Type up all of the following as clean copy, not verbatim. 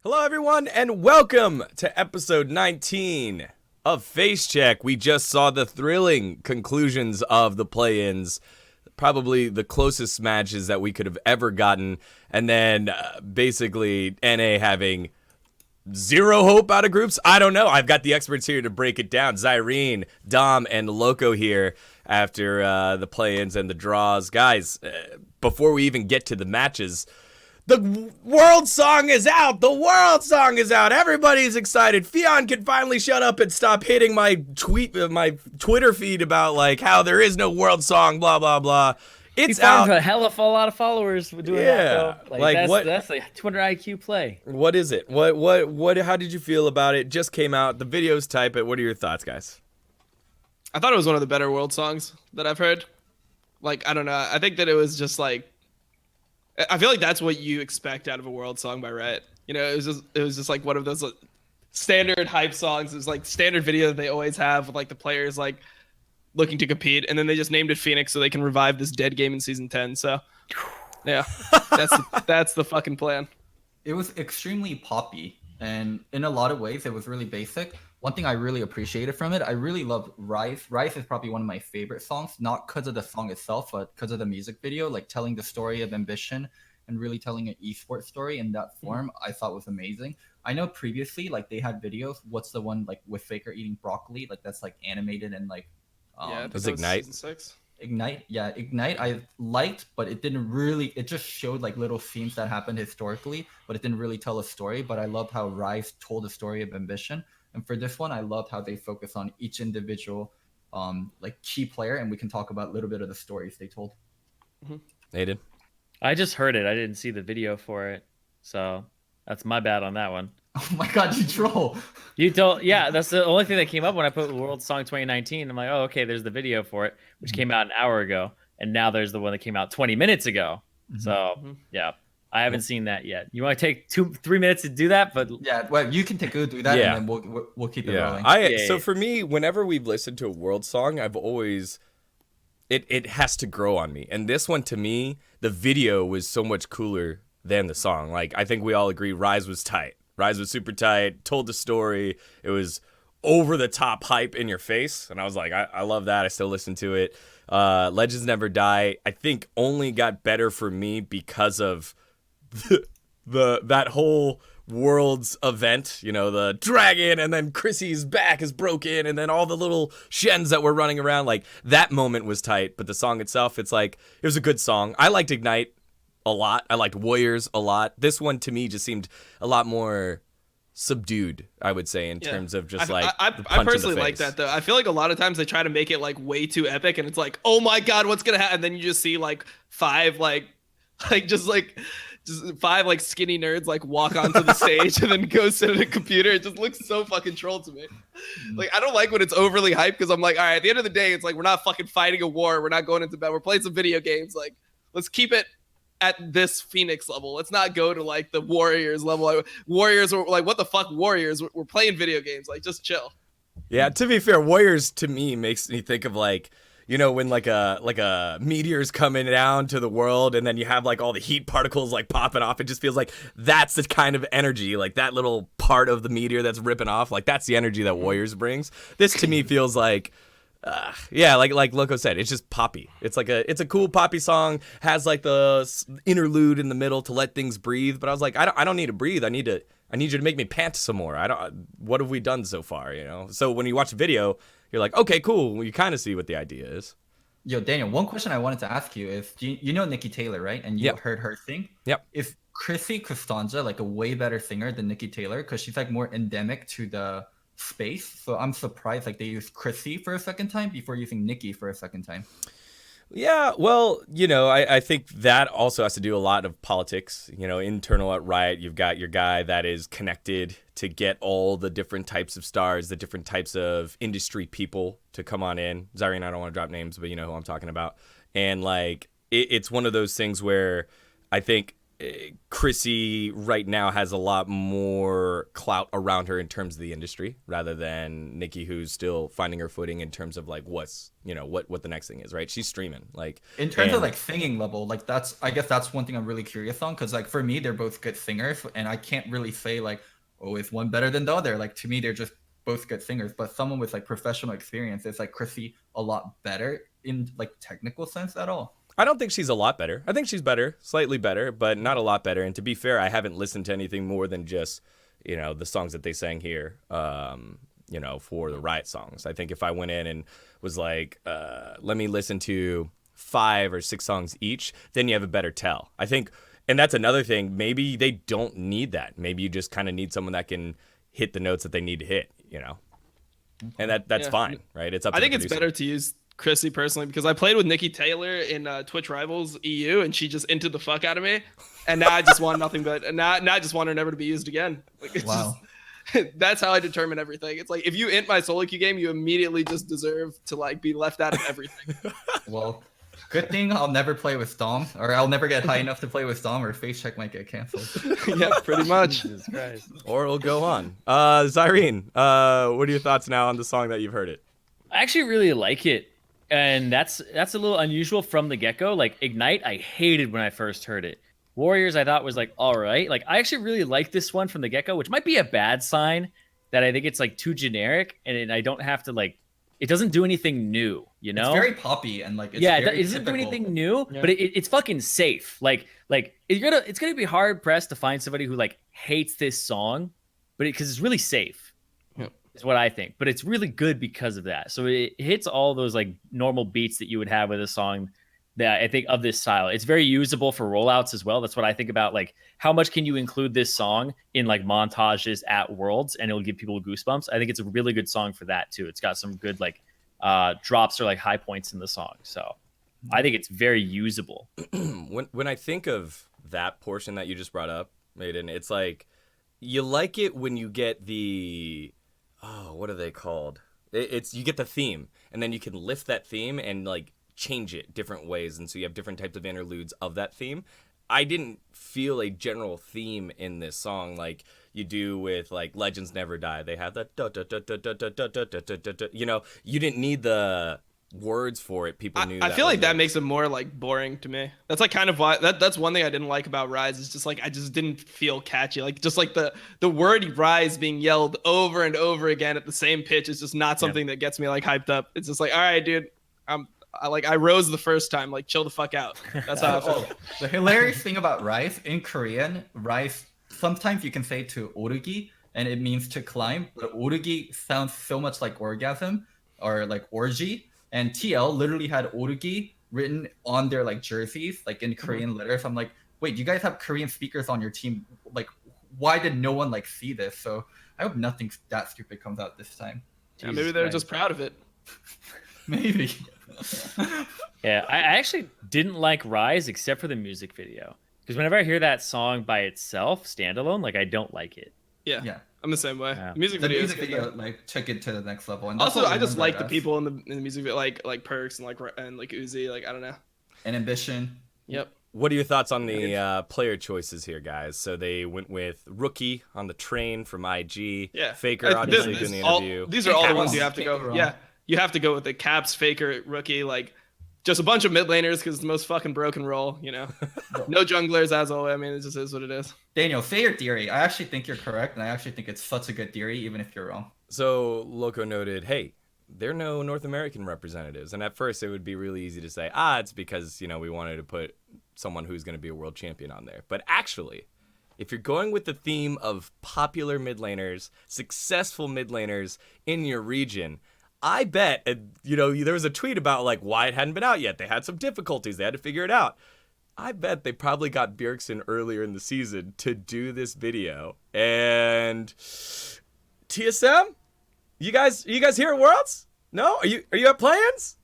Hello, everyone, and welcome to episode 19 of Facecheck. We just saw the thrilling conclusions of the play-ins, probably the closest matches that we could have ever gotten, and then basically NA having zero hope out of groups. I don't know. I've got the experts here to break it down. Zyrene, Dom, and Loco here after the play-ins and the draws. Guys, before we even get to the matches, the world song is out. The world song is out. Everybody's excited. Fionn can finally shut up and stop hitting my Twitter feed about like how there is no world song, blah blah blah. It's out. A hell of a lot of followers for doing that. Though. Like what? That's a Twitter IQ play. What is it? What? How did you feel about it? Just came out. The video's type it. What are your thoughts, guys? I thought it was one of the better world songs that I've heard. Like, I don't know. I think that it was just like, I feel like that's what you expect out of a world song by Riot. You know, it was just like one of those like, standard hype songs. It was like standard video that they always have with like the players like looking to compete, and then they just named it Phoenix so they can revive this dead game in season 10. So, yeah, that's the fucking plan. It was extremely poppy, and in a lot of ways, it was really basic. One thing I really appreciated from it, I really love Rise. Rise is probably one of my favorite songs, not because of the song itself, but because of the music video, like telling the story of ambition and really telling an esports story in that form, I thought was amazing. I know previously, like they had videos. What's the one like with Faker eating broccoli? Like that's like animated and like was Ignite. Season 6. Ignite, yeah, Ignite I liked, but it didn't really, it just showed like little scenes that happened historically, but it didn't really tell a story. But I loved how Rise told a story of ambition. And for this one, I loved how they focus on each individual like key player, and we can talk about a little bit of the stories they told. Aiden? I just heard it. I didn't see the video for it. So that's my bad on that one. Oh my god, you troll. You told, yeah, that's the only thing that came up when I put World Song 2019. I'm like, oh, okay, there's the video for it, which came out an hour ago. And now there's the one that came out 20 minutes ago. So, yeah. I haven't seen that yet. You want to take 2-3 minutes to do that? But yeah, well, you can do that, and then we'll keep it rolling. So for me, whenever we've listened to a world song, I've always it has to grow on me. And this one, to me, the video was so much cooler than the song. Like I think we all agree, Rise was tight. Rise was super tight. Told the story. It was over the top hype in your face, and I was like, I love that. I still listen to it. Legends Never Die, I think, only got better for me because of that whole world's event, you know, the dragon, and then Chrissy's back is broken, and then all the little Shens that were running around. Like that moment was tight, but the song itself, it's like it was a good song. I liked Ignite a lot. I liked Warriors a lot. This one to me just seemed a lot more subdued, I would say, in terms of just I personally like that though. I feel like a lot of times they try to make it like way too epic, and it's like, oh my god, what's gonna happen? And then you just see like five just 5 like skinny nerds like walk onto the stage and then go sit at a computer. It just looks so fucking troll to me. Like I don't like when it's overly hyped, because I'm like, all right, at the end of the day, it's like we're not fucking fighting a war. We're not going into battle. We're playing some video games. Like let's keep it at this Phoenix level. Let's not go to like the Warriors level. Like, Warriors were like, what the fuck, Warriors? We're playing video games. Like just chill. Yeah, to be fair, Warriors to me makes me think of like, you know, when like a meteor's coming down to the world, and then you have like all the heat particles like popping off. It just feels like that's the kind of energy, like that little part of the meteor that's ripping off. Like that's the energy that Warriors brings. This to me feels like, like Loco said, it's just poppy. It's a cool poppy song. Has like the interlude in the middle to let things breathe. But I was like, I don't need to breathe. I need you to make me pant some more. What have we done so far? You know. So when you watch the video, you're like, okay, cool. Well, you kind of see what the idea is. Yo, Daniel, one question I wanted to ask you is, you know Nikki Taylor, right? And you heard her sing? Yep. Is Chrissy Costanza like a way better singer than Nikki Taylor? Because she's like more endemic to the space. So I'm surprised like they used Chrissy for a second time before using Nikki for a second time. Yeah, well, you know, I think that also has to do a lot of politics. You know, internal at Riot, you've got your guy that is connected to get all the different types of stars, the different types of industry people to come on in. Zyrene, I don't want to drop names, but you know who I'm talking about. And like, it's one of those things where I think Chrissy right now has a lot more clout around her in terms of the industry rather than Nikki, who's still finding her footing in terms of like what's, you know, what the next thing is, right? She's streaming, like in terms of like singing level, like I guess that's one thing I'm really curious on, because like for me they're both good singers, and I can't really say like, oh, is one better than the other. Like to me they're just both good singers, but someone with like professional experience is like Chrissy a lot better in like technical sense at all. I don't think she's a lot better. I think she's better, slightly better, but not a lot better. And to be fair, I haven't listened to anything more than just, you know, the songs that they sang here, you know, for the Riot songs. I think if I went in and was like, let me listen to 5 or 6 songs each, then you have a better tell. I think, and that's another thing, maybe they don't need that. Maybe you just kind of need someone that can hit the notes that they need to hit, you know? And that's fine, right? It's up to I think the it's producer. better to use Chrissy personally, because I played with Nikki Taylor in Twitch Rivals EU, and she just entered the fuck out of me, and now I just want nothing but, and now I just want her never to be used again. Like, it's Wow. just, that's how I determine everything. It's like if you int my solo queue game, you immediately just deserve to like be left out of everything. Well, good thing I'll never play with Dom, or I'll never get high enough to play with Dom, or Facecheck might get canceled. Yeah, pretty much. Jesus Christ. Or it'll go on. Zyrene, what are your thoughts now on the song that you've heard it? I actually really like it, and that's a little unusual from the get-go. Like Ignite, I hated when I first heard it. Warriors, I thought was like all right. Like I actually really like this one from the get-go, which might be a bad sign that I think it's like too generic, and I don't have to like. It doesn't do anything new, you know. It's very poppy and like it's it very doesn't do typical. anything new, Yeah. but it's fucking safe. Like it's gonna be hard pressed to find somebody who like hates this song, but because it's really safe. Yeah. Is what I think, but it's really good because of that. So it hits all those like normal beats that you would have with a song that I think of this style. It's very usable for rollouts as well. That's what I think about. Like, how much can you include this song in like montages at Worlds, and it'll give people goosebumps. I think it's a really good song for that too. It's got some good like drops or like high points in the song. So I think it's very usable. When I think of that portion that you just brought up, Maiden, it's like you like it when you get the what are they called? It's you get the theme, and then you can lift that theme and like change it different ways, and so you have different types of interludes of that theme. I didn't feel a general theme in this song like you do with like Legends Never Die. They have that you know, you didn't need the words for it. People knew. I feel was like that it. makes it more like boring to me. That's like kind of why that's one thing I didn't like about Rise. Is just like I just didn't feel catchy. Like just like the word Rise being yelled over and over again at the same pitch is just not something that gets me like hyped up. It's just like, all right, dude, I rose the first time. Like chill the fuck out. That's how I feel. The hilarious thing about Rise in Korean, Rise sometimes you can say to orugi and it means to climb, but orugi sounds so much like orgasm or like orgy. And TL literally had orugi written on their like jerseys, like in Korean letters. I'm like, wait, you guys have Korean speakers on your team? Like, why did no one like see this? So I hope nothing that stupid comes out this time. Yeah, maybe they're just proud of it. Maybe. Yeah, I actually didn't like Rise except for the music video. Because whenever I hear that song by itself, standalone, like I don't like it. Yeah. I'm the same way. Yeah. The music The video, music is good, video though. like took it to the next level. And that's Also, what I just remember like it the as. people in the music video, like Perks and like Uzi. Like I don't know. And Ambition. Yep. What are your thoughts on the player choices here, guys? So they went with Rookie on the train from IG. Yeah. Faker obviously doing the interview. These are all the Caps. ones you have to Can't go go. wrong. Yeah, you have to go with the Caps, Faker, Rookie, like just a bunch of mid laners because it's the most fucking broken role. You know, no junglers as always. I mean, it just is what it is. Daniel, say your theory. I actually think you're correct, and I actually think it's such a good theory, even if you're wrong. So Loco noted, hey, there are no North American representatives. And at first it would be really easy to say, it's because, you know, we wanted to put someone who's going to be a world champion on there. But actually, if you're going with the theme of popular mid laners, successful mid laners in your region, I bet, you know, there was a tweet about like why it hadn't been out yet. They had some difficulties. They had to figure it out. I bet they probably got Bjergsen earlier in the season to do this video. And TSM, you guys here at Worlds? No? Are you at plans?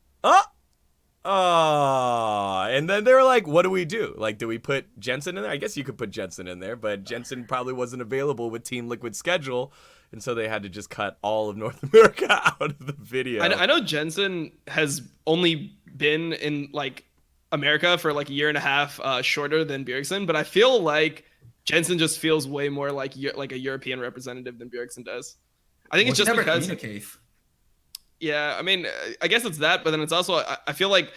And then they were like, what do we do? Like, do we put Jensen in there? I guess you could put Jensen in there, but Jensen probably wasn't available with Team Liquid's schedule. And so they had to just cut all of North America out of the video. I know Jensen has only been in like America for like a year and a half shorter than Bjergsen, but I feel like Jensen just feels way more like a European representative than Bjergsen does. I think it's just never because communicates. Yeah, I mean, I guess it's that, but then it's also I feel like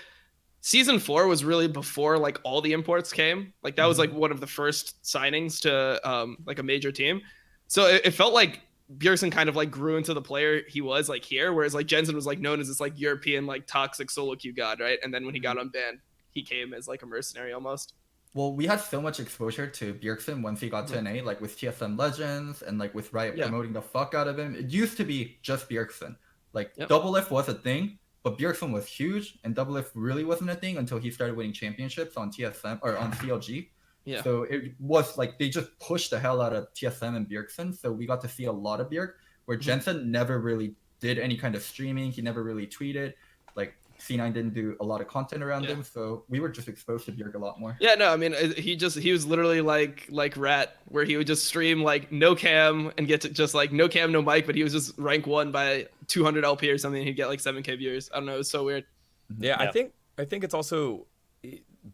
season 4 was really before like all the imports came. Like that was like one of the first signings to like a major team. So it felt like Bjergsen kind of like grew into the player he was like here, whereas like Jensen was like known as this like European like toxic solo queue god, right? And then when he got unbanned, he came as like a mercenary almost. Well, we had so much exposure to Bjergsen once he got to NA, like with TSM Legends and like with Riot promoting the fuck out of him. It used to be just Bjergsen. Like Double Lift was a thing, but Bjergsen was huge, and Double Lift really wasn't a thing until he started winning championships on TSM or on CLG. Yeah. So it was like they just pushed the hell out of TSM and Bjergsen. So we got to see a lot of Bjerg, where Jensen never really did any kind of streaming. He never really tweeted. Like C9 didn't do a lot of content around him, so we were just exposed to Bjerg a lot more. Yeah, no, I mean he was literally like Rat, where he would just stream like no cam and get to just like no cam, no mic, but he was just rank 1 by 200 LP or something. And he'd get like 7K viewers. I don't know, it was so weird. Yeah, I think it's also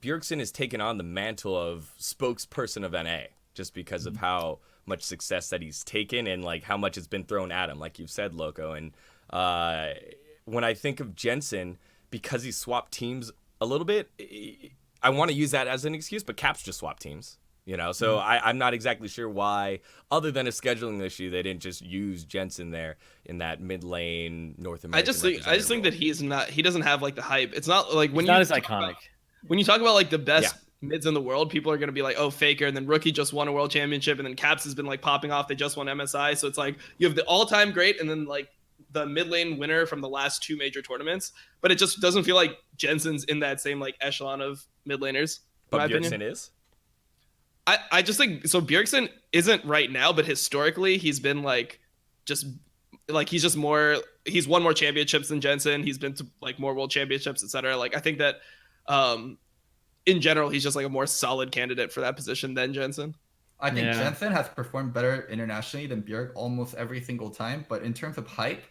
Bjergsen has taken on the mantle of spokesperson of NA just because of how much success that he's taken and like how much has been thrown at him, like you've said, Loco. And when I think of Jensen, because he swapped teams a little bit, I want to use that as an excuse, but Caps just swapped teams, you know? So I'm not exactly sure why, other than a scheduling issue, they didn't just use Jensen there in that mid lane North American. I just think that he doesn't have like the hype. It's not like when he's not as iconic. When you talk about like the best mids in the world, people are going to be like, oh, Faker, and then Rookie just won a world championship, and then Caps has been like popping off. They just won MSI. So it's like you have the all-time great and then like the mid lane winner from the last 2 major tournaments, but it just doesn't feel like Jensen's in that same like echelon of mid laners. But Bjergsen is? I just think so. Bjergsen isn't right now, but historically he's been like he's won more championships than Jensen. He's been to like more world championships, etc. Like I think that in general he's just like a more solid candidate for that position than Jensen. I think Jensen has performed better internationally than Bjerg almost every single time, but in terms of hype,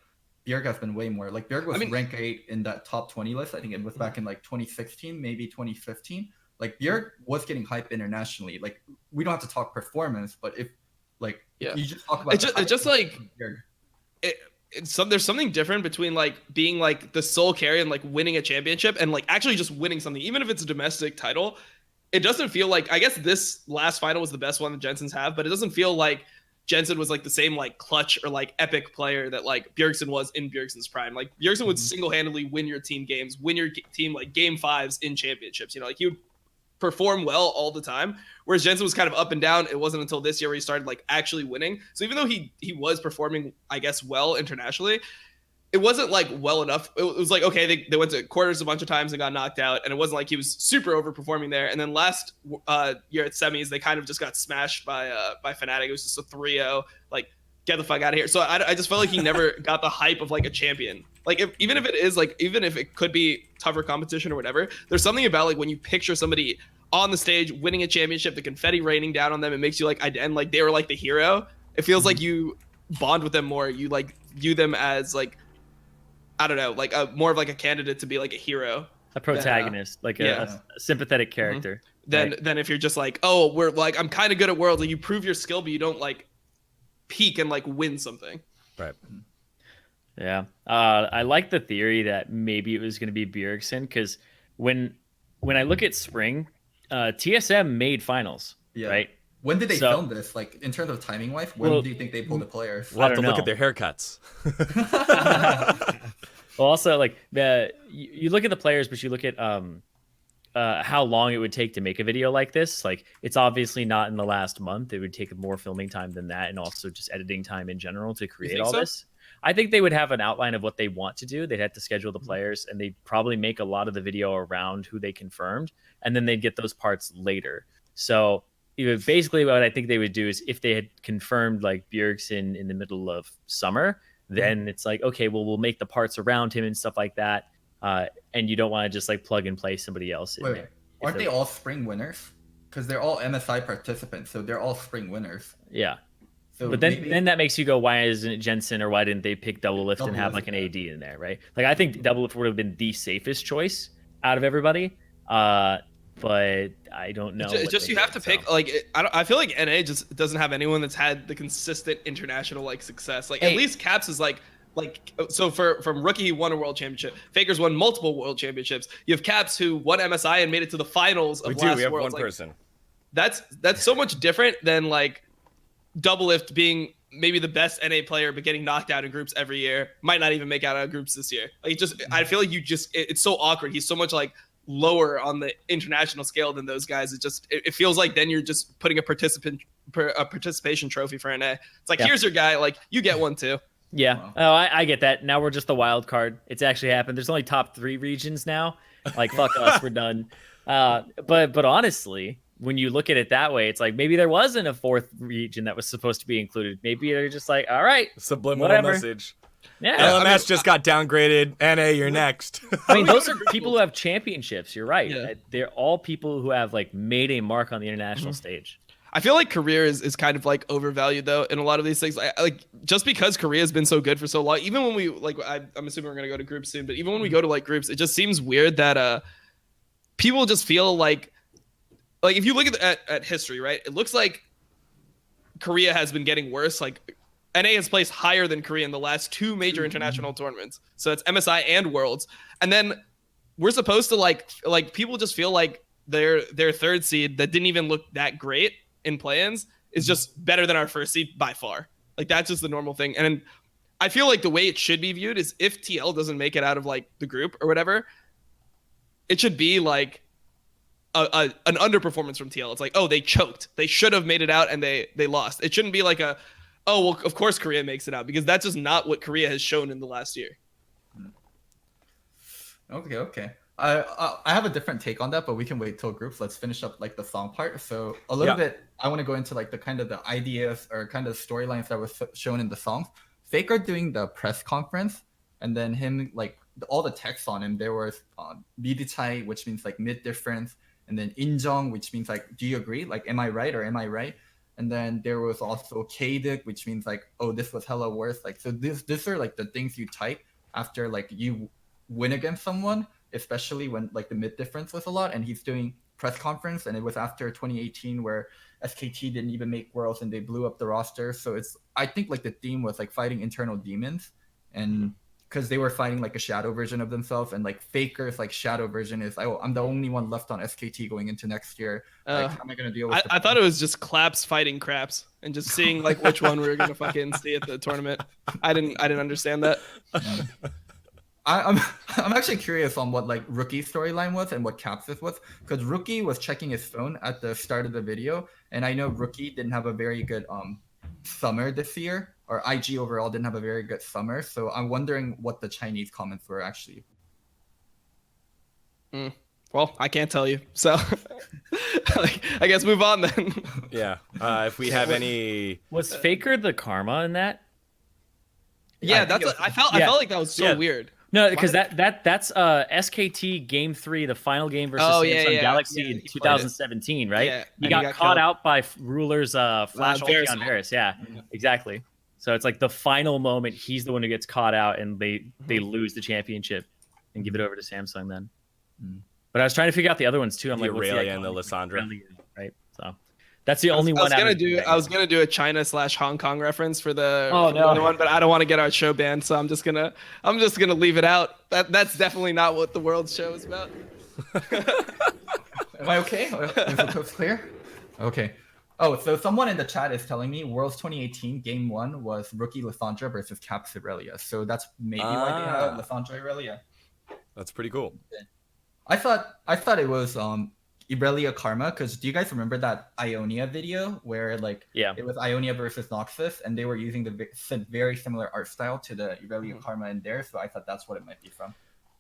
Bjerg has been way more. Like Bjerg was rank 8 in that top 20 list. I think it was back in like 2016, maybe 2015. Like Bjerg was getting hype internationally. Like we don't have to talk performance, but if like you just talk about there's something different between like being like the sole carry and like winning a championship and like actually just winning something, even if it's a domestic title. It doesn't feel like, I guess this last final was the best one that Jensen's have, but it doesn't feel like Jensen was like the same like clutch or like epic player that like Bjergsen was in Bjergsen's prime. Like Bjergsen would single-handedly win your team games, win your team like game 5s in championships. You know, like he would perform well all the time, whereas Jensen was kind of up and down. It wasn't until this year where he started like actually winning. So even though he was performing, I guess, well internationally, it wasn't like well enough. It was like, okay, they went to quarters a bunch of times and got knocked out, and it wasn't like he was super overperforming there. And then last year at semis, they kind of just got smashed by Fnatic. It was just a 3-0, like get the fuck out of here. So I just felt like he never got the hype of like a champion. Like even if it could be tougher competition or whatever, there's something about like when you picture somebody on the stage winning a championship, the confetti raining down on them, it makes you like and like they were like the hero. It feels like you bond with them more. You like view them as like, I don't know, like more of like a candidate to be like a hero, a protagonist, like a sympathetic character. Then if you're just like, oh, we're like, I'm kind of good at Worlds, like you prove your skill, but you don't like peak and like win something. Right. Yeah. I like the theory that maybe it was going to be Bjergsen, because when I look at Spring, TSM made finals, right? When did they film this? Like in terms of timing wise, when do you think they pulled the players? We'll have to look at their haircuts. Well, also like you look at the players, but you look at how long it would take to make a video like this. Like it's obviously not in the last month. It would take more filming time than that, and also just editing time in general to create all this. I think they would have an outline of what they want to do. They'd have to schedule the players, and they'd probably make a lot of the video around who they confirmed, and then they'd get those parts later. So basically what I think they would do is if they had confirmed like Bjergsen in the middle of summer, then it's like, okay, well, we'll make the parts around him and stuff like that. And you don't want to just like plug and play somebody else in there. Aren't they all spring winners? Because they're all MSI participants, so they're all spring winners. Yeah. So but then that makes you go, why isn't it Jensen, or why didn't they pick Double Lift and have like an AD in there, right? Like I think Double Lift would have been the safest choice out of everybody. But I don't know. It's what just they you have did, to pick like I feel like NA just doesn't have anyone that's had the consistent international like success. Like at least Caps is like so from rookie he won a world championship. Faker's won multiple world championships. You have Caps who won MSI and made it to the finals of last We have Worlds. one person. That's so much different than like Doublelift being maybe the best NA player but getting knocked out in groups every year. Might not even make out of groups this year. Like I feel like it's so awkward. He's so much like lower on the international scale than those guys. It feels like then you're just putting a participation trophy for NA. It's like, here's your guy, like you get one too. Yeah. Wow. Oh, I get that. Now we're just the wild card. It's actually happened. There's only top 3 regions now. Like fuck us, we're done. But honestly, when you look at it that way, it's like maybe there wasn't a 4th region that was supposed to be included. Maybe they're just like, all right, Subliminal whatever. message. Yeah. LMS just got downgraded. NA, you're next. I mean, those are people who have championships. You're right. Yeah. They're all people who have like made a mark on the international stage. I feel like career is kind of like overvalued though in a lot of these things. Like just because Korea has been so good for so long, even when we like, I'm assuming we're gonna go to groups soon, but even when we go to like groups, it just seems weird that people just feel like if you look at history, right? It looks like Korea has been getting worse. Like NA has placed higher than Korea in the last 2 major international tournaments. So it's MSI and Worlds, and then we're supposed to like people just feel like their 3rd seed that didn't even look that great in play-ins is just better than our 1st seed by far. Like that's just the normal thing. And I feel like the way it should be viewed is if TL doesn't make it out of like the group or whatever, it should be like an underperformance from TL. It's like, oh, they choked. They should have made it out and they lost. It shouldn't be like oh, well, of course Korea makes it out, because that's just not what Korea has shown in the last year. Okay. I have a different take on that, but we can wait till groups. Let's finish up like the song part. So a little bit, I want to go into like the kind of the ideas or kind of storylines that was shown in the songs. Faker doing the press conference, and then him like all the text on him. There was 미드차이, which means like mid difference, and then 인정, which means like do you agree? Like am I right or am I right? And then there was also kha'zix, which means like oh this was hella worse. Like so these are like the things you type after like you win against someone, especially when like the mid difference was a lot. And he's doing press conference, and it was after 2018 where SKT didn't even make Worlds and they blew up the roster. So I think like the theme was like fighting internal demons, and because they were fighting like a shadow version of themselves, and like Faker's like shadow version is oh I'm the only one left on SKT going into next year. Like how am I gonna deal with? I thought it was just Claps fighting Craps and just seeing like which one we were gonna fucking see at the tournament. I didn't understand that. I'm actually curious on what like Rookie's storyline was and what Caps' was, because Rookie was checking his phone at the start of the video, and I know Rookie didn't have a very good summer this year, or IG overall didn't have a very good summer. So I'm wondering what the Chinese comments were actually. Well, I can't tell you, so like, I guess move on then. Yeah. If we have any, Was Faker the karma in that? Yeah, I felt like that was so weird. No, because that's SKT Game 3, the final game versus Samsung Galaxy in 2017, right? Yeah, he got caught out by Ruler's flash ulti on Varus. Yeah, exactly. So it's like the final moment, he's the one who gets caught out, and they lose the championship and give it over to Samsung then. But I was trying to figure out the other ones too. I'm like, what's Aurelia and the Lissandra, right? So that's the only one. I was gonna do a China/Hong Kong reference for the other one, but I don't want to get our show banned, so I'm just gonna leave it out. That's definitely not what the world show is about. Am I okay? Is the coast clear? Okay. Oh, so someone in the chat is telling me Worlds 2018 Game 1 was Rookie Lissandra versus Caps Aurelia. So that's maybe why they have Lissandra Aurelia. That's pretty cool. I thought it was Aurelia Karma, because do you guys remember that Ionia video where like it was Ionia versus Noxus, and they were using the very similar art style to the Aurelia Karma in there, so I thought that's what it might be from.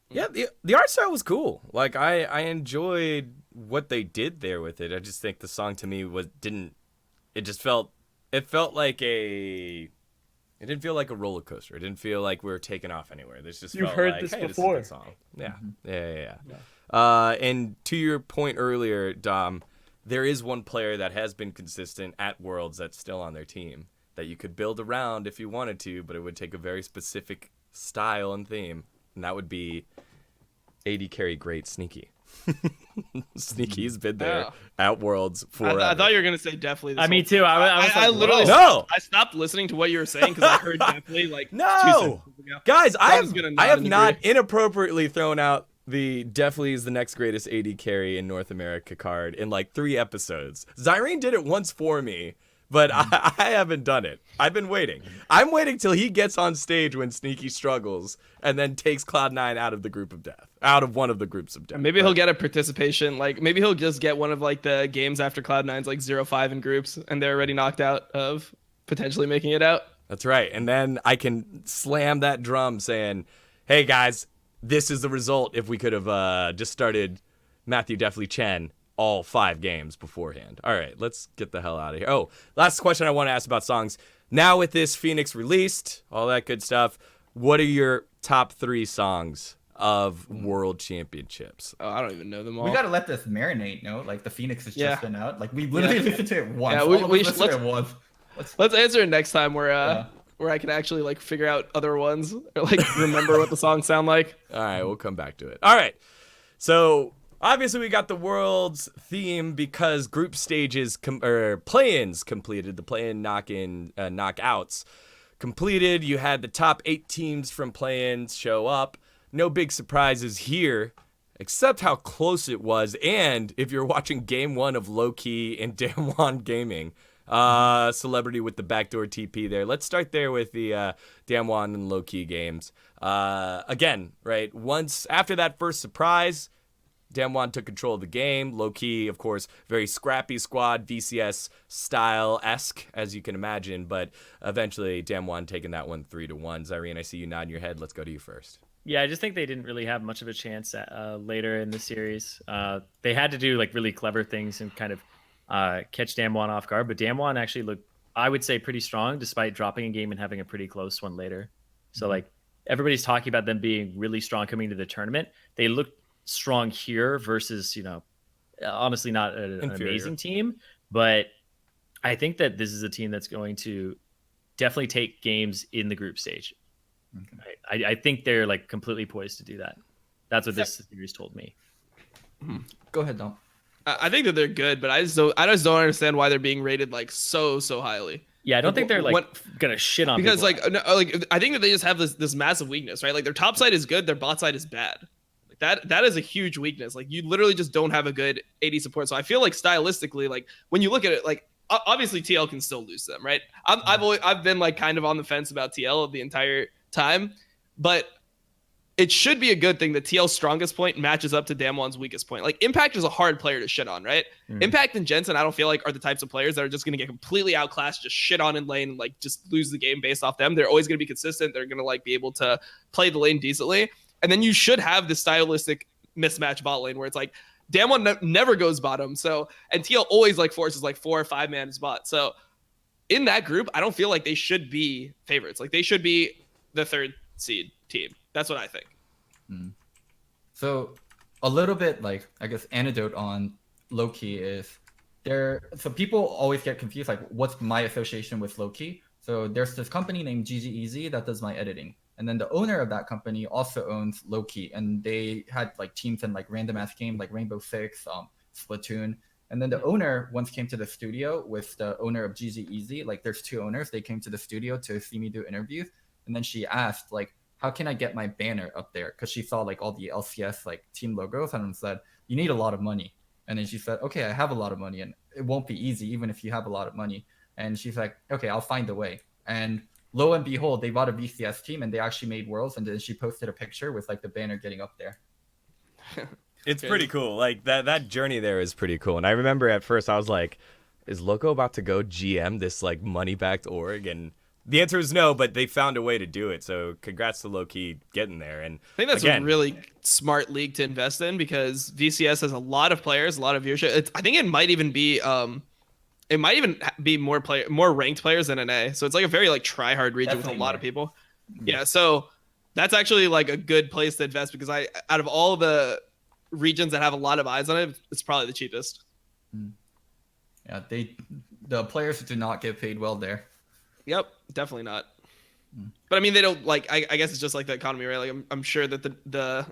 Yeah, the art style was cool. Like I enjoyed what they did there with it. I just think the song to me it felt like it didn't feel like a roller coaster. It didn't feel like we were taking off anywhere. This just felt heard like, this hey, before. This is a good song. Yeah. And to your point earlier, Dom, there is one player that has been consistent at Worlds that's still on their team that you could build around if you wanted to, but it would take a very specific style and theme, and that would be AD carry great Sneaky. Sneaky's been there at Worlds for. I thought you were gonna say definitely. Me too. I was I like, literally no. I stopped listening to what you were saying because I heard definitely like no. 2 seconds ago. Guys, I have and not agree. inappropriately thrown out the definitely is the next greatest AD carry in North America card in like 3 episodes. Zyrene did it once for me, but I haven't done it. I've been waiting. I'm waiting till he gets on stage when Sneaky struggles and then takes Cloud9 out of the group of death, out of one of the groups of death. Maybe he'll get a participation. Like maybe he'll just get one of like the games after Cloud9's like 0-5 in groups, and they're already knocked out of potentially making it out. That's right. And then I can slam that drum saying, hey guys, this is the result if we could have just started Matthew Definitely Chen all 5 games beforehand. All right, let's get the hell out of here. Oh, last question I want to ask about songs. Now with this Phoenix released, all that good stuff, what are your top 3 songs of World Championships? Oh, I don't even know them all. We gotta let this marinate, no? Like the Phoenix has Yeah. just been out. Like we literally listened to it once. Yeah, All of us we listened to it once. Let's answer it next time where I can actually like figure out other ones or like remember what the songs sound like. All right, we'll come back to it. All right, so obviously we got the World's theme because group stages or play-ins completed. The play-in knockouts completed. You had the top 8 teams from play-ins show up. No big surprises here, except how close it was. And if you're watching Game 1 of Low-Key and Damwon Gaming, celebrity with the backdoor TP there. Let's start there with the Damwon and Low-Key games. Again, right, once after that first surprise, Damwon took control of the game. Low-Key, of course, very scrappy squad, VCS style-esque, as you can imagine, but eventually Damwon taking that one 3-1. Zyrene, I see you nodding your head. Let's go to you first. Yeah, I just think they didn't really have much of a chance later in the series. They had to do like really clever things and kind of catch Damwon off guard, but Damwon actually looked, I would say, pretty strong despite dropping a game and having a pretty close one later. So like everybody's talking about them being really strong coming to the tournament. They looked strong here versus, you know, honestly not an amazing team, but I think that this is a team that's going to definitely take games in the group stage. Okay. I think they're like completely poised to do that. That's what this series told me. Go ahead, Dom. I think that they're good, but I just don't understand why they're being rated like so highly. Yeah, I don't think they're like gonna shit on because people. like I think that they just have this massive weakness, right? Like their top side is good, their bot side is bad. Like that is a huge weakness. Like you literally just don't have a good AD support. So I feel like stylistically, like when you look at it, like obviously TL can still lose them, right? I've been like kind of on the fence about TL the entire time, but it should be a good thing that TL's strongest point matches up to Damwon's weakest point. Like Impact is a hard player to shit on, right? Impact and Jensen, I don't feel like are the types of players that are just going to get completely outclassed, just shit on in lane and like just lose the game based off them. They're always going to be consistent. They're going to like be able to play the lane decently. And then you should have this stylistic mismatch bot lane where it's like Damwon never goes bottom. So, and TL always like forces like 4 or 5 man bot. So in that group, I don't feel like they should be favorites. Like they should be the 3rd seed team. That's what I think. So a little bit like, I guess, anecdote on Low-Key is so people always get confused, like what's my association with Low-Key? So there's this company named GGEZ that does my editing. And then the owner of that company also owns Low-Key, and they had like teams in like random ass games like Rainbow Six, Splatoon. And then the owner once came to the studio with the owner of GGEZ. Like there's 2 owners. They came to the studio to see me do interviews. And then she asked like, how can I get my banner up there? Because she saw like all the LCS like team logos and said, you need a lot of money. And then she said, okay, I have a lot of money and it won't be easy even if you have a lot of money. And she's like, okay, I'll find a way. And lo and behold, they bought a VCS team and they actually made Worlds. And then she posted a picture with like the banner getting up there. It's pretty cool. Like that journey there is pretty cool. And I remember at first I was like, is Loco about to go GM this like money-backed org? And the answer is no, but they found a way to do it. So congrats to Low-Key getting there. And I think that's a really smart league to invest in because VCS has a lot of players, a lot of viewership. I think it might even be more ranked players than NA. So it's like a very like try hard region with a lot of people. Yeah, so that's actually like a good place to invest because out of all the regions that have a lot of eyes on it, it's probably the cheapest. Yeah, the players do not get paid well there. Yep, definitely not. But I mean, they don't like. I guess it's just like the economy, right? Like I'm sure that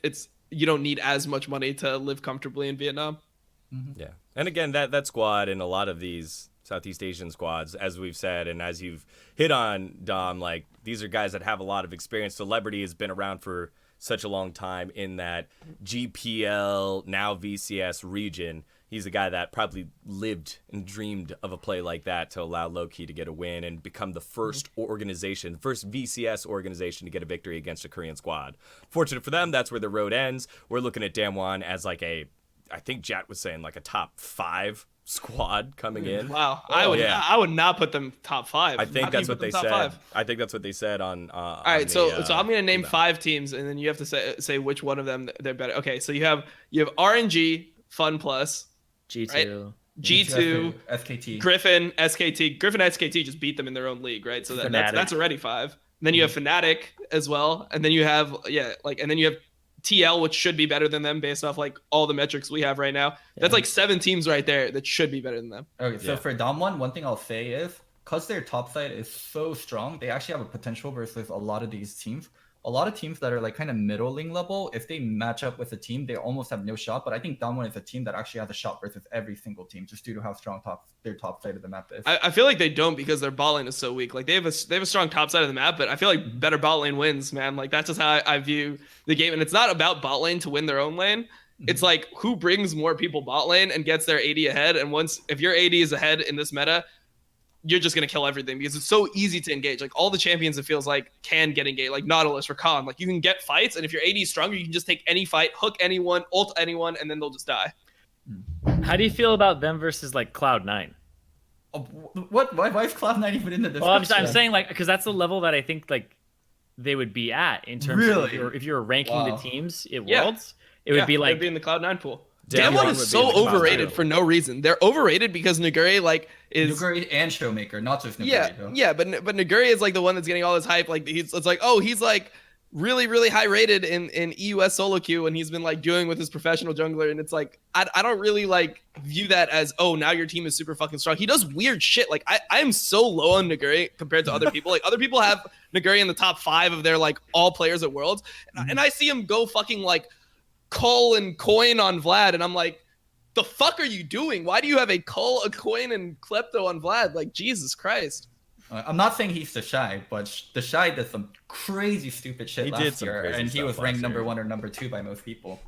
it's you don't need as much money to live comfortably in Vietnam. Yeah. And again, that squad and a lot of these Southeast Asian squads, as we've said, and as you've hit on, Dom, like these are guys that have a lot of experience. Celebrity has been around for such a long time in that GPL, now VCS region. He's a guy that probably lived and dreamed of a play like that to allow Low-Key to get a win and become the first organization, first VCS organization to get a victory against a Korean squad. Fortunate for them, that's where the road ends. We're looking at Damwon as like I think Jat was saying like a top 5 squad coming in. Wow, I would not put them top 5. I think that's what they said. 5? I think that's what they said on. All right, so I'm gonna name 5 teams, and then you have to say which one of them they're better. Okay, so you have RNG, Fun Plus, G2, right? G2, SKT, Griffin, SKT just beat them in their own league, right? So that's already 5. And then you have Fnatic as well, and then you have and then you have TL, which should be better than them based off like all the metrics we have right now. That's like 7 teams right there that should be better than them. Okay, so for Damwon, one thing I'll say is because their top side is so strong, they actually have a potential versus a lot of these teams. A lot of teams that are like kind of middling level, if they match up with a team, they almost have no shot. But I think Damwon is a team that actually has a shot versus every single team, just due to how strong their top side of the map is. I feel like they don't because their bot lane is so weak. Like they have a strong top side of the map, but I feel like better bot lane wins, man. Like that's just how I view the game. And it's not about bot lane to win their own lane. It's like who brings more people bot lane and gets their AD ahead. And if your AD is ahead in this meta, you're just going to kill everything because it's so easy to engage. Like all the champions, it feels like can get engaged, like Nautilus or Khan. Like you can get fights, and if your AD is stronger, you can just take any fight, hook anyone, ult anyone, and then they'll just die. How do you feel about them versus like Cloud9? Oh, what? Why is Cloud9 even in the discussion? Well, I'm saying like because that's the level that I think like they would be at in terms of if you're ranking the teams at Worlds, it would be like they'd be in the Cloud9 pool. Damwon is so overrated for no reason. They're overrated because Nuguri is Nuguri and Showmaker, not just Nuguri. Yeah, but Nuguri is like the one that's getting all this hype. Like he's like really, really high rated in EUS solo queue, and he's been like doing with his professional jungler, and it's like I don't really like view that as now your team is super fucking strong. He does weird shit. Like I am so low on Nuguri compared to other people. Like other people have Nuguri in the top 5 of their like all players at Worlds, and I see him go fucking like cull and coin on Vlad, and I'm like, the fuck are you doing? Why do you have a cull, a coin, and klepto on Vlad? Like, Jesus Christ. I'm not saying he's the Shy, but the Shy did some crazy stupid shit last year, and he was ranked number 1 or number 2 by most people.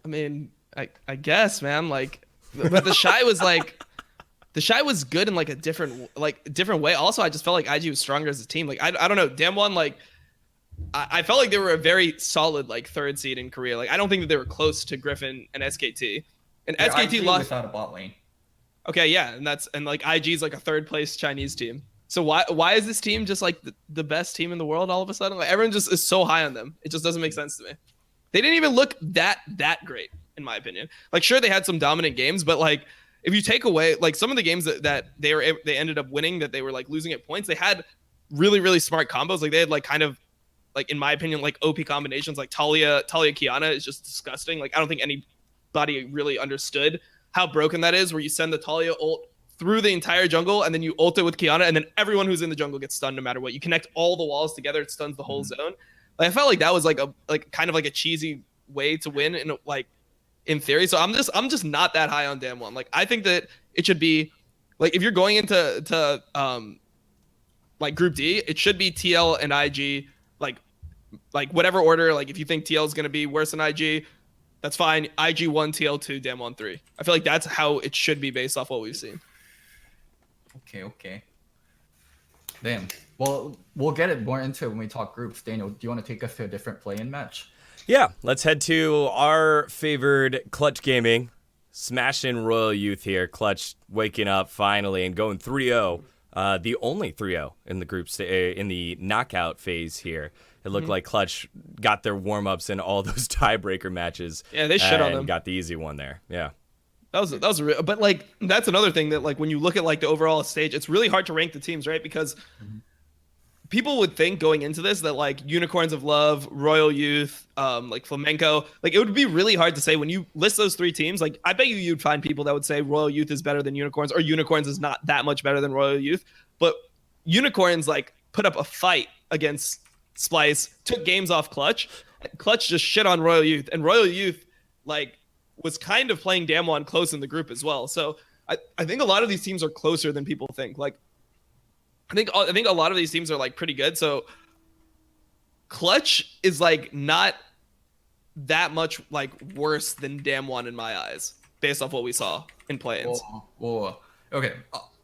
I mean, I guess, man. Like, but the Shy was like, the Shy was good in like a different way. Also, I just felt like IG was stronger as a team. Like, I don't know, Damwon, like, I felt like they were a very solid like 3rd seed in Korea. Like I don't think that they were close to Griffin and SKT. And SKT lost without a bot lane. Okay, yeah, and like IG is like a 3rd place Chinese team. So why is this team just like the best team in the world all of a sudden? Like everyone just is so high on them. It just doesn't make sense to me. They didn't even look that great in my opinion. Like sure they had some dominant games, but like if you take away like some of the games that they ended up winning that they were like losing at points, they had really, really smart combos. Like they had like kind of like in my opinion, like OP combinations, like Talia Kiana is just disgusting. Like I don't think anybody really understood how broken that is, where you send the Talia ult through the entire jungle and then you ult it with Kiana, and then everyone who's in the jungle gets stunned no matter what. You connect all the walls together, it stuns the whole zone. Like I felt like that was like kind of like a cheesy way to win in theory. So I'm just not that high on Damwon. Like I think that it should be like if you're going into like Group D, it should be TL and IG. Like whatever order, like if you think TL is going to be worse than IG, that's fine. IG 1, TL 2, Damwon 3. I feel like that's how it should be based off what we've seen. Okay. Damn. Well, we'll get it more into it when we talk groups. Daniel, do you want to take us to a different play-in match? Yeah, let's head to our favored Clutch Gaming. Smashing Royal Youth here. Clutch waking up finally and going 3-0. The only 3-0 in the group in the knockout phase here. It looked like Clutch got their warm-ups in all those tiebreaker matches. Yeah, they shit on them. Got the easy one there. Yeah. That was real, but like that's another thing that like when you look at like the overall stage, it's really hard to rank the teams, right? Because people would think going into this that like Unicorns of Love, Royal Youth, like Flamenco, like it would be really hard to say when you list those 3 teams. Like I bet you'd find people that would say Royal Youth is better than Unicorns, or Unicorns is not that much better than Royal Youth. But Unicorns like put up a fight against Splyce, took games off Clutch, Clutch just shit on Royal Youth, and Royal Youth like was kind of playing Damwon close in the group as well. So I think a lot of these teams are closer than people think. Like I think a lot of these teams are like pretty good. So Clutch is like not that much like worse than Damwon in my eyes, based off what we saw in play-ins. Whoa. Okay.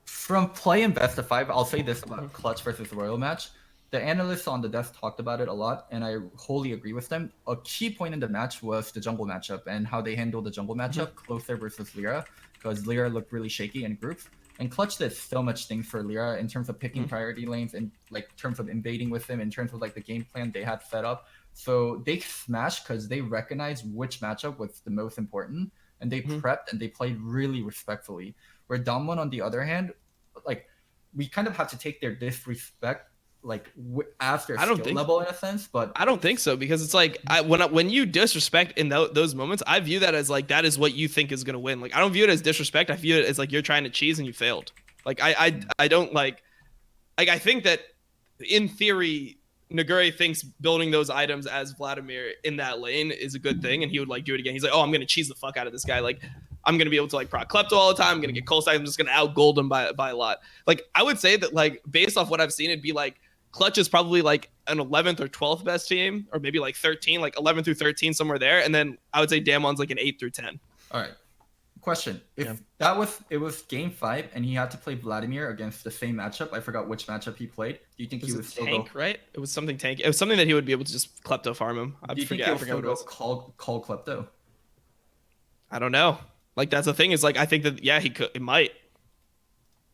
From play in best of 5, I'll say this about Clutch versus Royal match. The analysts on the desk talked about it a lot, and I wholly agree with them. A key point in the match was the jungle matchup and how they handled the jungle matchup, Closer versus Lyra, because Lyra looked really shaky in groups. And Clutch did so much things for Lyra in terms of picking priority lanes, and like in terms of invading with him, in terms of like the game plan they had set up. So they smashed because they recognized which matchup was the most important, and they prepped and they played really respectfully. Where Damwon, on the other hand, like we kind of have to take their disrespect like as their skill level in a sense, but I don't think so, because it's like when you disrespect in those moments, I view that as like that is what you think is gonna win. Like I don't view it as disrespect. I view it as like you're trying to cheese and you failed. Like I don't like I think that in theory Nagure thinks building those items as Vladimir in that lane is a good thing, and he would like do it again. He's like, oh, I'm gonna cheese the fuck out of this guy. Like I'm gonna be able to like proc Klepto all the time. I'm gonna get cold side. I'm just gonna out gold him by a lot. Like I would say that like based off what I've seen, it'd be like Clutch is probably like an 11th or 12th best team, or maybe like 13, like 11 through 13, somewhere there. And then I would say Damon's like an 8 through 10. All right. Question. If it was game 5 and he had to play Vladimir against the same matchup, I forgot which matchup he played. Do you think he would still tank, right? It was something tank. It was something that he would be able to just Klepto farm him. I forget what it was. Call Klepto? I don't know. Like that's the thing is like I think that he could. It might.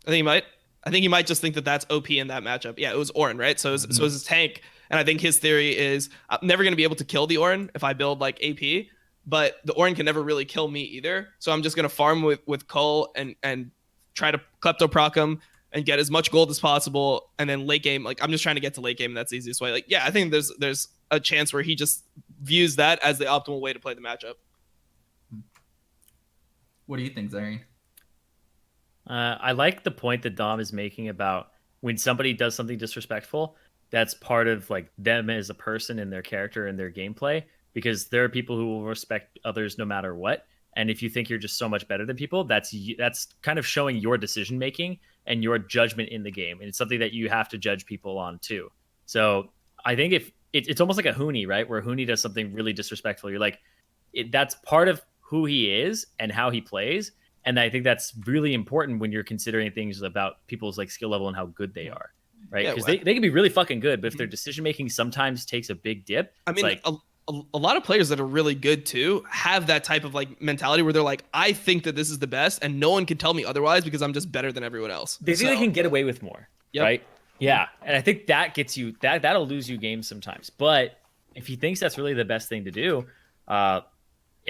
I think he might. I think he might just think that that's OP in that matchup. Yeah, it was Orin, right? So it was his tank, and I think his theory is I'm never gonna be able to kill the Orin if I build like AP, but the Orin can never really kill me either. So I'm just gonna farm with Cole and try to Klepto proc him and get as much gold as possible, and then late game, like I'm just trying to get to late game, and that's the easiest way. Like yeah, I think there's a chance where he just views that as the optimal way to play the matchup. What do you think, Zarian? I like the point that Dom is making about when somebody does something disrespectful, that's part of like them as a person and their character and their gameplay, because there are people who will respect others no matter what. And if you think you're just so much better than people, that's kind of showing your decision making and your judgment in the game. And it's something that you have to judge people on too. So I think if it's almost like a Huni, right? Where Huni does something really disrespectful. You're like, that's part of who he is and how he plays. And I think that's really important when you're considering things about people's like skill level and how good they are, right? Because they can be really fucking good, but if their decision making sometimes takes a big dip, I mean, like, a lot of players that are really good too have that type of like mentality where they're like, I think that this is the best, and no one can tell me otherwise because I'm just better than everyone else. They think they can get away with more, right? Yeah, and I think that gets you that'll lose you games sometimes. But if he thinks that's really the best thing to do, I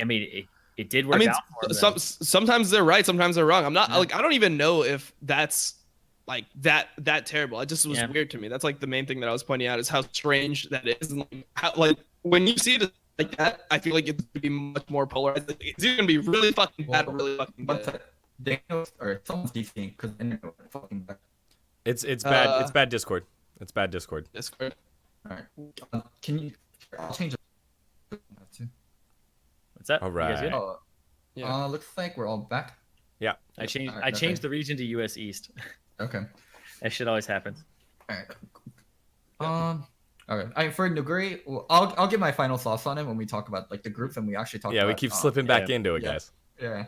mean, it did work out for him. Sometimes they're right, sometimes they're wrong. I'm not like I don't even know if that's like that terrible. It just was weird to me. That's like the main thing that I was pointing out is how strange that is. And like, how, like when you see it like that, I feel like it's gonna be much more polarized. Like, it's either gonna be really fucking bad or really fucking good. Daniel or someone's DCing because fucking bad. It's bad. It's bad Discord. It's bad Discord. Discord. All right. Can you? I'll change it. What's that? All right. Looks like we're all back. Yeah. I changed the region to US East. Okay. That shit always happens. All right. Okay. For Nuguri, well, I'll give my final thoughts on it when we talk about like the groups and we actually talk. Yeah, about, we keep slipping back into it, guys. Yeah.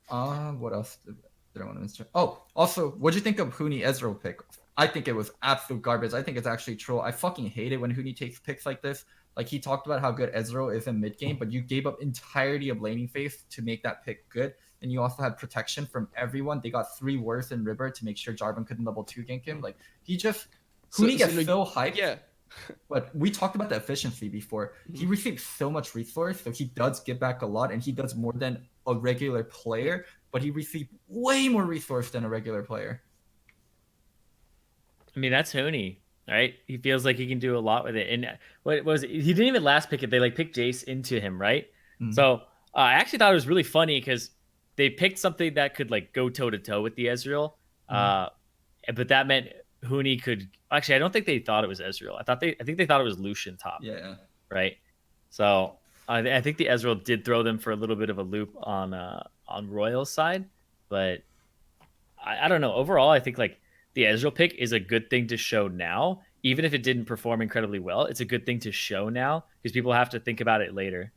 What else did I want to mention? Oh, also, what'd you think of Huni Ezreal pick? I think it was absolute garbage. I think it's actually troll. I fucking hate it when Huni takes picks like this. Like he talked about how good Ezreal is in mid game, but you gave up entirety of laning phase to make that pick good. And you also had protection from everyone. They got 3 worse in River to make sure Jarvan couldn't level 2 gank him. Like he just Huni gets so hyped. Yeah. But we talked about the efficiency before. He receives so much resource, so he does give back a lot, and he does more than a regular player, but he received way more resource than a regular player. I mean, that's Huni, right? He feels like he can do a lot with it. And what was it? He didn't even last pick it. They like picked Jace into him, right? So I actually thought it was really funny because they picked something that could like go toe to toe with the Ezreal, but that meant Huni could. Actually, I don't think they thought it was Ezreal. I think they thought it was Lucian top. Yeah. Right. So I think the Ezreal did throw them for a little bit of a loop on Royal's side, but I don't know. Overall, I think like the Ezreal pick is a good thing to show now, even if it didn't perform incredibly well. It's a good thing to show now because people have to think about it later.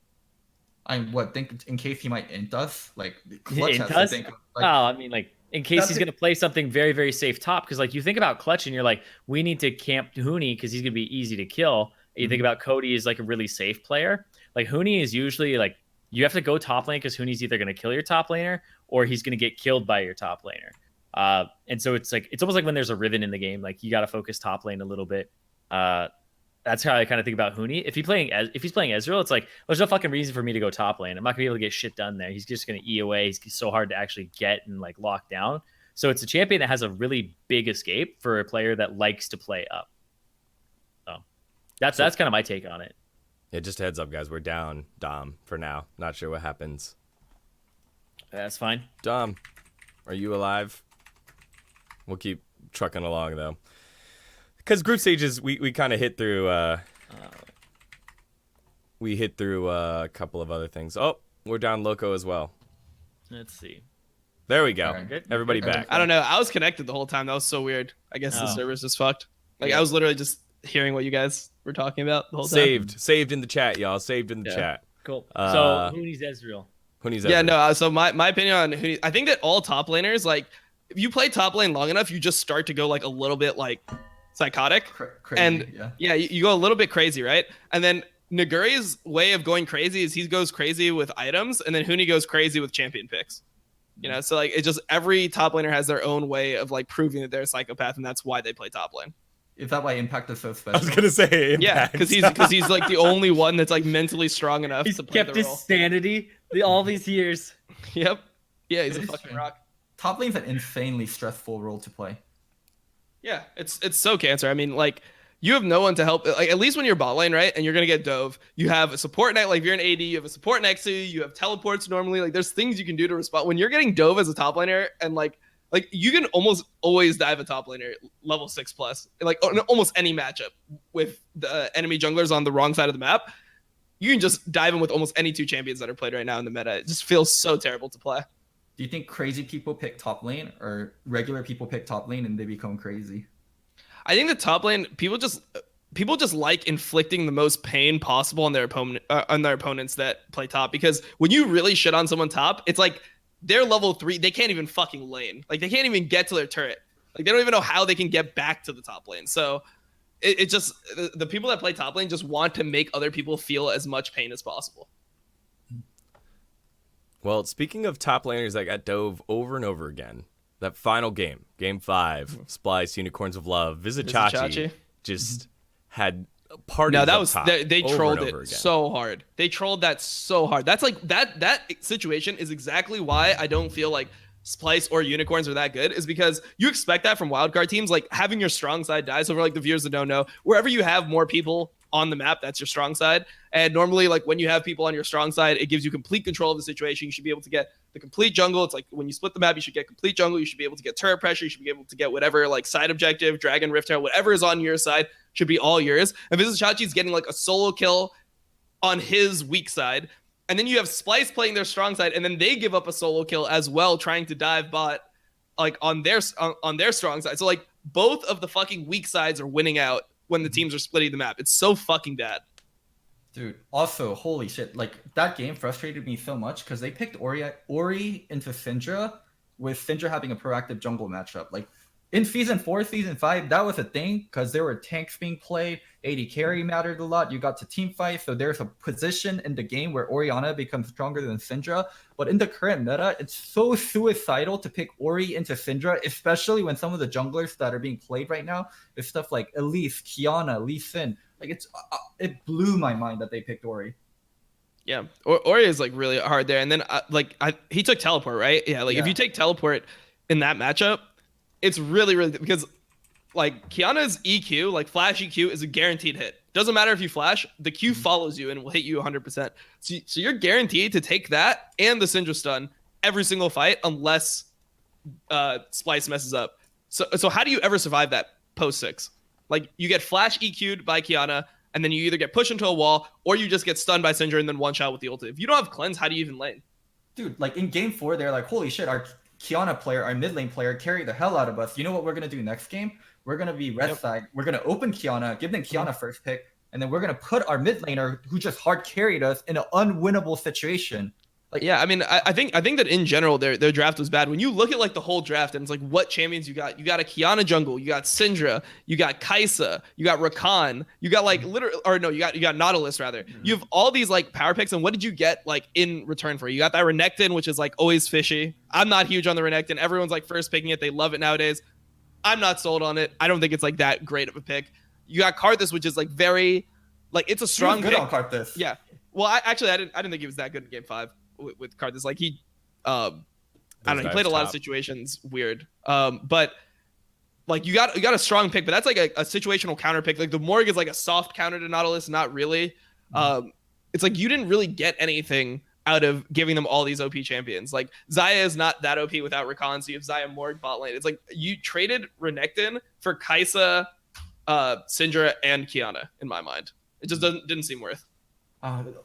I think in case he might int us, like Clutch has to think. Like, I mean, like in case he's going to play something very, very safe top, because like you think about Clutch and you're like, we need to camp Huni because he's going to be easy to kill. You think about Cody as like a really safe player. Like Huni is usually like you have to go top lane because Huni's either going to kill your top laner or he's going to get killed by your top laner. And so it's like it's almost like when there's a Riven in the game, like you got to focus top lane a little bit. That's how I kind of think about Huni. If he's playing Ezreal, it's like there's no fucking reason for me to go top lane. I'm not gonna be able to get shit done there. He's just gonna E away. He's so hard to actually get and like lock down. So it's a champion that has a really big escape for a player that likes to play up. So that's kind of my take on it. Yeah, just a heads up, guys. We're down Dom for now. Not sure what happens. That's fine. Dom, are you alive? We'll keep trucking along though. Because group stages, we kind of hit through. We hit through a couple of other things. Oh, we're down Loco as well. Let's see. There we go. Right. Everybody back. I don't know. I was connected the whole time. That was so weird. I guess the server's just fucked. Like I was literally just hearing what you guys were talking about the whole time. Saved in the chat, y'all. Saved in the chat. Cool. So Huni's Ezreal. Yeah, no. So my opinion on Huni, I think that all top laners, like if you play top lane long enough, you just start to go like a little bit like psychotic. Crazy, and you go a little bit crazy, right? And then Naguri's way of going crazy is he goes crazy with items, and then Huni goes crazy with champion picks. You know, so like it just every top laner has their own way of like proving that they're a psychopath, and that's why they play top lane. Is that why Impact is so special? I was gonna say Impact. Yeah, because he's like the only one that's like mentally strong enough He's to play kept the his role. sanity all these years. Yep. Yeah, he's It a is fucking true. rock. Top lane's an insanely stressful role to play. Yeah, it's so cancer. I mean, like you have no one to help. Like at least when you're bot lane, right, and you're gonna get dove, you have a support next. Like if you're an AD, you have a support next to you. You have teleports normally. Like there's things you can do to respond when you're getting dove as a top laner, and like you can almost always dive a top laner level 6+. Like in almost any matchup with the enemy junglers on the wrong side of the map, you can just dive in with almost any two champions that are played right now in the meta. It just feels so terrible to play. Do you think crazy people pick top lane or regular people pick top lane and they become crazy? I think the top lane people just like inflicting the most pain possible on their opponents that play top, because when you really shit on someone top, it's like they're level 3, they can't even fucking lane. Like they can't even get to their turret. Like they don't even know how they can get back to the top lane. So it just the people that play top lane just want to make other people feel as much pain as possible. Well, speaking of top laners that got dove over and over again, that final game, Game 5, Splyce, Unicorns of Love, Vizichachi just had parties. No, that up was top they over trolled and it over again. so hard. They trolled that so hard. That's like that situation is exactly why I don't feel like Splyce or Unicorns are that good, is because you expect that from wildcard teams, like having your strong side die. So for like the viewers that don't know, wherever you have more people on the map, that's your strong side. And normally, like when you have people on your strong side, it gives you complete control of the situation. You should be able to get the complete jungle. It's like when you split the map, you should get complete jungle. You should be able to get turret pressure. You should be able to get whatever like side objective, dragon, rift herald, whatever is on your side should be all yours. And Vizichachi's getting like a solo kill on his weak side. And then you have Splyce playing their strong side, and then they give up a solo kill as well, trying to dive bot like on their strong side. So like both of the fucking weak sides are winning out when the teams are splitting the map. It's so fucking bad. Dude, also, holy shit, like that game frustrated me so much because they picked Ori into Syndra with Syndra having a proactive jungle matchup. Like in Season 4, Season 5, that was a thing because there were tanks being played, AD carry mattered a lot, you got to team fight, so there's a position in the game where Orianna becomes stronger than Syndra. But in the current meta, it's so suicidal to pick Ori into Syndra, especially when some of the junglers that are being played right now is stuff like Elise, Kiana, Lee Sin. Like it blew my mind that they picked Ori. Yeah, Ori is like really hard there. And then he took teleport, right? Yeah, like if you take teleport in that matchup, it's really because like Kiana's EQ, like flash EQ, is a guaranteed hit. Doesn't matter if you flash, the Q follows you and will hit you 100%. So you're guaranteed to take that and the Syndra stun every single fight unless Splyce messes up. So how do you ever survive that post 6? Like you get flash EQ'd by Kiana, and then you either get pushed into a wall or you just get stunned by Syndra and then one shot with the ulti. If you don't have cleanse, how do you even lane? Dude, like in game 4, they're like, holy shit, our Kiana player, our mid lane player carried the hell out of us. You know what we're going to do next game? We're going to be red side. We're going to open Kiana, give them Kiana first pick, and then we're going to put our mid laner, who just hard carried us, in an unwinnable situation. Like, yeah, I mean, I think that in general their draft was bad. When you look at like the whole draft and it's like what champions you got a Kiana jungle, you got Syndra, you got Kai'Sa, you got Rakan, you got like literally, or no, you got Nautilus rather. You have all these like power picks, and what did you get like in return for it? You got that Renekton, which is like always fishy. I'm not huge on the Renekton. Everyone's like first picking it. They love it nowadays. I'm not sold on it. I don't think it's like that great of a pick. You got Karthus, which is like very, like it's a strong good pick. on Karthus. Yeah. Well, I didn't think he was that good in game 5 with Karthus. Like he, I don't know, he played a lot of situations weird. But like you got a strong pick, but that's like a situational counter pick. Like the Morg is like a soft counter to Nautilus, not really. It's like you didn't really get anything out of giving them all these OP champions. Like Xayah is not that OP without Rakan, so you have Xayah Morg bot lane. It's like you traded Renekton for Kai'Sa, Syndra, and Kiana. In my mind, it just didn't seem worth.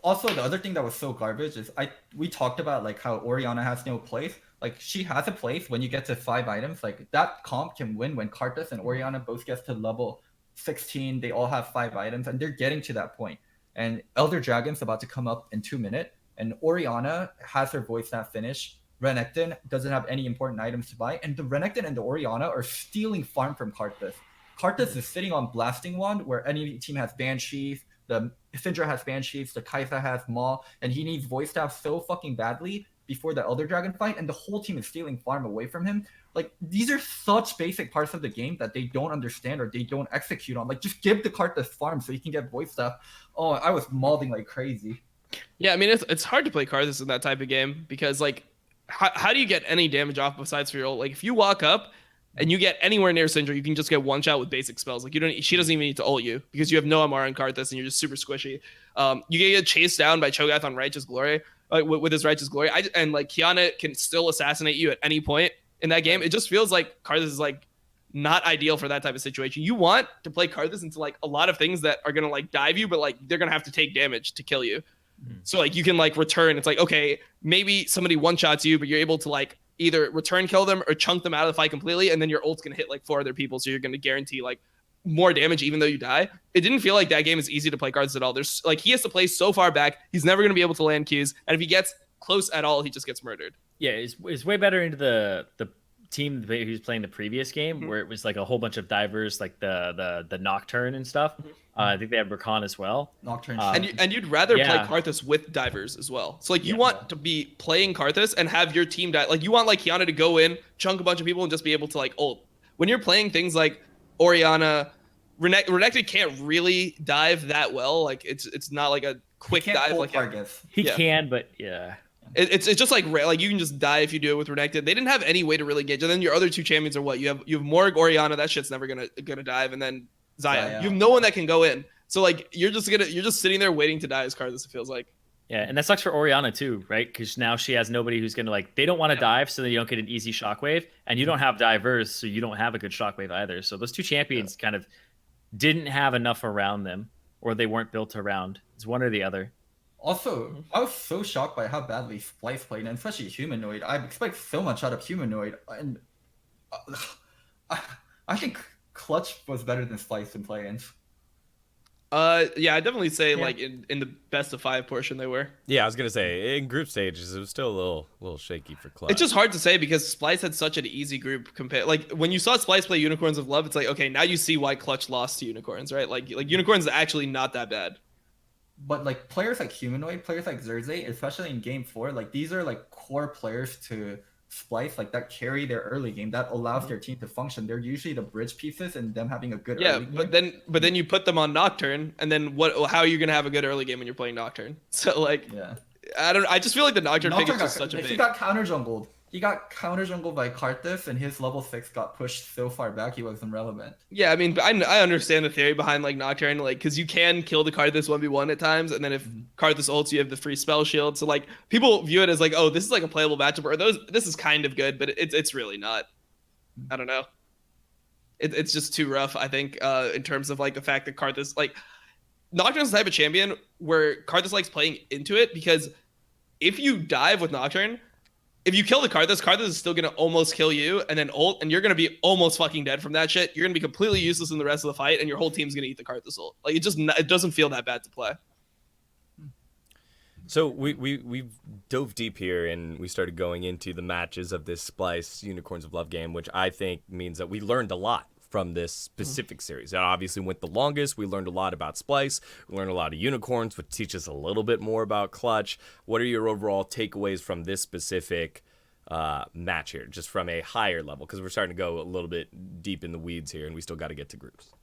Also, the other thing that was so garbage is we talked about like how Orianna has no place. Like she has a place when you get to 5 items. Like that comp can win when Karthus and Orianna both get to level 16. They all have 5 items, and they're getting to that point. And Elder Dragon's about to come up in 2 minutes, and Orianna has her voice snap finish. Renekton doesn't have any important items to buy, and the Renekton and the Orianna are stealing farm from Karthus. Karthus is sitting on Blasting Wand, where any team has Banshees. The Syndra has Banshees, the Kai'Sa has Maw, and he needs voice staff so fucking badly before the Elder Dragon fight, and the whole team is stealing farm away from him. Like, these are such basic parts of the game that they don't understand or they don't execute on. Like, just give the Karthus farm so he can get voice stuff. Oh, I was mauling like crazy. Yeah, I mean, it's hard to play Karthus in that type of game because, like, how do you get any damage off besides for your ult? Like, if you walk up and you get anywhere near Syndra, you can just get one shot with basic spells. Like she doesn't even need to ult you because you have no MR on Karthus and you're just super squishy. You get chased down by Cho'Gath on Righteous Glory, with his Righteous Glory. And like Kiana can still assassinate you at any point in that game. It just feels like Karthus is like not ideal for that type of situation. You want to play Karthus into like a lot of things that are gonna like dive you, but like they're gonna have to take damage to kill you. So like you can like return. It's like, okay, maybe somebody one shots you, but you're able to like either return kill them or chunk them out of the fight completely, and then your ult's gonna hit like 4 other people, so you're gonna guarantee like more damage even though you die. It didn't feel like that game is easy to play Karthus at all. There's like he has to play so far back, he's never gonna be able to land Qs, and if he gets close at all, he just gets murdered. Yeah, it's way better into the team who's playing the previous game, where it was like a whole bunch of divers, like the Nocturne and stuff. I think they had Rakan as well. Nocturne. And you'd rather play Karthus with divers as well. So like you want to be playing Karthus and have your team die. Like you want like Kiana to go in, chunk a bunch of people, and just be able to like ult. When you're playing things like Orianna, Renekton can't really dive that well. Like it's not like a quick dive. Like he can, but yeah. It's just like you can just die if you do it with Renekton. They didn't have any way to really gauge. And then your other 2 champions are what? You have Morg, Orianna, that shit's never gonna dive, and then Xayah. You have no one that can go in. So like you're just sitting there waiting to die as Karthus, it feels like. Yeah, and that sucks for Orianna too, right? Because now she has nobody who's gonna like they don't want to dive, so you don't get an easy shockwave, and you don't have divers, so you don't have a good shockwave either. So those 2 champions kind of didn't have enough around them, or they weren't built around. It's one or the other. Also, I was so shocked by how badly Splyce played, and especially Humanoid. I expect so much out of Humanoid, and I think Clutch was better than Splyce in play-ins. Yeah, I'd definitely say like in the best of 5 portion they were. Yeah, I was gonna say in group stages it was still a little shaky for Clutch. It's just hard to say because Splyce had such an easy group compared. Like when you saw Splyce play Unicorns of Love, it's like okay, now you see why Clutch lost to Unicorns, right? Like Unicorns is actually not that bad. But like players like Humanoid, players like Xerxes, especially in game 4, like these are like core players to Splyce, like that carry their early game, that allows their team to function. They're usually the bridge pieces and them having a good early game. but then you put them on Nocturne, and then how are you gonna have a good early game when you're playing Nocturne? So like I just feel like the Nocturne pick is just such a big. He got counter jungled. He got counter jungled by Karthus, and his level 6 got pushed so far back he wasn't relevant. Yeah, I mean, I understand the theory behind like Nocturne, like because you can kill the Karthus 1v1 at times, and then if Karthus ults, you have the free spell shield. So like people view it as like, oh, this is like a playable matchup, or this is kind of good, but it's really not. I don't know. It's just too rough, I think, in terms of like the fact that Karthus like. Nocturne's the type of champion where Karthus likes playing into it, because if you dive with Nocturne, if you kill the Karthus is still gonna almost kill you, and then ult, and you're gonna be almost fucking dead from that shit. You're gonna be completely useless in the rest of the fight, and your whole team's gonna eat the Karthus ult. Like, it doesn't feel that bad to play. So we've dove deep here, and we started going into the matches of this Splyce Unicorns of Love game, which I think means that we learned a lot from this specific series. It obviously went the longest. We learned a lot about Splyce. We learned a lot of unicorns, which teaches a little bit more about Clutch. What are your overall takeaways from this specific match here, just from a higher level? Because we're starting to go a little bit deep in the weeds here, and we still got to get to groups.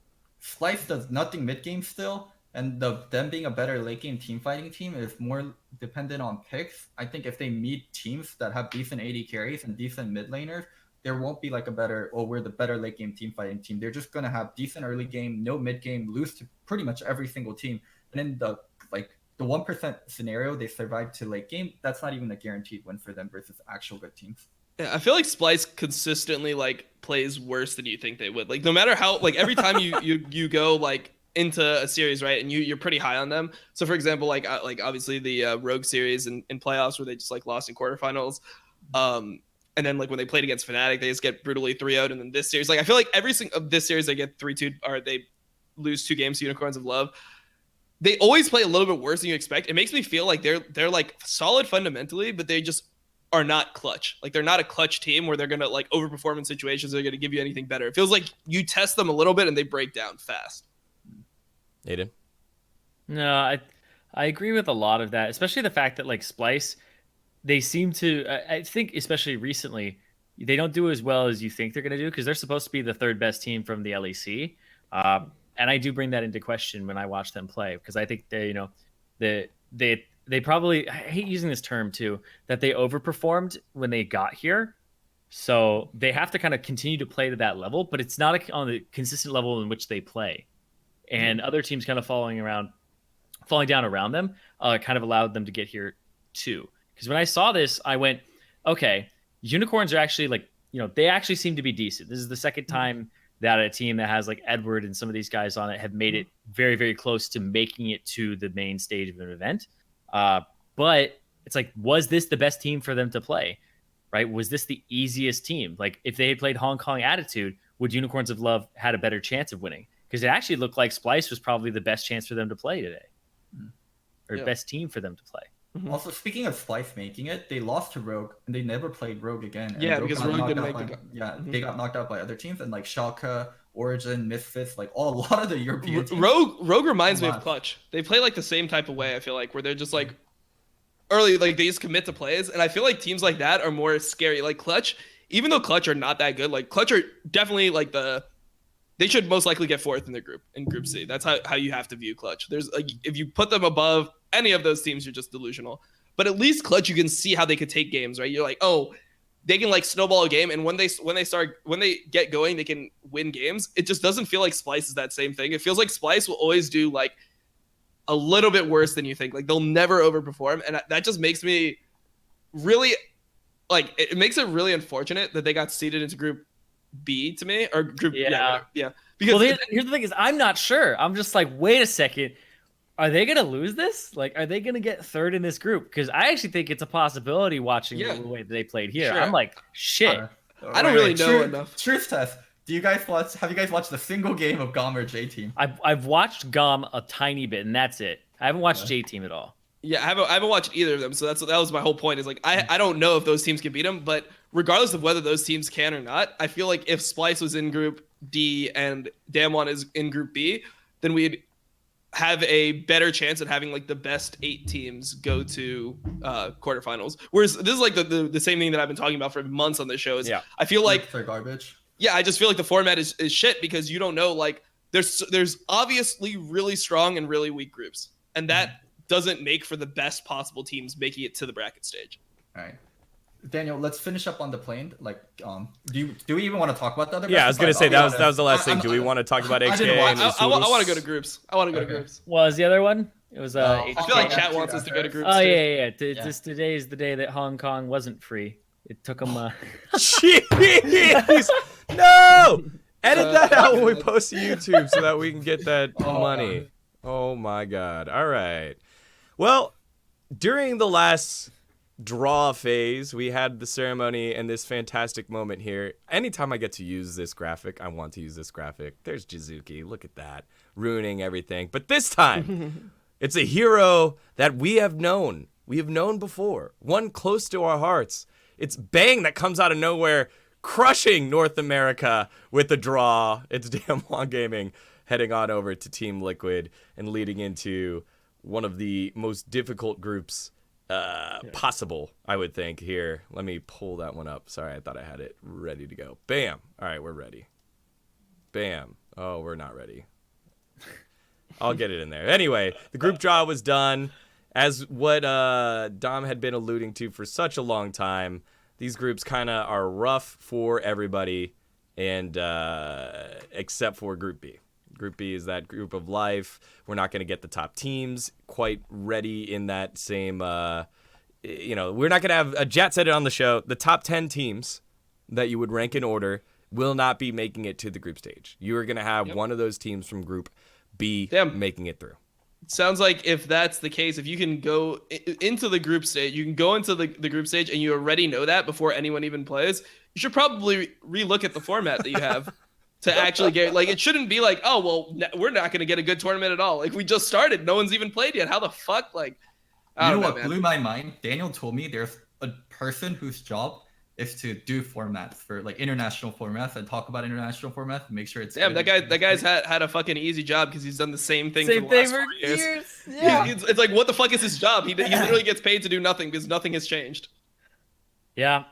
Splyce does nothing mid game still, and them being a better late game team fighting team is more dependent on picks. I think if they meet teams that have decent AD carries and decent mid laners, there won't be like a better, oh, we're the better late game team fighting team. They're just gonna have decent early game, no mid game, lose to pretty much every single team. And in the 1% scenario, they survive to late game. That's not even a guaranteed win for them versus actual good teams. Yeah, I feel like Splyce consistently like plays worse than you think they would. Like, no matter how, like, every time you go like into a series, right, and you're pretty high on them. So for example, like obviously the Rogue series in playoffs where they just like lost in quarterfinals. And then like when they played against Fnatic, they just get brutally 3-0'd. And then this series, like I feel like every single of this series they get 3-2, or they lose 2 games to Unicorns of Love. They always play a little bit worse than you expect. It makes me feel like they're like solid fundamentally, but they just are not clutch. Like, they're not a clutch team where they're gonna like overperform in situations. They're gonna give you anything better. It feels like you test them a little bit and they break down fast. Aiden? No, I agree with a lot of that, especially the fact that like Splyce, they seem to, I think especially recently, they don't do as well as you think they're going to do, because they're supposed to be the third best team from the LEC. And I do bring that into question when I watch them play, because I think they probably, I hate using this term too, that they overperformed when they got here. So they have to kind of continue to play to that level, but it's not on the consistent level in which they play. And other teams kind of falling down around them kind of allowed them to get here too. Because when I saw this, I went, okay, unicorns are actually like, they actually seem to be decent. This is the second time that a team that has like Edward and some of these guys on it have made it very, very close to making it to the main stage of an event. But it's like, was this the best team for them to play? Right? Was this the easiest team? Like, if they had played Hong Kong Attitude, would Unicorns of Love had a better chance of winning? Because it actually looked like Splyce was probably the best chance for them to play today. Or best team for them to play. Also, speaking of Splyce making it, they lost to Rogue, and they never played Rogue again. And yeah, because Rogue didn't make they got knocked out by other teams, and like Schalke, Origin, Misfits, like a lot of the European teams. Rogue reminds me of Clutch. They play like the same type of way, I feel like, where they're just like early, like they just commit to plays, and I feel like teams like that are more scary. Like Clutch, even though Clutch are not that good, like Clutch are definitely like they should most likely get 4th in their group, in Group C. That's how you have to view Clutch. There's like, if you put them above any of those teams, you're just delusional. But at least Clutch, you can see how they could take games, right? You're like, oh, they can like snowball a game, and when they get going, they can win games. It just doesn't feel like Splyce is that same thing. It feels like Splyce will always do like a little bit worse than you think. Like, they'll never overperform, and that just makes me really like, it makes it really unfortunate that they got seeded into Group B to me, or Group yeah. Because here's the thing is, I'm not sure. I'm just like, wait a second, are they gonna lose this? Like, are they gonna get 3rd in this group? Because I actually think it's a possibility watching the way that they played here. Sure. I'm like, shit. I don't really know enough. Truth test. Have you guys watched a single game of GOM or J Team? I've watched GOM a tiny bit, and that's it. I haven't watched J Team at all. Yeah, I haven't watched either of them, so that was my whole point. Is like, I don't know if those teams can beat them, but regardless of whether those teams can or not, I feel like if Splyce was in Group D and Damwon is in Group B, then we'd have a better chance at having like the best 8 teams go to quarterfinals. Whereas this is like the same thing that I've been talking about for months on this show. Is I feel like they're garbage. Yeah, I just feel like the format is shit, because you don't know, like, there's obviously really strong and really weak groups, and that doesn't make for the best possible teams making it to the bracket stage. All right, Daniel, let's finish up on the plane. Like, do we even want to talk about the other? Yeah, I was gonna say that was the last thing. Do we want to talk about XK? I want to go to groups. I want to go to groups. What was the other one? It was I feel like chat wants us to go to groups. Oh yeah. Today is the day that Hong Kong wasn't free. It took them. Jeez, no! Edit that out when we post to YouTube so that we can get that money. Oh my God. All right. Well, during the last draw phase, we had the ceremony and this fantastic moment here. Anytime I get to use this graphic, I want to use this graphic. There's Jizuki. Look at that. Ruining everything. But this time, it's a hero that we have known. We have known before. One close to our hearts. It's Bang that comes out of nowhere, crushing North America with a draw. It's Damwon Gaming heading on over to Team Liquid and leading into one of the most difficult groups possible, I would think. Here, let me pull that one up. Sorry, I thought I had it ready to go. Bam. All right, we're ready. Bam. Oh, we're not ready. I'll get it in there. Anyway, the group draw was done. As what Dom had been alluding to for such a long time, these groups kind of are rough for everybody, and except for Group B. Group B is that group of life. We're not going to get the top teams quite ready in that same, we're not going to have, Jat said it on the show, the top 10 teams that you would rank in order will not be making it to the group stage. You are going to have one of those teams from Group B making it through. Sounds like if that's the case, if you can go into the group stage, you can go into the group stage and you already know that before anyone even plays, you should probably relook at the format that you have to actually get, like, it shouldn't be like, oh, well, we're not going to get a good tournament at all. Like, we just started. No one's even played yet. How the fuck? Like, you know what blew my mind? Daniel told me there's a person whose job is to do formats for like international formats and talk about international formats and make sure it's damn. That guy's had a fucking easy job because he's done the same thing for the last 4 years. Yeah. It's like, what the fuck is his job? He literally gets paid to do nothing because nothing has changed. Yeah.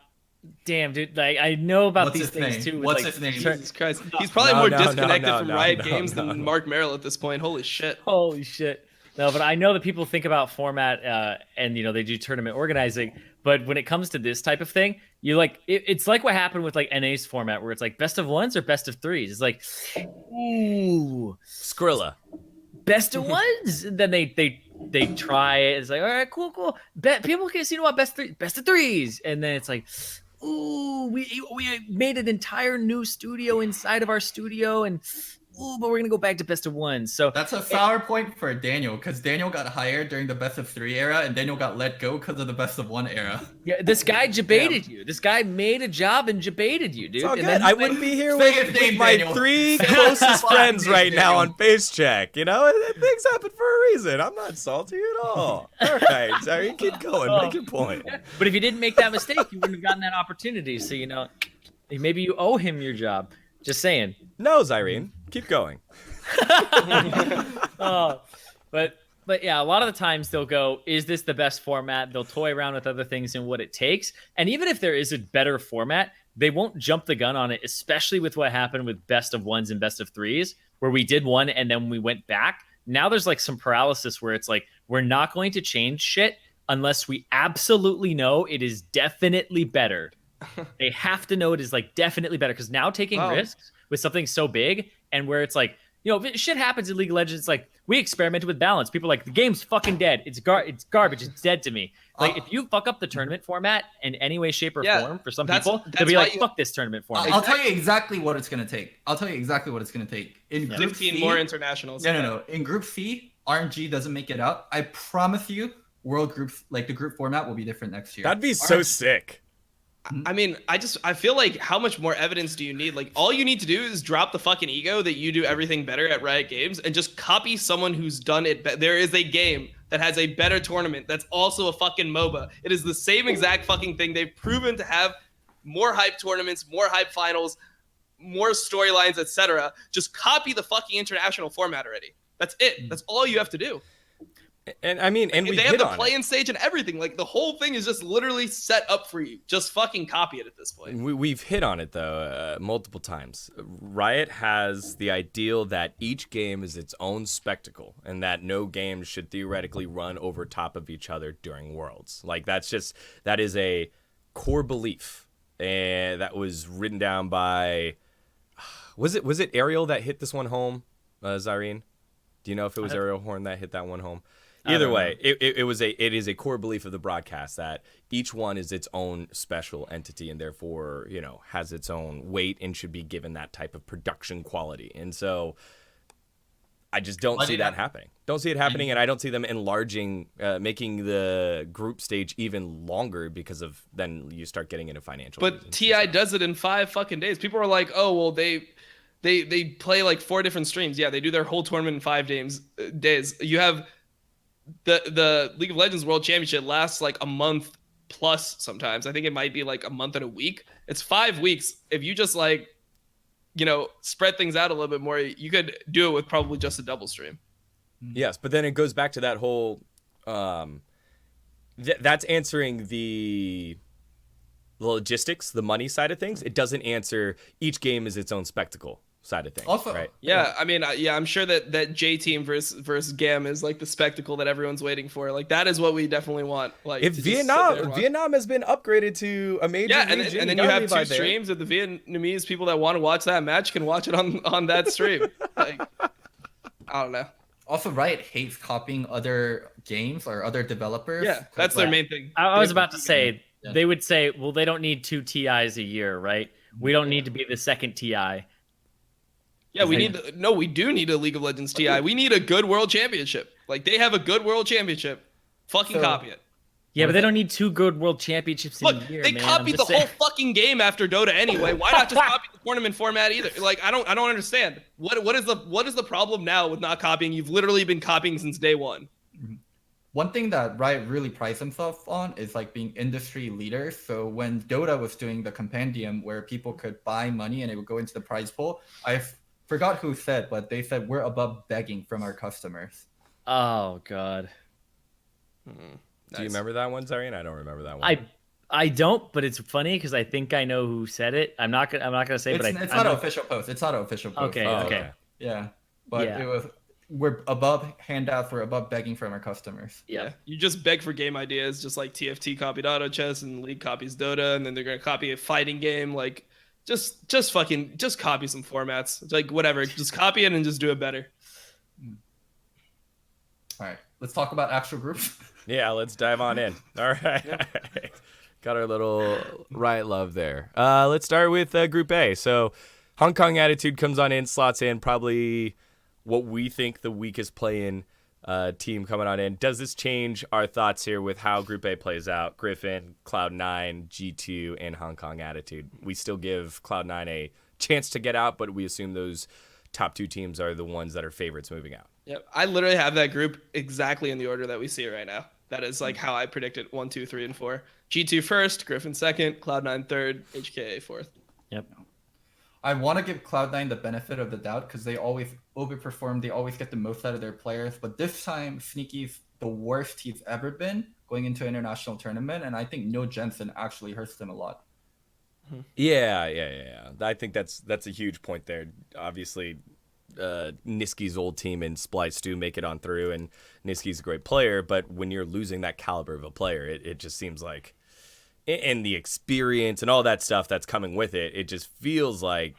Damn, dude. Like, I know about What's these things name? too. What's like, his name? Jesus Christ. He's probably more disconnected from Riot Games than Mark Merrill at this point. Holy shit. Holy shit. No, but I know that people think about format and, they do tournament organizing. But when it comes to this type of thing, it's like what happened with like NA's format where it's like best of ones or best of threes. It's like, ooh, Skrilla. Best of ones. And then they try it. It's like, all right, cool. People can see what best of threes. And then it's like, ooh, we made an entire new studio inside of our studio, and but we're gonna go back to best of ones. So that's a sour point for Daniel, because Daniel got hired during the best of 3 era, and Daniel got let go because of the best of 1 era. Yeah, this guy debated you. This guy made a job and debated you, dude. It's all and good. then I wouldn't be here with my 3 closest friends right now on Facecheck. Things happen for a reason. I'm not salty at all. All right, sorry, keep going. Make your point. But if you didn't make that mistake, you wouldn't have gotten that opportunity. So maybe you owe him your job. Just saying. No, Zyrene. Keep going. But yeah, a lot of the times they'll go, is this the best format? They'll toy around with other things and what it takes. And even if there is a better format, they won't jump the gun on it, especially with what happened with best of ones and best of threes, where we did one and then we went back. Now there's like some paralysis where it's like, we're not going to change shit unless we absolutely know it is definitely better. They have to know it is like definitely better, because now taking risks with something so big and where it's like, shit happens in League of Legends. It's like, we experimented with balance. People are like, the game's fucking dead. It's garbage. It's dead to me. Like, if you fuck up the tournament format in any way, shape, or form for some people, they'll be like, fuck this tournament format. I'll tell you exactly what it's going to take. In Group 15 C, more internationals. No. In Group C, RNG doesn't make it out. I promise you, World Groups, like the group format, will be different next year. That'd be so sick. I mean, I feel like, how much more evidence do you need? Like, all you need to do is drop the fucking ego that you do everything better at Riot Games and just copy someone who's done it. There is a game that has a better tournament that's also a fucking MOBA. It is the same exact fucking thing. They've proven to have more hype tournaments, more hype finals, more storylines, etc. Just copy the fucking international format already. That's it. That's all you have to do. And I mean, and they have the play-in stage and everything. Like, the whole thing is just literally set up for you. Just fucking copy it at this point. We've hit on it, though, multiple times. Riot has the ideal that each game is its own spectacle and that no game should theoretically run over top of each other during Worlds. Like, that is a core belief. And that was written down by, was it Ariel that hit this one home, Zyrene? Do you know if it was Ariel Horn that hit that one home? Either way, it is a core belief of the broadcast that each one is its own special entity and therefore, has its own weight and should be given that type of production quality. And so I just don't see that happening. Don't see it happening, and I don't see them enlarging, making the group stage even longer because of then you start getting into financial. But TI does it in 5 fucking days. People are like, oh well, they play like 4 different streams. Yeah, they do their whole tournament in 5 days. You have the League of Legends World Championship lasts like a month plus sometimes. I think it might be like a month and a week. It's 5 weeks. If you just like, spread things out a little bit more, you could do it with probably just a double stream. Yes, but then it goes back to that whole that's answering the logistics, the money side of things. It doesn't answer each game is its own spectacle side of things. Also, right? Yeah, I mean, I'm sure that J Team versus GAM is like the spectacle that everyone's waiting for. Like that is what we definitely want. Like if Vietnam has been upgraded to a major region, and then you have 2 streams of the Vietnamese people that want to watch that match can watch it on that stream. Like, I don't know. Also, Riot hates copying other games or other developers. Yeah, that's their main thing. I was about to say, they would say, well, they don't need 2 TIs a year, right? We don't need to be the second TI. Yeah, we do need a League of Legends TI. We need a good world championship. Like, they have a good world championship. Fucking copy it. Yeah, but they don't need 2 good world championships in a year, they copied the whole fucking game after Dota anyway. Why not just copy the tournament format either? Like, I don't understand. What is the problem now with not copying? You've literally been copying since day one. One thing that Riot really prides themselves on is like being industry leaders. So when Dota was doing the compendium where people could buy money and it would go into the prize pool, I forgot who said, but they said we're above begging from our customers. Oh God. Do you remember that one, Zarian? I don't remember that one. I don't, but it's funny because I think I know who said it. I'm not gonna say, it's not an official post. It's not an official post. Okay. Yeah, but it was. We're above handouts. We're above begging from our customers. Yeah, you just beg for game ideas, just like TFT copied Auto Chess and League copies Dota, and then they're gonna copy a fighting game. Like, just copy some formats. It's like whatever, just copy it and just do it better. All right, let's talk about actual groups. Yeah, let's dive on in. All right. Got our little Riot love there. Let's start with Group A. So Hong Kong Attitude comes on in, slots in, probably what we think the weakest play-in team coming on in. Does this change our thoughts here with how Group A plays out? Griffin, Cloud9, G2, and Hong Kong Attitude. We still give Cloud9 a chance to get out, but we assume those top 2 teams are the ones that are favorites moving out. Yep, I literally have that group exactly in the order that we see it right now. That is like how I predicted 1, 2, 3, and 4. G2 first, Griffin second, Cloud9 third, HKA fourth. Yep. I want to give Cloud9 the benefit of the doubt because they always overperform. They always get the most out of their players. But this time, Sneaky's the worst he's ever been going into an international tournament. And I think no Jensen actually hurts them a lot. Yeah. I think that's a huge point there. Obviously, Niski's old team and Splyce do make it on through, and Niski's a great player, but when you're losing that caliber of a player, it just seems like, and the experience and all that stuff that's coming with it, it just feels like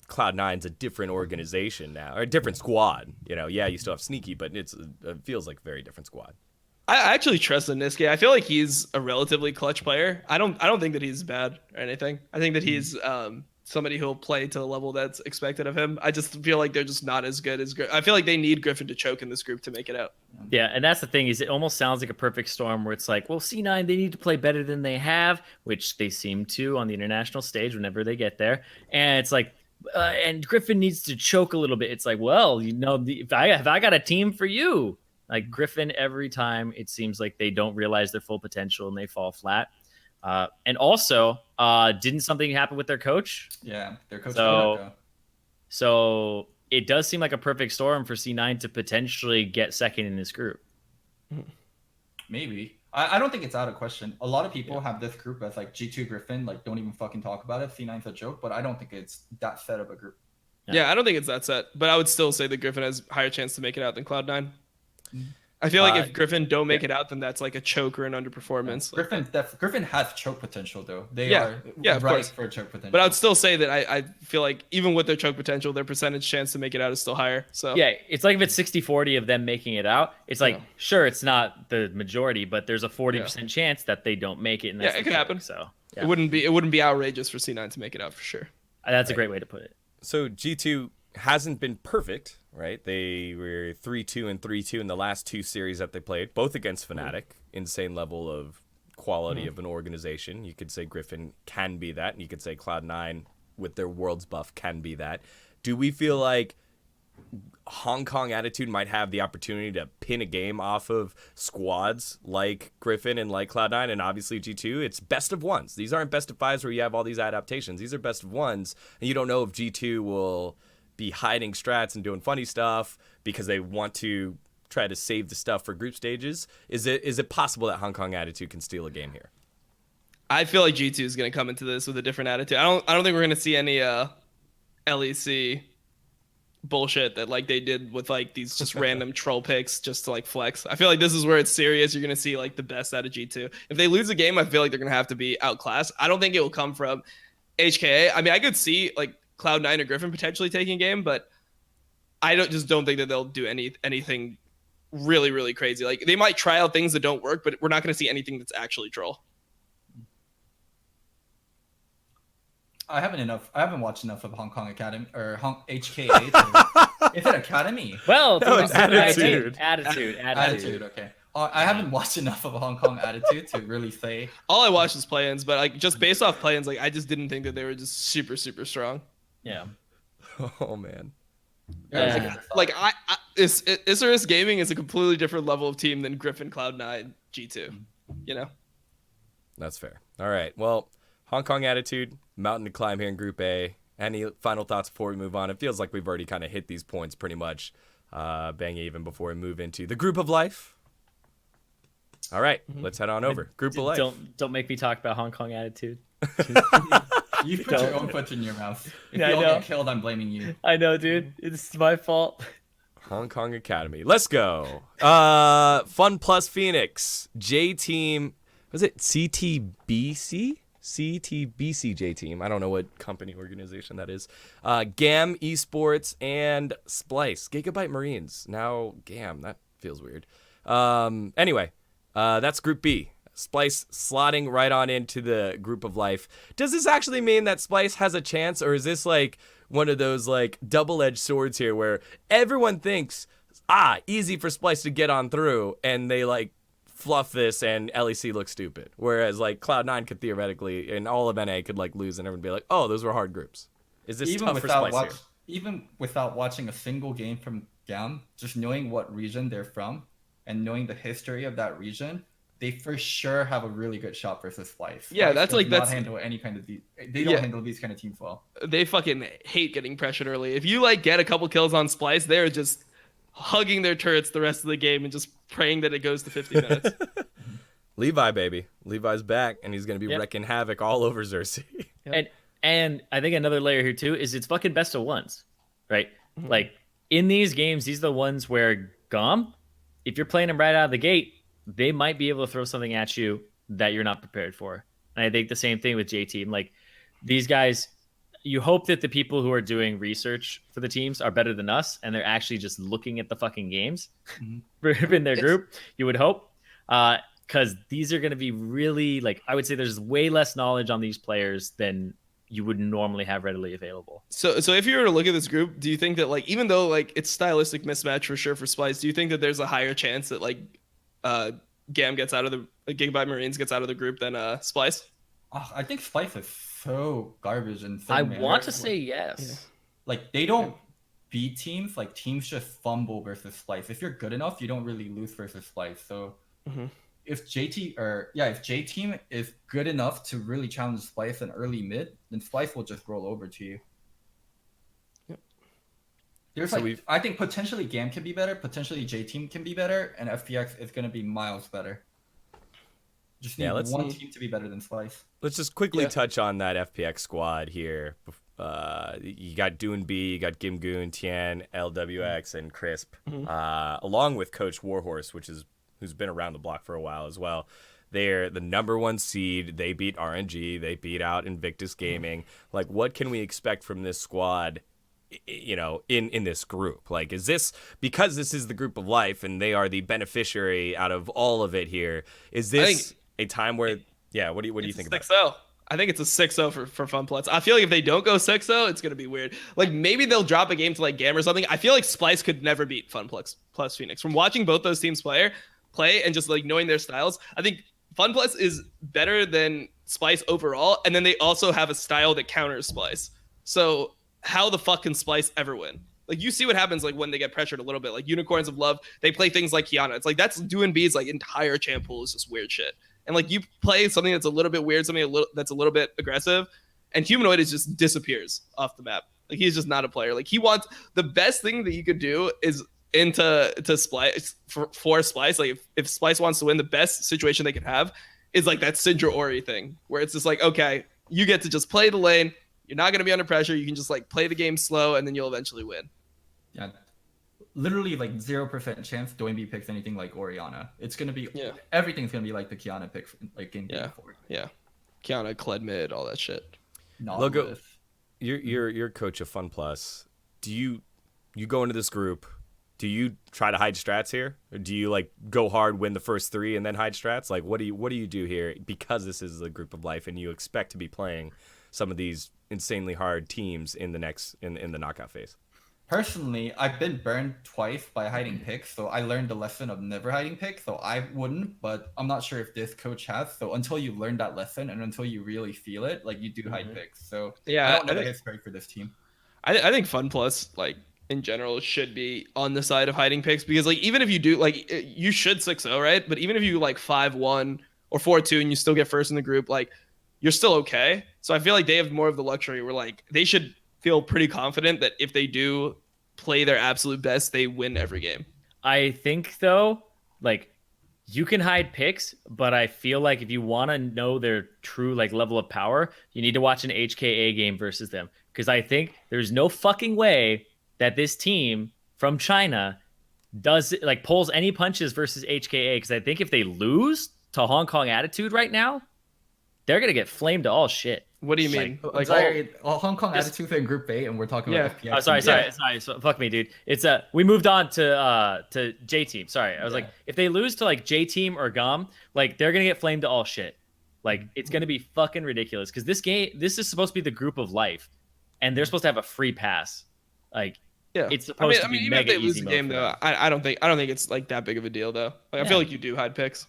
Cloud9's a different organization now, or a different squad. Yeah, you still have Sneaky, but it feels like a very different squad. I actually trust in Niski. I feel like he's a relatively clutch player. I don't think that he's bad or anything. I think that he's somebody who'll play to the level that's expected of him. I just feel like they're just not as good as Griffin. I feel like they need Griffin to choke in this group to make it out. Yeah, and that's the thing is it almost sounds like a perfect storm where it's like, well, C9, they need to play better than they have, which they seem to on the international stage whenever they get there. And it's like, and Griffin needs to choke a little bit. It's like, well, if I got a team for you, like Griffin, every time it seems like they don't realize their full potential and they fall flat. And also, didn't something happen with their coach? Yeah, their coach. So it does seem like a perfect storm for C9 to potentially get second in this group. Maybe. I don't think it's out of question. A lot of people have this group as like G2 Griffin, like don't even fucking talk about it. C9's a joke, but I don't think it's that set of a group. Yeah, I don't think it's that set, but I would still say that Griffin has higher chance to make it out than Cloud9. I feel like if Griffin don't make it out, then that's like a choke or an underperformance. Griffin has choke potential, though. They are right for choke potential. But I would still say that I feel like even with their choke potential, their percentage chance to make it out is still higher. So yeah, it's like if it's 60-40 of them making it out, it's like, sure, it's not the majority, but there's a 40% chance that they don't make it. And that's it could happen. So it wouldn't be outrageous for C9 to make it out for sure. That's a great way to put it. So G2 hasn't been perfect, right? They were 3-2 and 3-2 in the last 2 series that they played, both against Fnatic. Insane level of quality of an organization. You could say Griffin can be that, and you could say Cloud9 with their Worlds buff can be that. Do we feel like Hong Kong Attitude might have the opportunity to pin a game off of squads like Griffin and like Cloud9 and obviously G2? It's best of ones. These aren't best of fives where you have all these adaptations. These are best of ones, and you don't know if G2 will be hiding strats and doing funny stuff because they want to try to save the stuff for group stages. Is it possible that Hong Kong Attitude can steal a game here? I feel like G2 is going to come into this with a different attitude. I don't think we're going to see any LEC bullshit that like they did with like these just random troll picks just to like flex. I feel like this is where it's serious. You're going to see like the best out of G2. If they lose a game, I feel like they're going to have to be outclassed. I don't think it will come from HKA. I mean, I could see like Cloud9 or Griffin potentially taking a game, but I don't think that they'll do anything really, really crazy. Like they might try out things that don't work, but we're not going to see anything that's actually troll. I haven't watched enough of Hong Kong Academy or HKA. Is it Academy? Well, No, it's Attitude. Attitude. Okay. I haven't watched enough of a Hong Kong Attitude to really say. All I watched was play-ins, but like just based off play-ins, like I just didn't think that they were just super, super strong. Yeah. Oh man. Yeah. Like Isurus Gaming is a completely different level of team than Griffin, Cloud9, G2. You know. That's fair. All right. Well, Hong Kong Attitude, mountain to climb here in Group A. Any final thoughts before we move on? It feels like we've already kind of hit these points pretty much, bang even before we move into the Group of Life. All right, let's head on over. Group of Life. Don't make me talk about Hong Kong Attitude. You put your own foot in your mouth. If Yeah, you all I know. get killed, I'm blaming you. I know, dude. It's my fault. Hong Kong Academy. Let's go. Fun plus Phoenix. J Team. Was it CTBC? CTBC J Team. I don't know what company organization that is. GAM Esports and Splyce. Gigabyte Marines. Now GAM. That feels weird. Anyway, that's Group B. Splyce slotting right on into the Group of Life. Does this actually mean that Splyce has a chance, or is this like one of those like double-edged swords here where everyone thinks, easy for Splyce to get on through, and they like fluff this and LEC looks stupid. Whereas like Cloud9 could theoretically, and all of NA could like lose and everyone be like, oh, those were hard groups. Is this tough for Splyce here? Even without watching a single game from GAM, just knowing what region they're from and knowing the history of that region, they for sure have a really good shot versus Splyce. Yeah, Splyce does not handle any kind of they don't handle these kind of teams well. They fucking hate getting pressured early. If you like get a couple kills on Splyce, they're just hugging their turrets the rest of the game and just praying that it goes to 50 minutes. Levi, baby. Levi's back, and he's going to be wrecking havoc all over Xerxes. And I think another layer here, too, is it's fucking best of ones, right? Like, in these games, these are the ones where GOM, if you're playing them right out of the gate, they might be able to throw something at you that you're not prepared for. And I think the same thing with J Team. Like, these guys, you hope that the people who are doing research for the teams are better than us, and they're actually just looking at the fucking games in their group. You would hope, because these are going to be really like, I would say there's way less knowledge on these players than you would normally have readily available. So if you were to look at this group, do you think that like even though like it's stylistic mismatch for sure for Splyce, do you think that there's a higher chance that like GAM gets out of the Gigabyte Marines gets out of the group than Splyce? I think Splyce is so garbage and so I want to say yes. Yeah. Like they don't beat teams. Like teams just fumble versus Splyce. If you're good enough, you don't really lose versus Splyce. So if J Team is good enough to really challenge Splyce in early mid, then Splyce will just roll over to you. There's I think potentially GAM can be better, potentially J Team can be better, and FPX is going to be miles better. Just need one team to be better than Splyce. Let's just quickly touch on that FPX squad here. You got Dune B, you got Gimgoon, Tian, LWX, and Crisp, along with Coach Warhorse, who's been around the block for a while as well. They're the #1 seed. They beat RNG. They beat out Invictus Gaming. Like, what can we expect from this squad, you know, in this group? Like, is this, because this is the Group of Life and they are the beneficiary out of all of it here, is this a time where, what do you think about it? 6-0. I think it's a 6-0 for FunPlus. I feel like if they don't go 6-0, it's gonna be weird. Like maybe they'll drop a game to like Gam or something. I feel like Splyce could never beat FunPlus plus Phoenix. From watching both those teams play and just like knowing their styles, I think FunPlus is better than Splyce overall, and then they also have a style that counters Splyce. So how the fuck can Splyce ever win? Like you see what happens like when they get pressured a little bit. Like Unicorns of Love, they play things like Kiana. It's like that's DoinB's like entire champ pool is just weird shit. And like you play something that's a little bit weird, that's a little bit aggressive, and Humanoid just disappears off the map. Like he's just not a player. Like he wants the best thing that you could do is into Splyce for Splyce. Like if Splyce wants to win, the best situation they could have is like that Syndra Ori thing, where it's just like, okay, you get to just play the lane. You're not gonna be under pressure. You can just like play the game slow, and then you'll eventually win. Yeah, literally like 0% chance DoinB picks anything like Orianna. It's gonna be everything's gonna be like the Kiana pick, like game before. Yeah, Kiana, Kled mid, all that shit. Logo, you're coach of FunPlus. Do you go into this group? Do you try to hide strats here, or do you like go hard, win the first 3, and then hide strats? Like what do you do here? Because this is a group of life, and you expect to be playing some of these insanely hard teams in the knockout phase. Personally, I've been burned twice by hiding picks, so I learned the lesson of never hiding picks, so I wouldn't, but I'm not sure if this coach has. So until you learn that lesson and until you really feel it, like you do hide picks. So yeah, I don't know the history for this team. I think FunPlus, like in general, should be on the side of hiding picks, because like even if you do, like you should 6-0, right? But even if you like 5-1 or 4-2 and you still get first in the group, like you're still okay. So I feel like they have more of the luxury where like they should feel pretty confident that if they do play their absolute best, they win every game. I think though, like you can hide picks, but I feel like if you want to know their true like level of power, you need to watch an HKA game versus them, because I think there's no fucking way that this team from China does like pulls any punches versus HKA, because I think if they lose to Hong Kong Attitude right now, they're gonna get flamed to all shit. What do you mean? Like Hong Kong Attitude in Group A, and we're talking about FPX. Oh, sorry. So, fuck me, dude. It's we moved on to J Team. Sorry, I was like, if they lose to like J Team or GOM, like they're gonna get flamed to all shit. Like it's gonna be fucking ridiculous, because this is supposed to be the group of life, and they're supposed to have a free pass. Like it's supposed to be even mega if they lose easy the game though, I don't think it's like that big of a deal though. Like I feel like you do hide picks.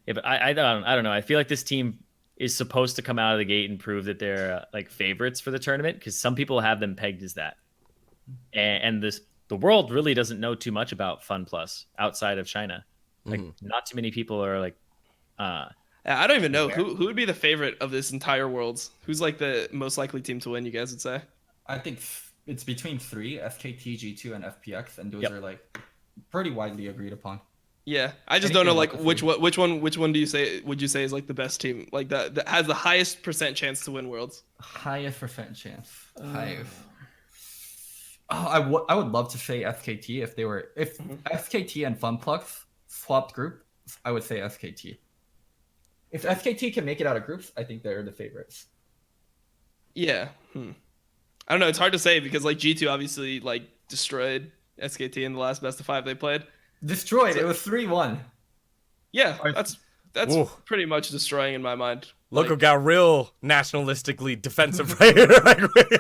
Yeah, but I don't know. I feel like this team is supposed to come out of the gate and prove that they're like favorites for the tournament, because some people have them pegged as that. And the world really doesn't know too much about FunPlus outside of China. Like not too many people are like I don't even know who would be the favorite of this entire Worlds. Who's like the most likely team to win, you guys would say? I think it's between 3, SKT, G2, and FPX, and those are like pretty widely agreed upon. Yeah, I just don't know like which one would you say is like the best team, like that has the highest % chance to win Worlds? Highest % chance. Highest. Oh, I would love to say SKT if SKT and FunPlus swapped group. I would say SKT. If SKT can make it out of groups, I think they're the favorites. Yeah. I don't know. It's hard to say because like G2 obviously like destroyed SKT in the last best of 5 they played. Destroyed. It was 3-1. Yeah, that's pretty much destroying in my mind. Loco got real nationalistically defensive right here.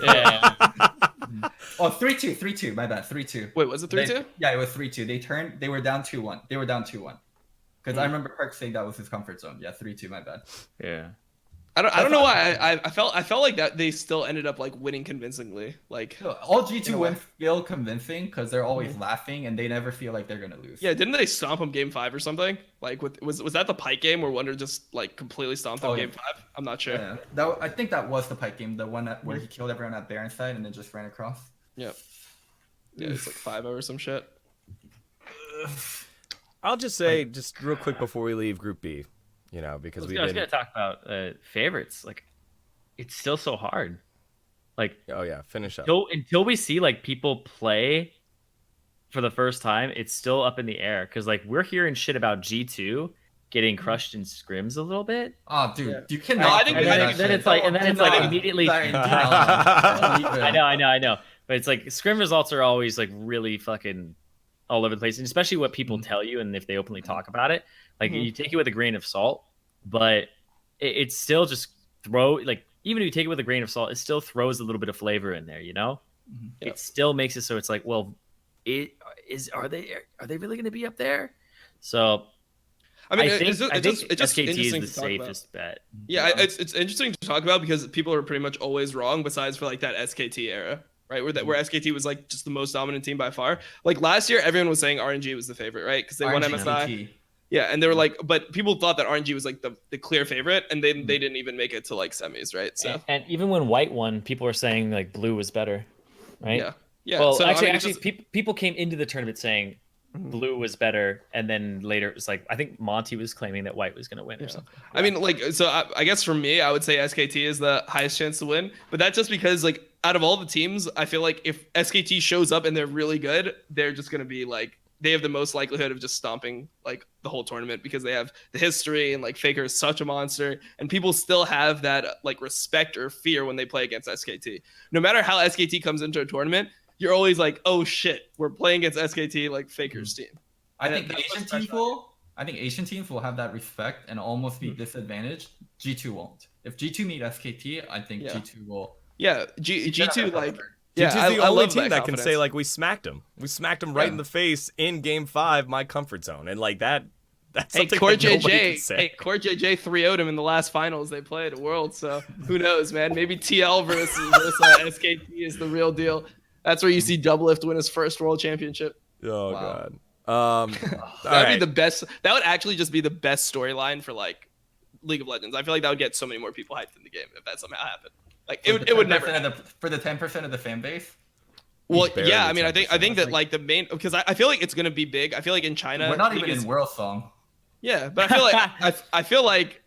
yeah. Oh, 3-2. My bad. 3-2. Wait, was it 3-2? Yeah, it was 3-2. They were down 2-1. Because I remember Park saying that was his comfort zone. Yeah, 3-2. My bad. Yeah. I don't know why I felt like that they still ended up like winning convincingly. Like all G2 wins feel convincing because they're always laughing and they never feel like they're gonna lose. Yeah, didn't they stomp them game 5 or something? Like was that the Pike game where Wonder just like completely stomped them game 5? I'm not sure. Yeah, I think that was the Pike game, the one where he killed everyone at Baron side and then just ran across. Yeah. Yeah, it's like 5-0 or some shit. I'll just say, just real quick before we leave Group B, you know, because I was gonna talk about favorites. Like, it's still so hard. Like, oh yeah, finish up. Until we see like people play for the first time, it's still up in the air. Because like we're hearing shit about G2 getting crushed in scrims a little bit. Oh, dude, you cannot. Then it's like immediately. I know. But it's like scrim results are always like really fucking all over the place, and especially what people tell you and if they openly talk about it. Like you take it with a grain of salt, but it's still just throw like even if you take it with a grain of salt, it still throws a little bit of flavor in there. It still makes it so it's like, well, are they really going to be up there? So I mean, I think it's just SKT is interesting the to talk about. safest bet. Yeah, it's interesting to talk about because people are pretty much always wrong, besides for like that SKT era, right? Where SKT was like just the most dominant team by far. Like last year, everyone was saying RNG was the favorite, right? Because they won MSI. Yeah, and they were like, but people thought that RNG was like the clear favorite, and they didn't even make it to like semis, right? So and even when White won, people were saying like Blue was better, right? Yeah. Well, so, actually, I mean, people came into the tournament saying Blue was better, and then later it was like I think Monty was claiming that White was going to win or something. I mean, like, so I guess for me, I would say SKT is the highest chance to win, but that's just because like out of all the teams, I feel like if SKT shows up and they're really good, they're just going to be like they have the most likelihood of just stomping like the whole tournament because they have the history and like Faker is such a monster, and people still have that like respect or fear when they play against SKT. No matter how SKT comes into a tournament, you're always like, oh shit, we're playing against SKT, like Faker's team. I think Asian teams will have that respect and almost be disadvantaged. G2 won't. If G2 meet SKT, I think G2 will. Yeah, G2 like. G2's Yeah, the I only love team that can confidence. say like we smacked them. We smacked them right in the face in Game 5, my comfort zone, and like that. That's Hey, something Core that nobody JJ. can say. Hey, Core JJ 3-0'd him in the last finals they played at Worlds. So who knows, man? Maybe TL versus SKT is the real deal. That's where you see Doublelift win his first World Championship. Oh Wow. God. That'd be the best. That would actually just be the best storyline for like League of Legends. I feel like that would get so many more people hyped in the game if that somehow happened. Like it would never happen. For the 10% of the fan base. Well, barely yeah, I mean, I think 10%. that like the main because I feel like it's gonna be big. I feel like in China, We're not even League is- in World Song. Yeah, but I feel like I feel like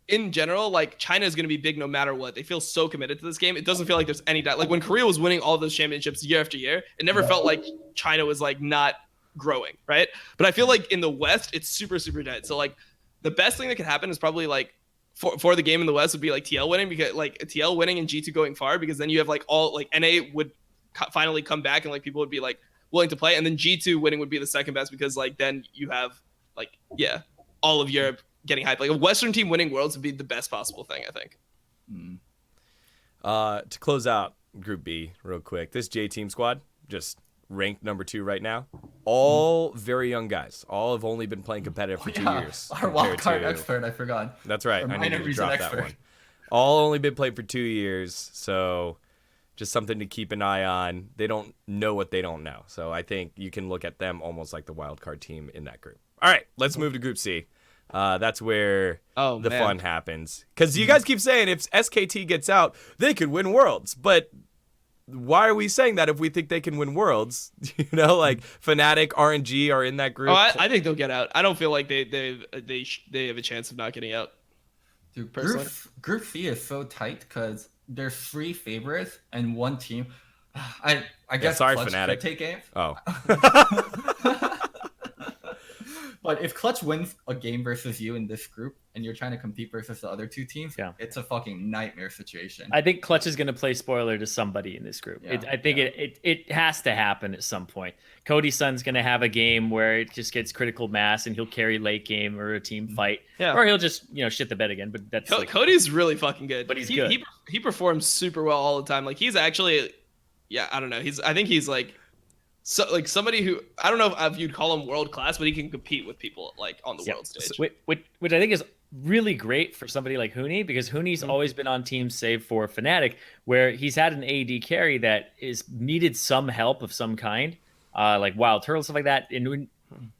in general, like China is going to be big no matter what. They feel so committed to this game. It doesn't feel like there's any doubt. Like when Korea was winning all those championships year after year, it never felt like China was like not growing, right? But I feel like in the West, it's super dead. So like the best thing that could happen is probably like for the game in the West would be like TL winning, because like TL winning and G2 going far, because then you have like all like NA would finally come back and like people would be like willing to play, and then G2 winning would be the second best because like then you have like all of Europe getting hyped. Like a Western team winning Worlds would be the best possible thing, I think. To close out Group B real quick, this J Team squad just ranked number 2 right now. All very young guys. All have only been playing competitive for 2 years. Our wildcard expert, I forgot. That's right. I needed to reason drop that expert. one. All only been playing for 2 years, so just something to keep an eye on. They don't know what they don't know, so I think you can look at them almost like the wildcard team in that group. All right, let's move to Group C. That's where the fun happens. Because you guys keep saying if SKT gets out, they could win Worlds. But why are we saying that if we think they can win Worlds? You know, like Fnatic, RNG are in that group. Oh, I think they'll get out. I don't feel like they have a chance of not getting out. Dude, Personally. Group C is so tight because there's 3 favorites and one team. I guess sorry, Clutch Fnatic. could take games. Oh. But if Clutch wins a game versus you in this group and you're trying to compete versus the other 2 teams, it's a fucking nightmare situation. I think Clutch is going to play spoiler to somebody in this group. I think it has to happen at some point. Cody's son's going to have a game where it just gets critical mass and he'll carry late game or a team fight, or he'll just shit the bed again. But that's Cody's really fucking good. But he's good. He performs super well all the time. Like he's actually, I don't know. I think he's like. So like somebody who I don't know if you'd call him world class, but he can compete with people like on the world stage. Which I think is really great for somebody like Huni, because Huni's always been on teams save for Fnatic, where he's had an AD carry that is needed some help of some kind, like Wild Turtle, stuff like that. And when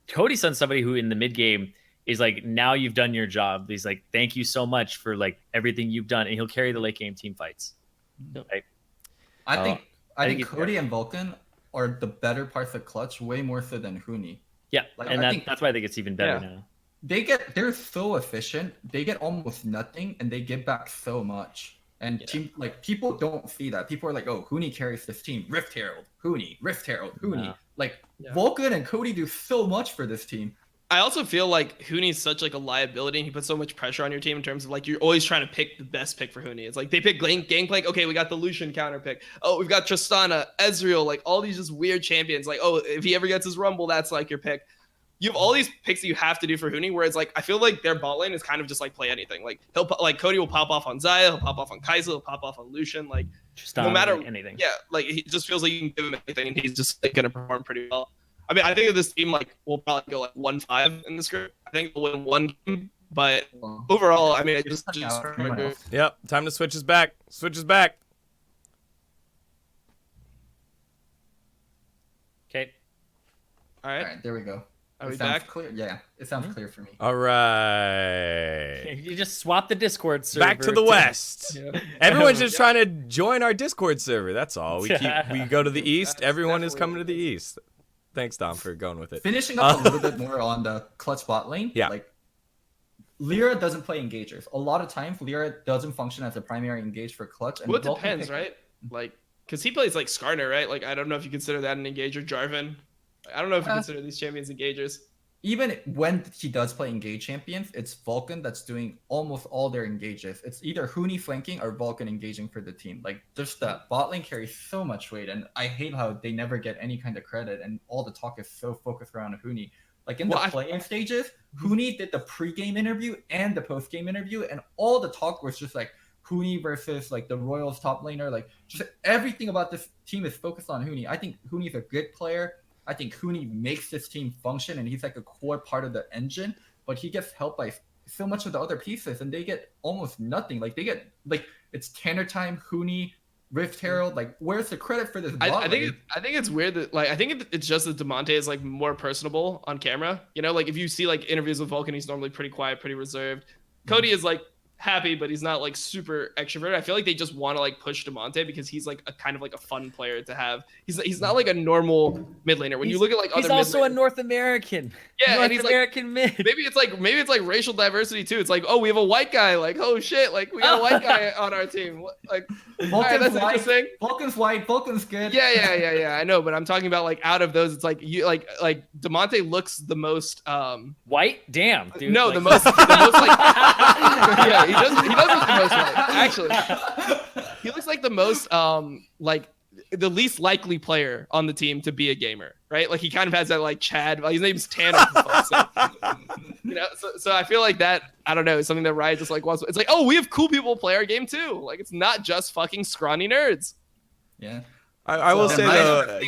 Cody's son, somebody who in the mid game is like, now you've done your job. He's like, thank you so much for like everything you've done, and he'll carry the late game team fights. Right? I think Cody and Vulcan are the better parts of Clutch way more so than Huni. Yeah, like, and that's why I think it's even better now. They're so efficient. They get almost nothing and they give back so much. And people don't see that. People are like, oh, Huni carries this team. Rift Herald, Huni, Huni. Vulcan and Cody do so much for this team. I also feel like Huni's such like a liability, and he puts so much pressure on your team in terms of like you're always trying to pick the best pick for Huni. It's like they pick Gangplank. Okay, we got the Lucian counter pick. Oh, we've got Tristana, Ezreal, like all these just weird champions. Like, oh, if he ever gets his Rumble, that's like your pick. you have all these picks that you have to do for Huni, where it's like I feel like their bot lane is kind of just like play anything. Like Cody will pop off on Xayah, he'll pop off on kha'zix, he'll pop off on Lucian. Like Just no matter anything. Yeah, like it just feels like you can give him anything, and he's just like gonna perform pretty well. I mean, I think that this team like will probably go like 1-5 in this group. I think they'll win one game, but overall, I mean, I just Yep, time to switch us back. Switch us back. Okay. all All right. right, there we go. Are we It sounds back? clear. Yeah, it sounds clear for me. All right. You just swap the Discord server. Back to the west. Yeah. Everyone's just trying to join our Discord server. That's all. We go to the east. Everyone is coming to the east. Thanks, Dom, for going with it. Finishing up a little bit more on the clutch bot lane. Yeah. Like Lyra doesn't play engagers. A lot of times, Lyra doesn't function as a primary engage for clutch. And Well, it Vulcan depends, pick- right? Like, because he plays like Skarner, right? Like, I don't know if you consider that an engager. Jarvan. I don't know if you consider these champions engagers. Even when he does play engage champions, it's Vulcan that's doing almost all their engages. It's either Huni flanking or Vulcan engaging for the team. Like, just that bot lane carries so much weight, and I hate how they never get any kind of credit, and all the talk is so focused around Huni. Like in the play-in stages, Huni did the pre-game interview and the post-game interview, and all the talk was just like Huni versus like the Royals top laner. Like, just everything about this team is focused on Huni. I think Huni's a good player. I think Huni makes this team function, and he's like a core part of the engine, but he gets helped by so much of the other pieces, and they get almost nothing. Like, they get, like, it's Tanner time, Huni, Rift Herald. Like, where's the credit for this bot I lane? think it's weird that, like, I think it's just that DeMonte is, like, more personable on camera. You know, like, if you see, like, interviews with Vulcan, he's normally pretty quiet, pretty reserved. Cody is, like, happy, but he's not like super extroverted. I feel like they just want to like push DeMonte because he's like a kind of like a fun player to have. He's not like a normal mid laner. When you look at like other, he's also a North American. Yeah, North and he's American like, mid. maybe it's like racial diversity too. It's like, oh, we have a white guy. Like, oh shit, like we got a white guy on our team. Like, Vulcan's that's white. interesting. Vulcan's white. Vulcan's good. Yeah. I know, but I'm talking about like out of those, it's like you like DeMonte looks the most white. Damn, dude. No, like, the most like yeah, he does look the most white. Actually, he looks like the most like the least likely player on the team to be a gamer, right? Like he kind of has that like Chad. His name's Tanner. So, you know, so I feel like that. I don't know. It's something that Riot just like wants. It's like, oh, we have cool people play our game too. Like it's not just fucking scrawny nerds. Yeah. I will say though,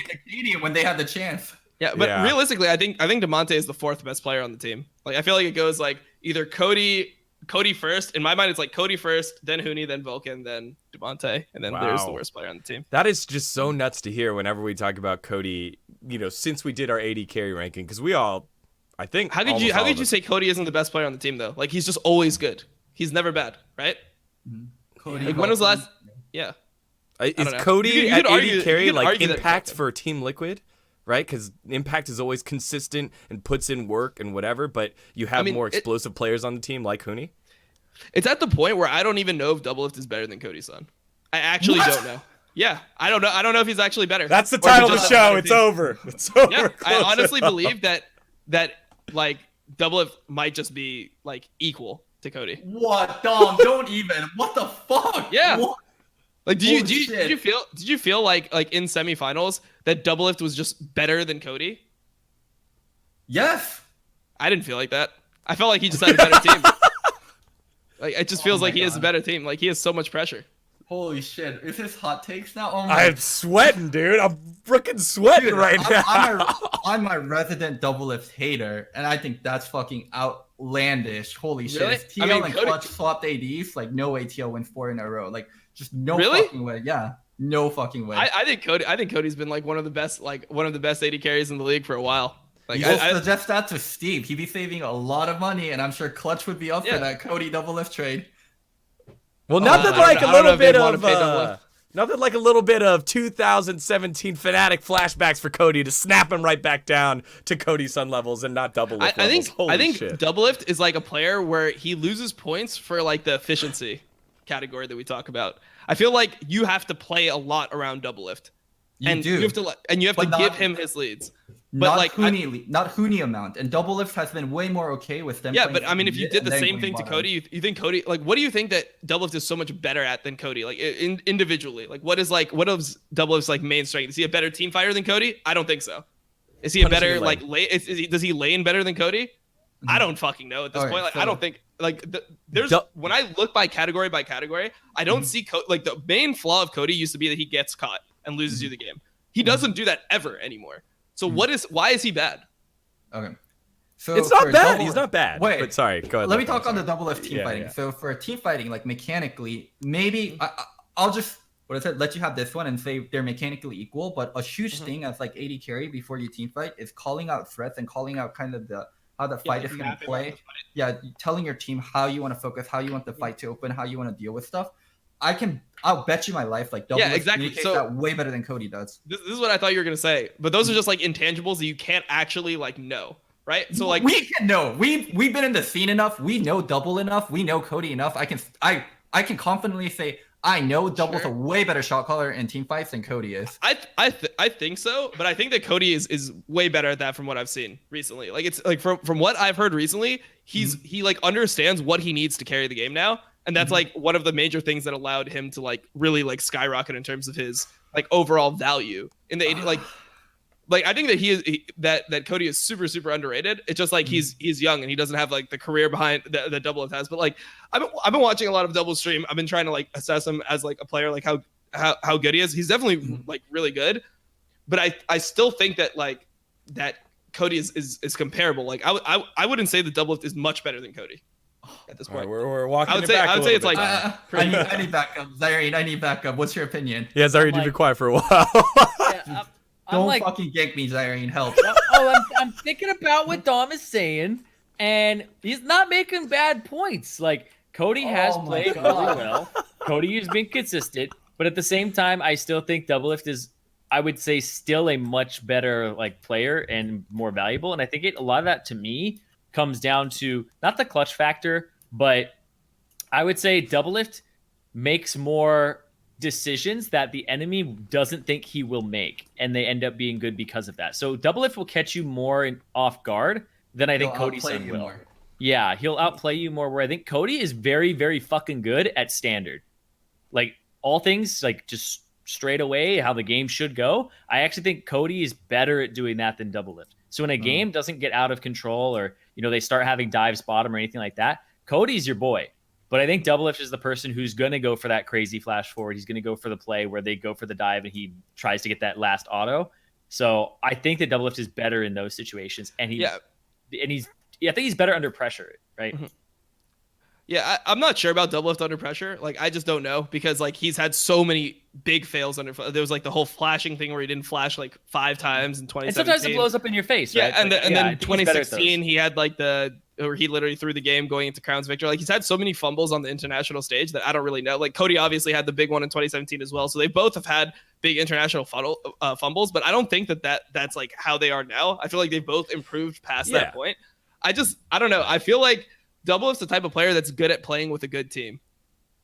when they had the chance. Yeah, but realistically, I think DeMonte is the fourth best player on the team. Like I feel like it goes like either Cody first. In my mind, it's like Cody first, then Huni, then Vulcan, then DeMonte, and then there's the worst player on the team. That is just so nuts to hear whenever we talk about Cody. You know, since we did our AD carry ranking, because we all, I think, how could you say Cody isn't the best player on the team though? Like he's just always good. He's never bad, right? Cody, like when was the last? Yeah. Is Cody at AD carry like Impact Impact for Team Liquid? Right, because Impact is always consistent and puts in work and whatever, but you have more explosive players on the team like Huni. It's at the point where I don't even know if Doublelift is better than Cody's son. I actually don't know. Yeah, I don't know. I don't know if he's actually better. That's the title of the show. It's over. It's over. Yeah, I honestly believe that like Doublelift might just be like equal to Cody. What, Dom? Don't even. What the fuck? Yeah. What? Like, did you feel like in semifinals that Doublelift was just better than Cody? Yes. I didn't feel like that. I felt like he just had a better team. Like it just feels like he has a better team. Like he has so much pressure. Holy shit! Is this hot takes now? Oh I'm sweating, dude. I'm freaking sweating right now. I'm a resident Doublelift hater, and I think that's fucking outlandish. Holy shit! Really? If TL and Clutch swapped ADs, like no way TL wins 4 in a row. Like just no fucking way. Yeah, no fucking way. I think Cody's been like one of the best AD carries in the league for a while. Like I suggest that to Steve. He'd be saving a lot of money, and I'm sure Clutch would be up for that Cody Doublelift trade. Well, nothing like a little bit of 2017 Fnatic flashbacks for Cody to snap him right back down to Cody's Sun levels and not Doublelift levels. I think Doublelift is like a player where he loses points for like the efficiency category that we talk about. I feel like you have to play a lot around Doublelift. You have to give him his leads. But not like Huni amount, and Doublelift has been way more okay with them. Yeah, but I mean, if you did the same thing to Cody, you think Cody like what do you think that Doublelift is so much better at than Cody? Like individually, like what is Doublelift's like main strength? Is he a better team fighter than Cody? I don't think so. Is he a Punishing better in like lane. lane? Does he lane better than Cody? I don't fucking know at this point. Like, I don't think like when I look by category, I don't see like the main flaw of Cody used to be that he gets caught and loses you the game. He doesn't do that ever anymore. So why is he bad? Okay. So It's not bad. He's not bad. Wait, but sorry. Go ahead. Let me talk on the double F team Yeah, fighting. yeah. So for a team fighting, like mechanically, maybe I'll just let you have this one and say they're mechanically equal. But a huge thing as like AD carry before you team fight is calling out threats and calling out kind of how the fight is going to play. Yeah, telling your team how you want to focus, how you want the fight to open, how you want to deal with stuff. I'll bet you my life, like double communicates that way better than Cody does. This is what I thought you were gonna say, but those are just like intangibles that you can't actually like know, right? So like we can know. We've been in the scene enough. We know double enough. We know Cody enough. I can confidently say I know double's a way better shot caller in team fights than Cody is. I think so, but I think that Cody is way better at that from what I've seen recently. Like it's like from what I've heard recently, he like understands what he needs to carry the game now. And that's like one of the major things that allowed him to like really like skyrocket in terms of his like overall value in the like I think that that Cody is super underrated. It's just like he's young and he doesn't have like the career behind that Double has. But like I've been watching a lot of Double stream. I've been trying to like assess him as like a player, like how good he is. He's definitely like really good. But I still think that like that Cody is comparable. Like I wouldn't say the Double is much better than Cody at this point. Right, we're walking. I would say it's like I need backup, Zyrene. I need backup. What's your opinion? Yeah, Zyrene, you've been quiet for a while. Don't fucking gank me, Zyrene. Help. I'm thinking about what Dom is saying, and he's not making bad points. Like Cody has played really well. Cody has been consistent, but at the same time, I still think Doublelift is, I would say, still a much better like player and more valuable. And I think a lot of that to me comes down to not the clutch factor, but I would say Doublelift makes more decisions that the enemy doesn't think he will make, and they end up being good because of that. So Doublelift will catch you more off guard than I think Cody's son will. More. Yeah, he'll outplay you more, where I think Cody is very, very fucking good at standard. Like all things, like just straight away how the game should go. I actually think Cody is better at doing that than Doublelift. So when a game doesn't get out of control, or they start having dives bottom or anything like that, Cody's your boy. But I think Doublelift is the person who's going to go for that crazy flash forward. He's going to go for the play where they go for the dive and he tries to get that last auto. So I think that Doublelift is better in those situations, and I think he's better under pressure, right? Mm-hmm. Yeah, I'm not sure about Doublelift under pressure. Like, I just don't know, because like he's had so many big fails under. There was like the whole flashing thing where he didn't flash like 5 times in 2017. And sometimes it blows up in your face, right? Yeah, and then 2016 he had like where he literally threw the game going into Crown's victory. Like he's had so many fumbles on the international stage that I don't really know. Like Cody obviously had the big one in 2017 as well. So they both have had big international fumbles, but I don't think that's like how they are now. I feel like they've both improved past that point. I don't know. I feel like Doublelift's the type of player that's good at playing with a good team.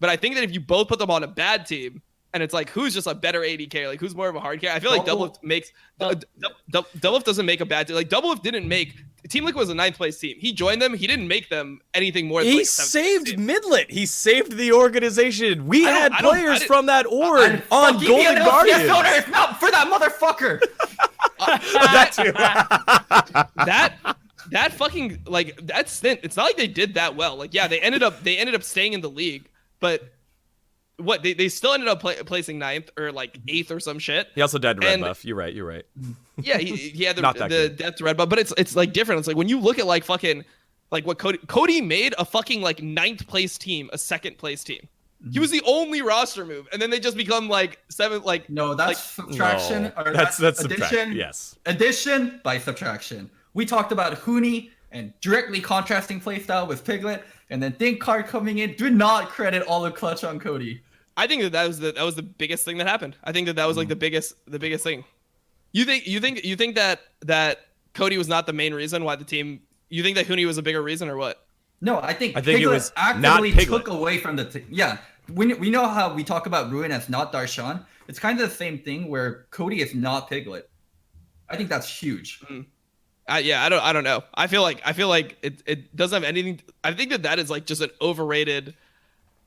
But I think that if you both put them on a bad team, and it's like, who's just a better AD carry? Like, who's more of a hard carry? I feel like Doublelift doesn't make a bad team. Like, Doublelift didn't make... Team Liquid was a 9th place team. He joined them. He didn't make them anything more than He saved Midlet. He saved the organization. We had players from that org on Golden Guardians. If not for that motherfucker. That fucking, like, that stint, it's not like they did that well. Like, yeah, they ended up staying in the league, but what, they still ended up placing 9th or like 8th or some shit. He also died to red buff. You're right. Yeah, he had the death to red buff, but it's like different. It's like when you look at like fucking like what Cody made a fucking like 9th place team a 2nd place team. He was the only roster move, and then they just become like 7th. Like no, that's subtraction. No, or that's addition. Yes, addition by subtraction. We talked about Huni and directly contrasting playstyle with Piglet, and then Think Card coming in. Do not credit all the clutch on Cody. I think that was the biggest thing that happened. I think that was like the biggest thing. You think that Cody was not the main reason why the team? You think that Huni was a bigger reason, or what? No, I think it was actively not took away from the team. Yeah, we know how we talk about Ruin as not Darshan. It's kind of the same thing where Cody is not Piglet. I think that's huge. Mm-hmm. I don't know. I feel like it doesn't have anything. I think that is like just an overrated.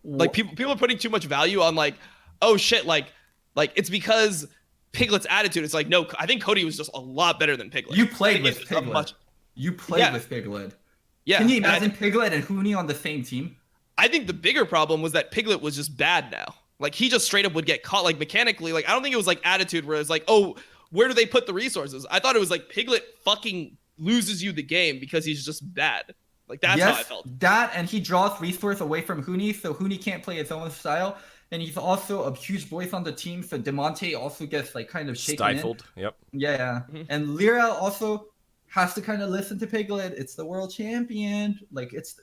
Like people are putting too much value on like, oh shit, like it's because Piglet's attitude. It's like, no, I think Cody was just a lot better than Piglet. You played with Piglet. You played with Piglet. Yeah. Can you imagine Piglet and Huni on the same team? I think the bigger problem was that Piglet was just bad now. Like, he just straight up would get caught, like, mechanically. Like, I don't think it was, like, attitude where it's like, oh, where do they put the resources? I thought it was, like, Piglet fucking loses you the game because he's just bad. Like, that's how I felt. That, and he draws resource away from Huni, so Huni can't play his own style. And he's also a huge voice on the team, so Demonte also gets, like, kind of shaken Stifled. in. Yep. Yeah. And Lyra also has to kind of listen to Piglet. It's the world champion. Like, it's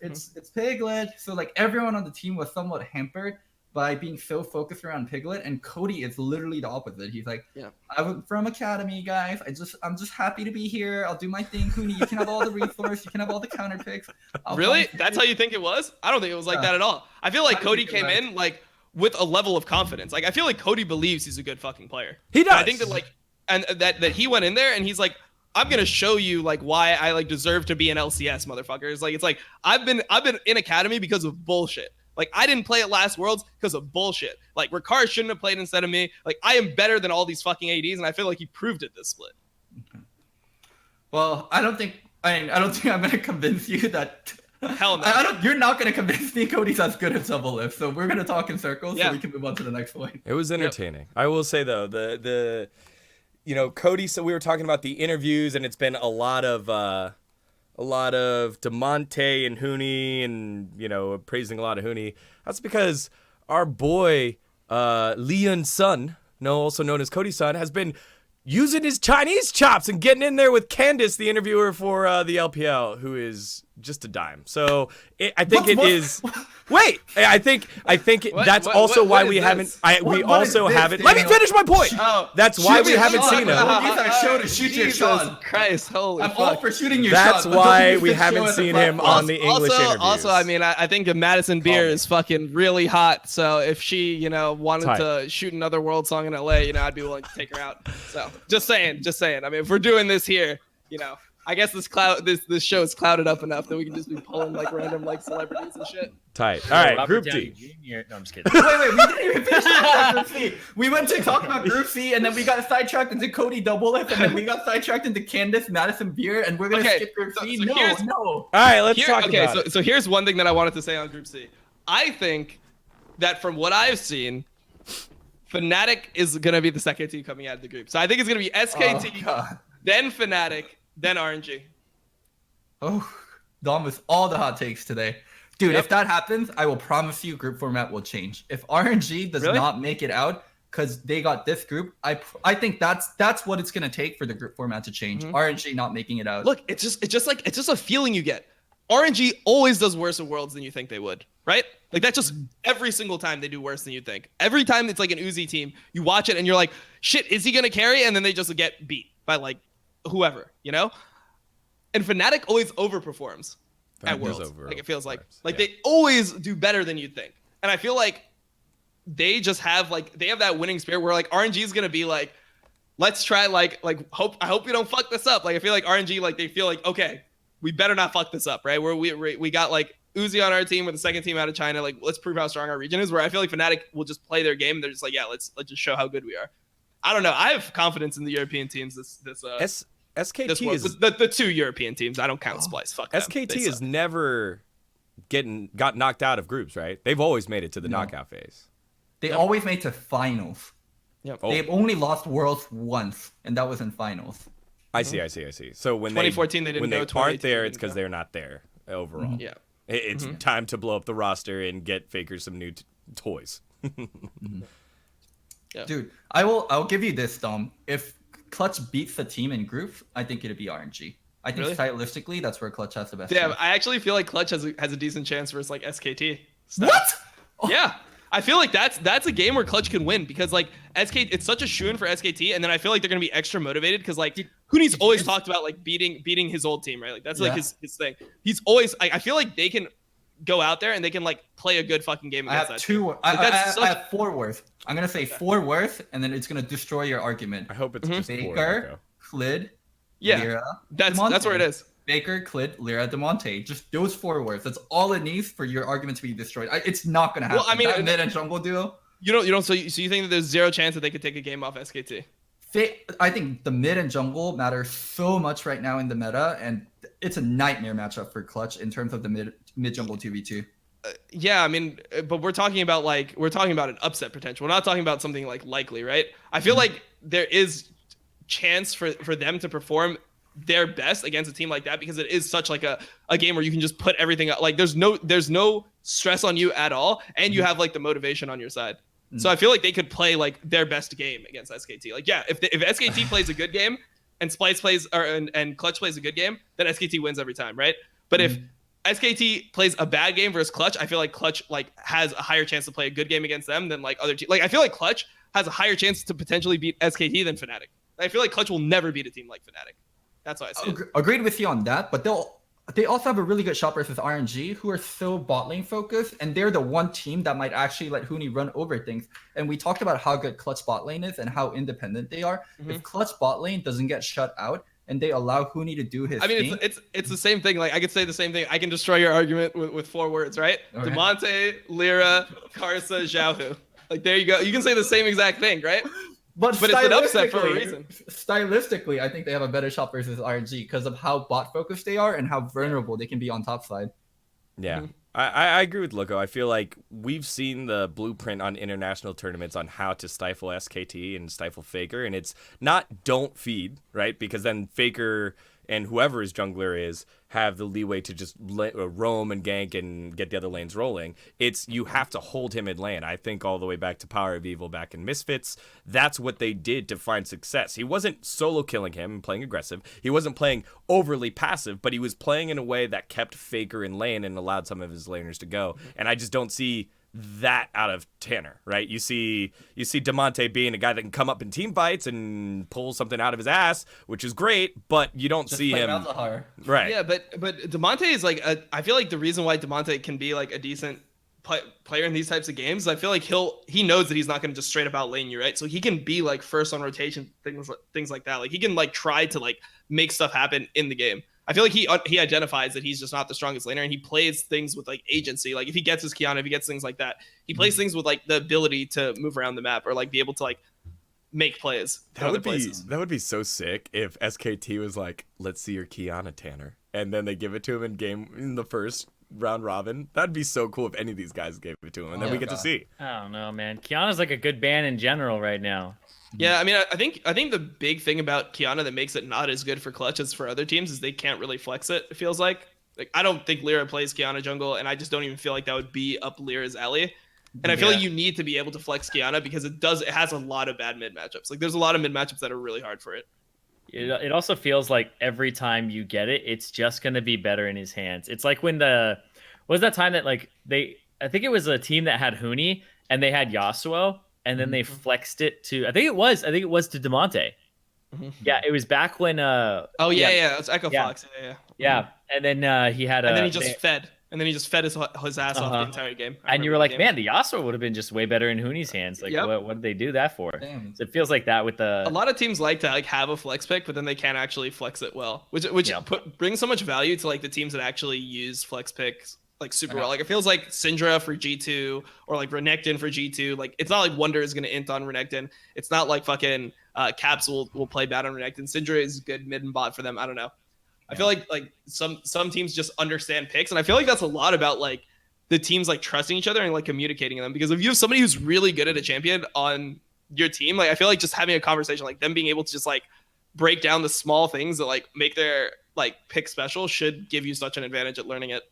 Piglet. So, like, everyone on the team was somewhat hampered by being so focused around Piglet, and Cody is literally the opposite. He's like, I'm from Academy, guys. I'm just happy to be here. I'll do my thing. Huni, you can have all the resource. You can have all the counter picks. Really? That's how you think it was? I don't think it was like that at all. I feel like Cody came in like with a level of confidence. Like, I feel like Cody believes he's a good fucking player. He does. And I think that like, and that he went in there and he's like, I'm gonna show you like why I like deserve to be an LCS, motherfuckers. Like, it's like I've been in Academy because of bullshit. Like, I didn't play at last Worlds because of bullshit. Like, Ricard shouldn't have played instead of me. Like, I am better than all these fucking ADs, and I feel like he proved it this split. Well, I don't think I'm gonna convince you that. Hell no. You're not gonna convince me Cody's as good as Double Lift. So we're gonna talk in circles so we can move on to the next point. It was entertaining. I will say though, the Cody. So we were talking about the interviews, and it's been a lot of Demonte and Huni, and praising a lot of Huni. That's because our boy Leon's son, also known as Cody's son, has been using his Chinese chops and getting in there with Candace, the interviewer for the LPL, who is just a dime. So I think it is. Wait, I think that's also why we haven't. We also haven't. Let me finish my point. That's why we haven't seen him. Jesus Christ, holy fuck. I'm all for shooting your That's shot. why we haven't seen him on the English interviews. Also, I mean, I think Madison Beer is fucking really hot. So if she, wanted to shoot another world song in LA, I'd be willing to take her out. So just saying. I mean, if we're doing this here, I guess this show is clouded up enough that we can just be pulling like random like celebrities and shit. Tight. All right, Robert Group Downey D. Jr. No, I'm just kidding. Wait, we didn't even finish talking about Group C. We went to talk about Group C, and then we got sidetracked into Cody Double Lift, and then we got sidetracked into Candace Madison Beer, and we're gonna skip Group C. No. All right, let's talk about it. So here's one thing that I wanted to say on Group C. I think that from what I've seen, Fnatic is gonna be the second team coming out of the group. So I think it's gonna be SKT, then Fnatic, then RNG. Oh, Dom with all the hot takes today. Dude, if that happens, I will promise you group format will change. If RNG does not make it out because they got this group, I think that's what it's gonna take for the group format to change. RNG not making it out. Look, it's just a feeling you get. RNG always does worse at Worlds than you think they would, right? Like, that's just every single time they do worse than you think. Every time it's like an Uzi team, you watch it and you're like, shit, is he gonna carry? And then they just get beat by like whoever, And Fnatic always overperforms at Worlds. Like, it feels like they always do better than you'd think. And I feel like they just have that winning spirit where like RNG is gonna be like, let's try I hope we don't fuck this up. Like, I feel like RNG they feel like, okay, we better not fuck this up, right? Where we got like Uzi on our team with the second team out of China. Like, let's prove how strong our region is. Where I feel like Fnatic will just play their game. And they're just like, yeah, let's just show how good we are. I don't know. I have confidence in the European teams. SKT is the two European teams. I don't count Splyce. Fuck them. SKT has never got knocked out of groups, right? They've always made it to the knockout phase. They always made to finals. Yep. They've only lost Worlds once, and that was in finals. I see. So when 2014 they didn't when go. They aren't there, it's because they're not there overall. Yeah. It's time to blow up the roster and get Faker some new toys. Yeah. Dude, I'll give you this, Dom. If Clutch beats the team in groups, I think it'd be RNG. I think stylistically, that's where Clutch has the best. Yeah, I actually feel like Clutch has a decent chance versus like SKT. What? Yeah, I feel like that's a game where Clutch can win because like it's such a shoo-in for SKT, and then I feel like they're gonna be extra motivated because like Huni's always talked about like beating his old team, right? Like that's like his thing. He's always I feel like they can go out there and they can like play a good fucking game against that team. I have four worth. I'm gonna say four worth, and then it's gonna destroy your argument. I hope it's just Baker, Klid, yeah, Lyra, that's where it is. Baker, Klid, Lyra, Demonte. Just those four words. That's all it needs for your argument to be destroyed. It's not gonna happen. Well, I mean, that mid and jungle duo. You don't. So you think that there's zero chance that they could take a game off SKT? I think the mid and jungle matter so much right now in the meta, and it's a nightmare matchup for Clutch in terms of the mid jungle 2v2. Yeah, I mean, but we're talking about an upset potential. We're not talking about something like likely, right? I feel like there is chance for them to perform their best against a team like that, because it is such like a game where you can just put everything up. Like there's no stress on you at all, and you have like the motivation on your side. So I feel like they could play like their best game against SKT. Like, yeah, if SKT plays a good game and Splyce plays and Clutch plays a good game, then SKT wins every time, right? But if SKT plays a bad game versus Clutch, I feel like Clutch like has a higher chance to play a good game against them than like other teams. Like I feel like Clutch has a higher chance to potentially beat SKT than Fnatic. I feel like Clutch will never beat a team like Fnatic. That's why I see it. Agreed with you on that, but they also have a really good shot versus RNG, who are so bot lane focused, and they're the one team that might actually let Huni run over things. And we talked about how good Clutch bot lane is and how independent they are. If Clutch bot lane doesn't get shut out and they allow Huni to do his thing, it's the same thing. Like I could say the same thing. I can destroy your argument with 4 words, right? Okay. Damonte, Lyra, Karsa, Xiaohu. Like there you go. You can say the same exact thing, right? But it's an upset for a reason. Stylistically, I think they have a better shot versus RNG because of how bot focused they are and how vulnerable they can be on top side. Yeah, I agree with Loco. I feel like we've seen the blueprint on international tournaments on how to stifle SKT and stifle Faker, and it's not don't feed, right? Because then Faker and whoever his jungler is have the leeway to just roam and gank and get the other lanes rolling. It's you have to hold him in lane. I think all the way back to Power of Evil back in Misfits, that's what they did to find success. He wasn't solo killing him and playing aggressive. He wasn't playing overly passive, but he was playing in a way that kept Faker in lane and allowed some of his laners to go. And I just don't see that out of Tanner, right? You see Damonte being a guy that can come up in team fights and pull something out of his ass, which is great, but you don't see him. Right. Yeah, but Damonte is like I feel like the reason why Damonte can be like a decent player in these types of games, I feel like he knows that he's not going to just straight up out lane you, right? So he can be like first on rotation, things like that. Like he can like try to like make stuff happen in the game. I feel like he identifies that he's just not the strongest laner, and he plays things with like agency. Like if he gets his Qiyana, if he gets things like that, he plays things with like the ability to move around the map or like be able to like make plays. That would be so sick if SKT was like, let's see your Qiyana, Tanner, and then they give it to him in the first round robin. That'd be so cool if any of these guys gave it to him, and then we get to see. I don't know, man. Qiyana's like a good ban in general right now. Yeah, I mean, I think the big thing about Qiyana that makes it not as good for Clutch as for other teams is they can't really flex it. It feels like I don't think Lyra plays Qiyana jungle, and I just don't even feel like that would be up Lyra's alley. And I feel like you need to be able to flex Qiyana because it has a lot of bad mid matchups. Like there's a lot of mid matchups that are really hard for it. It also feels like every time you get it, it's just gonna be better in his hands. It's like when what was that time that like I think it was a team that had Huni and they had Yasuo. And then they flexed it to I think it was to Damonte. Yeah, it was back when it's Echo Fox. Yeah. And then he had and then he just fed his ass off the entire game. And you were like, man, the Yasuo would have been just way better in Huni's hands. Like what did they do that for? Damn. So it feels like that with a lot of teams like to like have a flex pick, but then they can't actually flex it well. Which brings so much value to like the teams that actually use flex picks like super well. Like it feels like Syndra for G2 or like Renekton for G2. Like it's not like Wonder is gonna int on Renekton. It's not like fucking Caps will play bad on Renekton. Syndra is good mid and bot for them. I don't know. I feel like some teams just understand picks, and I feel like that's a lot about like the teams like trusting each other and like communicating them. Because if you have somebody who's really good at a champion on your team, like I feel like just having a conversation, like them being able to just like break down the small things that like make their like pick special should give you such an advantage at learning it.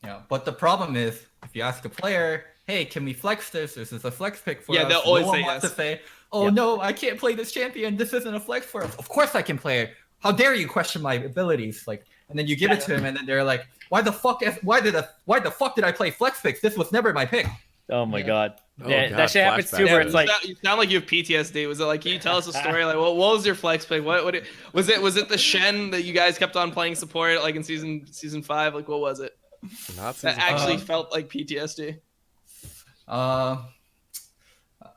Yeah, but the problem is, if you ask a player, hey, can we flex this? This is a flex pick for us. Yeah, they'll always say yes. To say, no, I can't play this champion. This isn't a flex for us. Of course I can play it. How dare you question my abilities? Like, and then you give it to him, and then they're like, why the fuck did I play flex picks? This was never my pick. Oh my god. Oh yeah, god, that shit happens too. Where it's like you sound like you have PTSD. Was it like? Can you tell us a story? Like, what was your flex pick? What was it? Was it the Shen that you guys kept on playing support like in season 5? Like, what was it? That actually felt like PTSD. I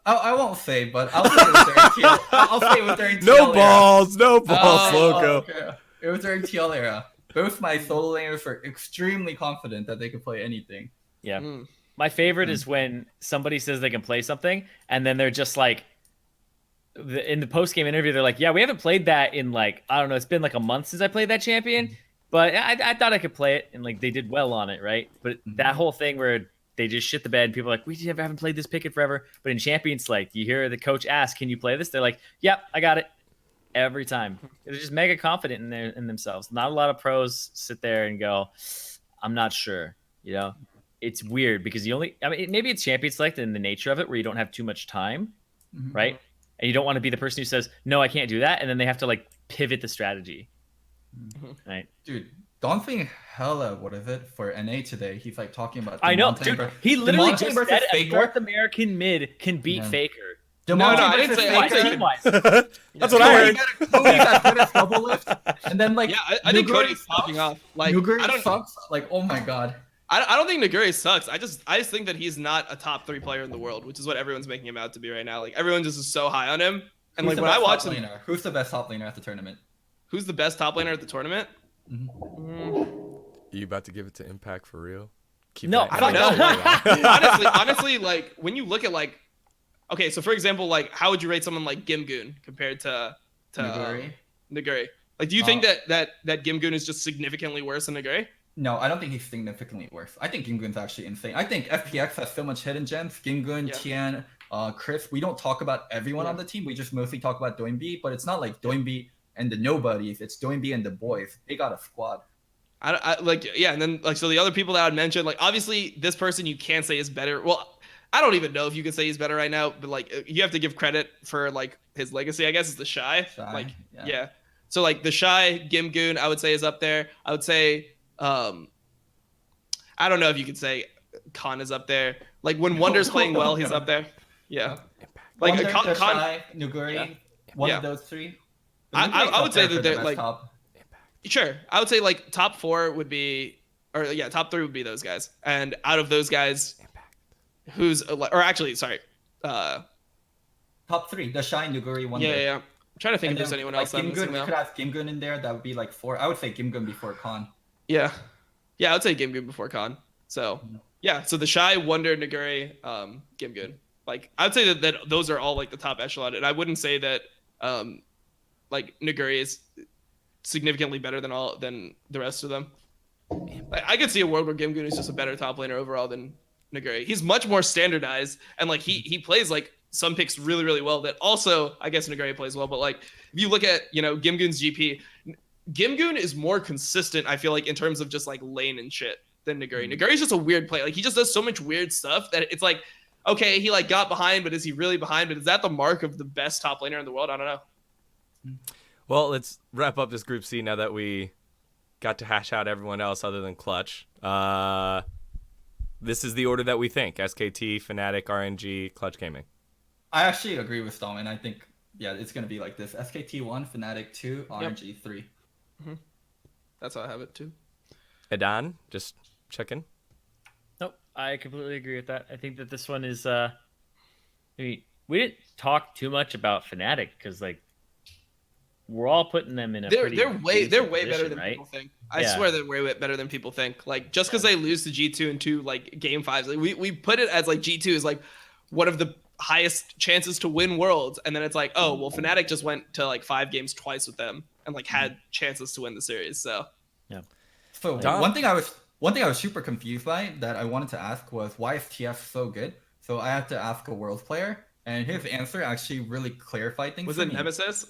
won't say, but I'll say it was during TL. I'll say it was during TL No balls, Loco. Okay. It was during TL era. Both my solo laners were extremely confident that they could play anything. Yeah. My favorite is when somebody says they can play something, and then they're just like, in the post game interview, they're like, "Yeah, we haven't played that in like I don't know. It's been like a month since I played that champion, but I thought I could play it, and like they did well on it, right? But that whole thing where they just shit the bed, and people are like, we haven't played this pick in forever. But in champions, like you hear the coach ask, "Can you play this?" They're like, "Yep, I got it." Every time, they're just mega confident in themselves. Not a lot of pros sit there and go, "I'm not sure." You know, it's weird because maybe it's champion select and the nature of it where you don't have too much time, right? And you don't want to be the person who says, "No, I can't do that," and then they have to like pivot the strategy, right? Dude, Don thing hella, what is it, for NA today? He's like talking about. I know, dude. He literally just said a North American mid can beat Faker. No, I didn't say team-wise. That's what I heard. Double lift, and then like I think Cody's popping off. Like Nuguri sucks. Like, oh my god. I don't think Nuguri sucks. I just think that he's not a top 3 player in the world, which is what everyone's making him out to be right now. Like everyone just is so high on him. And like when I watch him, who's the best top laner at the tournament? Who's the best top laner at the tournament? You about to give it to Impact for real? I don't know. honestly, like when you look at like, okay, so for example, like how would you rate someone like Gimgoon compared to Nuguri? Like, do you think that Gimgoon is just significantly worse than Nuguri? No, I don't think he's significantly worse. I think Gimgoon's actually insane. I think FPX has so much hidden gems. Gimgoon, Tian, Chris. We don't talk about everyone on the team. We just mostly talk about Doinb, but it's not like Doinb and the nobodies. It's Doinb and the boys. They got a squad. And then like so the other people that I'd mention, like obviously this person you can't say is better. Well, I don't even know if you can say he's better right now, but like you have to give credit for like his legacy. I guess it's the Shy. So like the Shy Gimgoon, I would say is up there. I would say. I don't know if you could say Khan is up there. Like when Wonder's playing well, he's up there. Yeah. Like Wonder, Khan, Shy, Nuguri, one of those 3. I would say that they're like top. Sure. I would say like top 4 would be, or top 3 would be those guys. And out of those guys, top 3, the Shy, Nuguri, Wonder. Yeah. I'm trying to think if there's anyone else. Gimgoon, you could have Gimgoon in there. That would be like 4. I would say Gimgoon before Khan. Yeah, I would say Gimgoon before Khan. So so the Shy, Wonder, Nuguri, Gimgoon. Like I would say that those are all like the top echelon, and I wouldn't say that like Nuguri is significantly better than the rest of them. I could see a world where Gimgoon is just a better top laner overall than Nuguri. He's much more standardized, and like he plays like some picks really, really well. That also I guess Nuguri plays well, but like if you look at Gimgoon's GP. Gimgoon is more consistent, I feel like, in terms of just like lane and shit than Nuguri. Nuguri's just a weird play. Like he just does so much weird stuff that it's like, okay, he like got behind, but is he really behind? But is that the mark of the best top laner in the world? I don't know. Well, let's wrap up this Group C now that we got to hash out everyone else other than Clutch. This is the order that we think: SKT, Fnatic, RNG, Clutch Gaming. I actually agree with Dom, and I think it's gonna be like this: SKT 1, Fnatic 2, RNG 3. That's how I have it too. Adan, just checking. Nope, I completely agree with that. I think that this one is. I mean, we didn't talk too much about Fnatic because like we're all putting them in a. They're way position, better than people think. I swear they're way better than people think. Like just because they lose to G2 and 2 like game 5s, like we put it as like G2 is like one of the highest chances to win worlds, and then it's like, oh well, Fnatic just went to like 5 games twice with them and like had chances to win the series. So So one thing I was super confused by that I wanted to ask was why is TF so good? So I had to ask a Worlds player, and his answer actually really clarified things. Was for it me. Nemesis?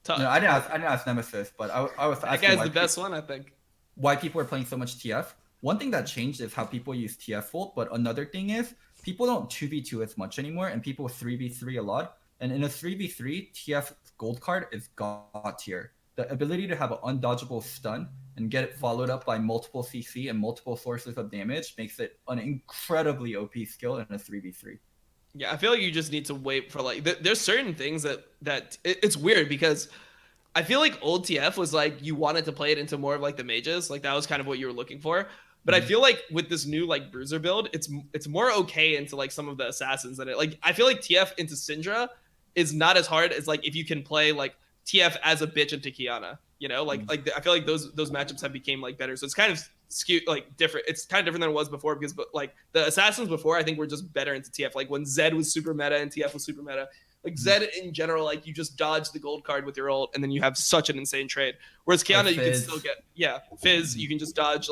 No, I didn't ask Nemesis, but I was asking. That guy's the best one, I think. Why people are playing so much TF? One thing that changed is how people use TF ult, but another thing is people don't 2v2 as much anymore, and people 3v3 a lot. And in a 3v3, TF gold card is god tier. The ability to have an undodgeable stun and get it followed up by multiple CC and multiple sources of damage makes it an incredibly OP skill in a 3v3. Yeah, I feel like you just need to wait for like there's certain things that it's weird because I feel like old TF was like you wanted to play it into more of like the mages, like that was kind of what you were looking for. But I feel like with this new like Bruiser build, it's more okay into like some of the assassins than it. Like I feel like TF into Syndra is not as hard as like if you can play like TF as a bitch into Kiana, like I feel like those matchups have became like better. So it's kind of skewed like different. It's kind of different than it was before because like the assassins before I think were just better into TF. Like when Zed was super meta and TF was super meta, Like Zed in general, like you just dodge the gold card with your ult, and then you have such an insane trade. Whereas Kiana, you can still get Fizz. You can just dodge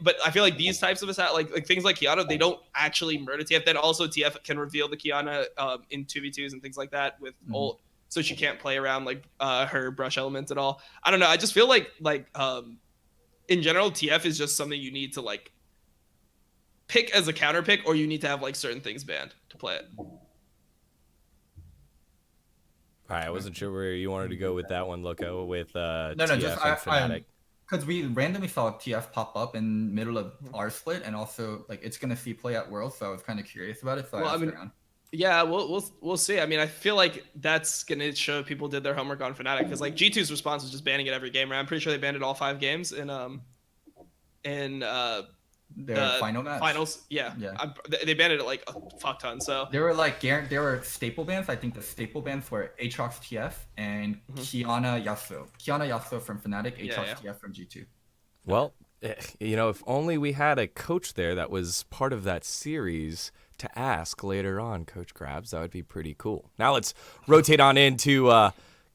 but I feel like these types of like things like Kiana, they don't actually murder TF. Then also TF can reveal the Kiana in 2v2s and things like that with ult, so she can't play around like her brush elements at all. I don't know. I just feel like in general, TF is just something you need to like pick as a counter pick, or you need to have like certain things banned to play it. All right, I wasn't sure where you wanted to go with that one, Loco, with no, TF just and Fnatic. Because we randomly saw TF pop up in middle of our split, and also like it's gonna see play at Worlds, so I was kind of curious about it. So I asked around. Yeah, we'll see. I mean, I feel like that's gonna show people did their homework on Fnatic, because like G2's response was just banning it every game. Right? I'm pretty sure they banned it all 5 games in their final match. Finals. Yeah. They banned it at like a fuck ton. So there were staple bans. I think the staple bans were Aatrox TF and Kiana Yasuo. Kiana Yasuo from Fnatic, Aatrox TF from G2. Well, if only we had a coach there that was part of that series to ask later on, Coach Krabs. That would be pretty cool. Now let's rotate on into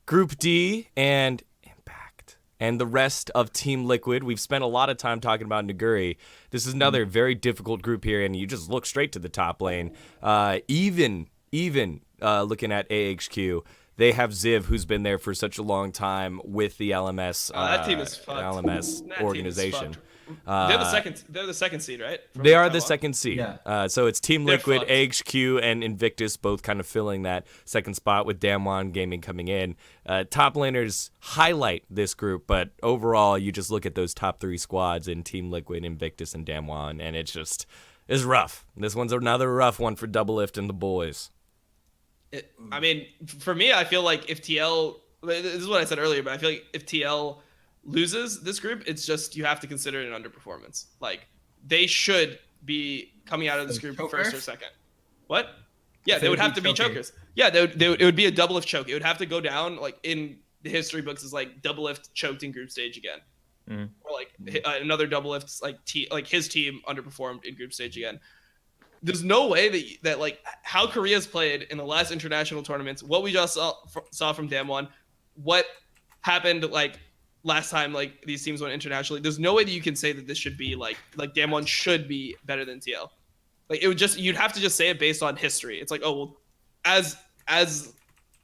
Group D and Impact and the rest of Team Liquid. We've spent a lot of time talking about Naguri. This is another very difficult group here, and you just look straight to the top lane. Even looking at AHQ, they have Ziv, who's been there for such a long time with the LMS. That team is fucked. LMS that organization. They're the second seed, right? They are the second seed. Yeah. So it's Team They're Liquid, fucked. AHQ, and Invictus both kind of filling that second spot with Damwon Gaming coming in. Top laners highlight this group, but overall, you just look at those top 3 squads in Team Liquid, Invictus, and Damwon, and it's rough. This one's another rough one for Doublelift and the boys. I mean, for me, I feel like if TL, this is what I said earlier, but I feel like if TL loses this group, it's just you have to consider it an underperformance. Like they should be coming out of this group first or second. What? Yeah, they would have to be chokers. Yeah, it would be a Doublelift choke. It would have to go down like in the history books as like Doublelift choked in group stage again, or like another Doublelift like his team underperformed in group stage again. There's no way that like how Korea's played in the last international tournaments, what we just saw from Damwon, what happened like last time like these teams went internationally. There's no way that you can say that this should be like Damwon should be better than TL. Like you'd have to just say it based on history. It's like, oh well, as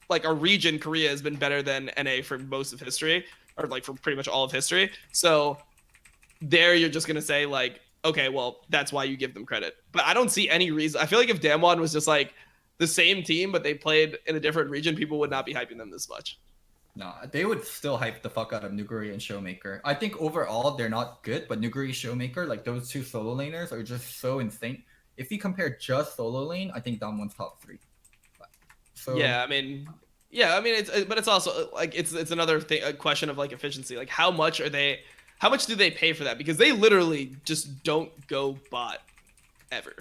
like a region, Korea has been better than NA for most of history, or like for pretty much all of history. So there you're just gonna say like, okay, well, that's why you give them credit. But I don't see any reason. I feel like if Damwon was just like the same team, but they played in a different region, people would not be hyping them this much. No, they would still hype the fuck out of Nuguri and Showmaker. I think overall they're not good, but Nuguri, Showmaker, like those 2 solo laners are just so insane. If you compare just solo lane, I think Damwon's top 3. So I mean, it's also like it's another thing, a question of like efficiency. Like how much do they pay for that? Because they literally just don't go bot ever.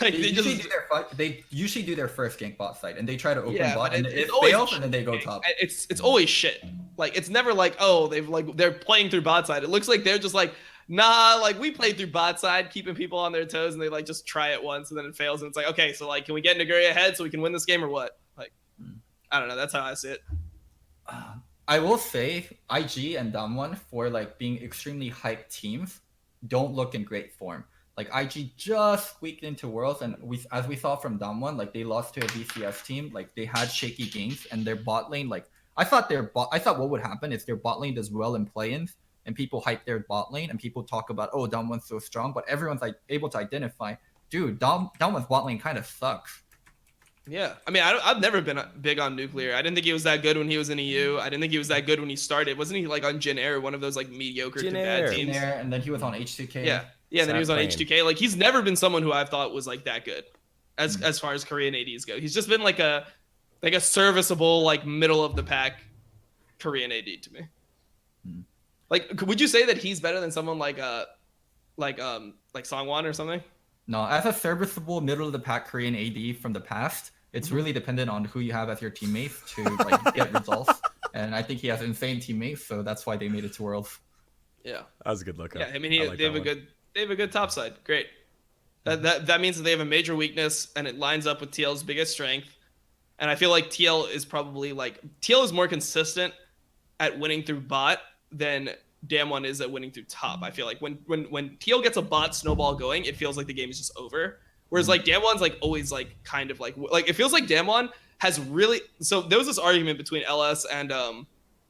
Like they usually do their first gank bot side, and they try to open bot, and it always fails, and then they go top. It's always shit. Like it's never like, oh, they're playing through bot side. It looks like they're just like, nah, like we played through bot side, keeping people on their toes, and they like just try it once and then it fails, and it's like, okay, so like can we get Naguri ahead so we can win this game or what? Like I don't know, that's how I see it. I will say IG and Damwon, for like being extremely hyped teams, don't look in great form. Like IG just squeaked into Worlds, and as we saw from Damwon, like they lost to a VCS team. Like they had shaky games, and their bot lane, like I thought what would happen is their bot lane does well in play-ins, and people hype their bot lane, and people talk about, oh, Damwon's so strong, but everyone's like able to identify, dude, Damwon's bot lane kind of sucks. Yeah, I mean, I've never been big on Nuclear. I didn't think he was that good when he was in EU. I didn't think he was that good when he started. Wasn't he like on Jin Air, one of those like mediocre to bad teams? Jin Air, and then he was on H2K. Yeah, and then he was on H2K. Like he's never been someone who I've thought was like that good, as far as Korean ADs go. He's just been like a serviceable like middle of the pack Korean AD to me. Like, would you say that he's better than someone like Songwon or something? No, as a serviceable middle of the pack Korean AD from the past, it's really dependent on who you have as your teammates to like get results. And I think he has insane teammates, so that's why they made it to Worlds. Yeah, that was a good look. Yeah, I mean they have a good top side. Great. That means that they have a major weakness, and it lines up with TL's biggest strength. And I feel like TL is probably like TL is more consistent at winning through bot than Damwon is at winning through top. I feel like when TL gets a bot snowball going, it feels like the game is just over. Whereas like Damwon's like always like kind of like it feels like Damwon has really. So there was this argument between LS and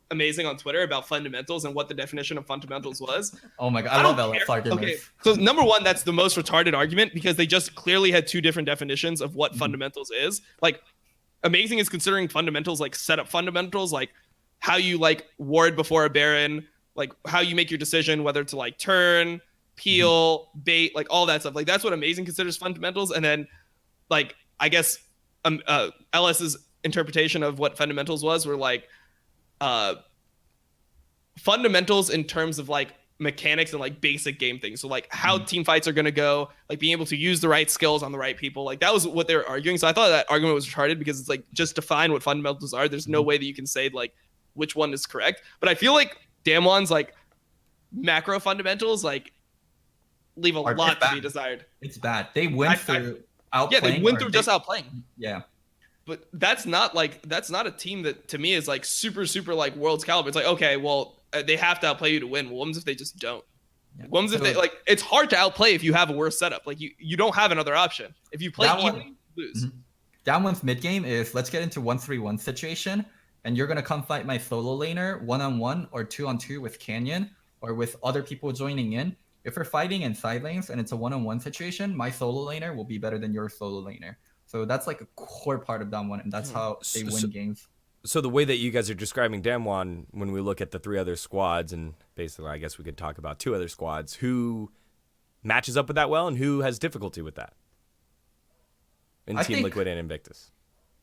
Amazing on Twitter about fundamentals and what the definition of fundamentals was. Oh my god, I love LS arguments. Okay, so number one, that's the most retarded argument because they just clearly had two different definitions of what fundamentals is. Like Amazing is considering fundamentals like setup fundamentals, like how you like ward before a Baron, like how you make your decision whether to like turn, peel, bait, like all that stuff. Like that's what Amazing considers fundamentals. And then like I guess LS's interpretation of what fundamentals were like fundamentals in terms of like mechanics and like basic game things. So like how team fights are going to go, like being able to use the right skills on the right people. Like that was what they were arguing. So I thought that argument was retarded because it's like just define what fundamentals are. There's no way that you can say like which one is correct. But I feel like Damwon's like macro fundamentals like leave a lot to be desired. It's bad. They win through outplaying. Yeah, they win through just outplaying. Yeah. But that's not a team that to me is like super like world's caliber. It's like, okay, well, they have to outplay you to win. Well, what if they just don't? Yeah. What if they like? It's hard to outplay if you have a worse setup. Like you don't have another option. If you play evenly, you lose. Damwon's mid game is let's get into 1-3-1 situation, and you're gonna come fight my solo laner 1-on-1 or 2-on-2 with Canyon or with other people joining in. If we're fighting in side lanes and it's a 1-on-1 situation, my solo laner will be better than your solo laner. So that's like a core part of Damwon, and that's how they win games. So the way that you guys are describing Damwon, when we look at the three other squads, and basically I guess we could talk about two other squads, who matches up with that well and who has difficulty with that in Team Liquid and Invictus?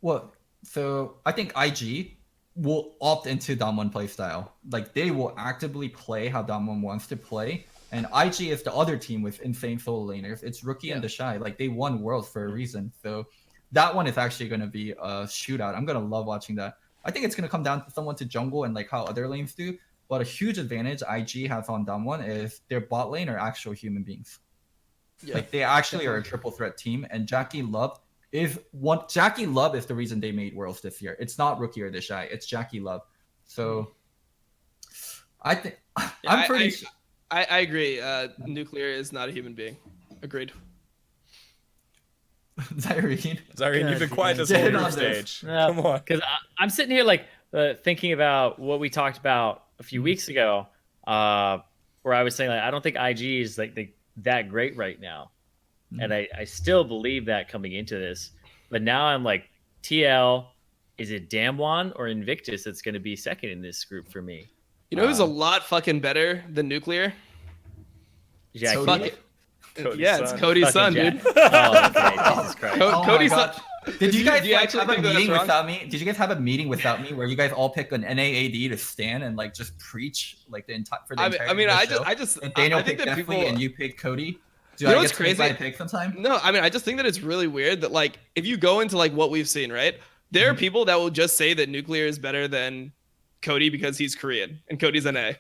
Well, so I think IG will opt into Damwon playstyle. Like they will actively play how Damwon wants to play. And IG is the other team with insane solo laners. It's Rookie and Deshai. Like they won Worlds for a reason. So that one is actually going to be a shootout. I'm going to love watching that. I think it's going to come down to someone to jungle and like how other lanes do. But a huge advantage IG has on Damwon is their bot lane are actual human beings. Yeah. Like they actually are a triple threat team. And Jackie Love is the reason they made Worlds this year. It's not Rookie or Deshai. It's Jackie Love. So I think I'm pretty sure. I agree. Nuclear is not a human being. Agreed. Zyrene, you've been quiet this whole group stage. No, come on. Because I'm sitting here like thinking about what we talked about a few weeks ago, where I was saying like I don't think IG is like that great right now, and I still believe that coming into this. But now I'm like TL, is it Damwon or Invictus that's going to be second in this group for me? You know who's a lot fucking better than Nuclear? Yeah, it's Cody's son, dude. Oh, okay. Jesus Christ. Cody's son. Did you guys have a meeting without me? Did you guys have a meeting without me where you guys all pick an NAAD to stand and like just preach like the entire entire? I mean, I Daniel think picked that Deathly and you picked Cody. You know what's crazy? I pick sometime? No, I mean, I just think that it's really weird that like if you go into like what we've seen, right? There are people that will just say that Nuclear is better than Cody because he's Korean and Cody's NA.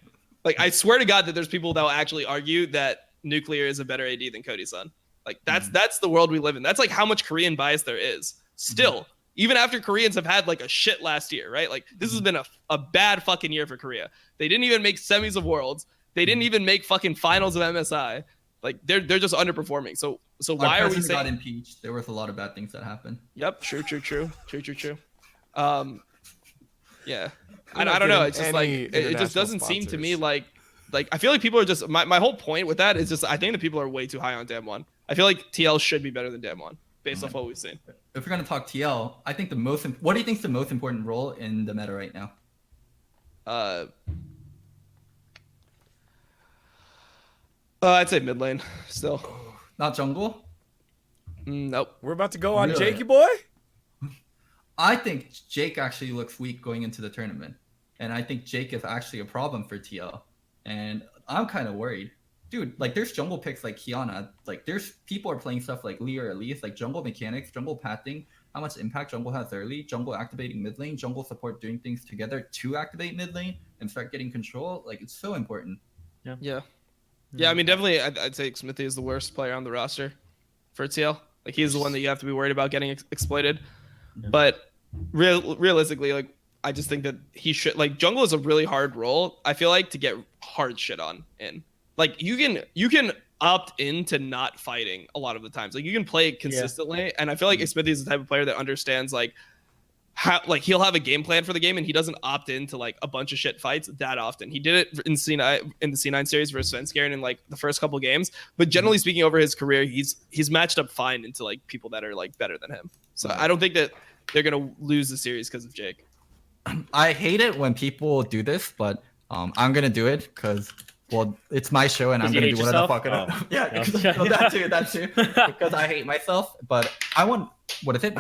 Like I swear to God that there's people that will actually argue that Nuclear is a better AD than Cody's son. Like that's the world we live in. That's like how much Korean bias there is. Still, even after Koreans have had like a shit last year, right? Like this has been a bad fucking year for Korea. They didn't even make semis of Worlds. They didn't even make fucking finals of MSI. Like they're just underperforming. So why are we saying got impeached? There was a lot of bad things that happened. Yep, true. Yeah. I don't know. It's just like it just doesn't seem to me like I feel like people are just my whole point with that is just I think that people are way too high on Damwon. I feel like TL should be better than Damwon based off what we've seen. If we're gonna talk TL, I think what do you think is the most important role in the meta right now? I'd say mid lane still. Not jungle? Nope. We're about to go on Jakey boy? I think Jake actually looks weak going into the tournament. And I think Jake is actually a problem for TL. And I'm kind of worried. Dude, like there's jungle picks like Kiana. Like there's people are playing stuff like Lee or Elise, like jungle mechanics, jungle pathing, how much impact jungle has early, jungle activating mid lane, jungle support doing things together to activate mid lane and start getting control. Like it's so important. Yeah. I mean, definitely I'd say Smithy is the worst player on the roster for TL. Like he's the one that you have to be worried about getting exploited. Yeah. But realistically, like I just think that he should like jungle is a really hard role. I feel like to get hard shit on in. Like you can opt into not fighting a lot of the times. Like you can play consistently, and I feel like Smithy is the type of player that understands like how like he'll have a game plan for the game, and he doesn't opt into like a bunch of shit fights that often. He did it in the C9 series versus Svenskeren in like the first couple games, but generally speaking, over his career, he's matched up fine into like people that are like better than him. So I don't think that they're gonna lose the series because of Jake. I hate it when people do this, but I'm gonna do it because well, it's my show and I'm gonna do whatever the fuck. That too. Because I hate myself. But I want. What is it?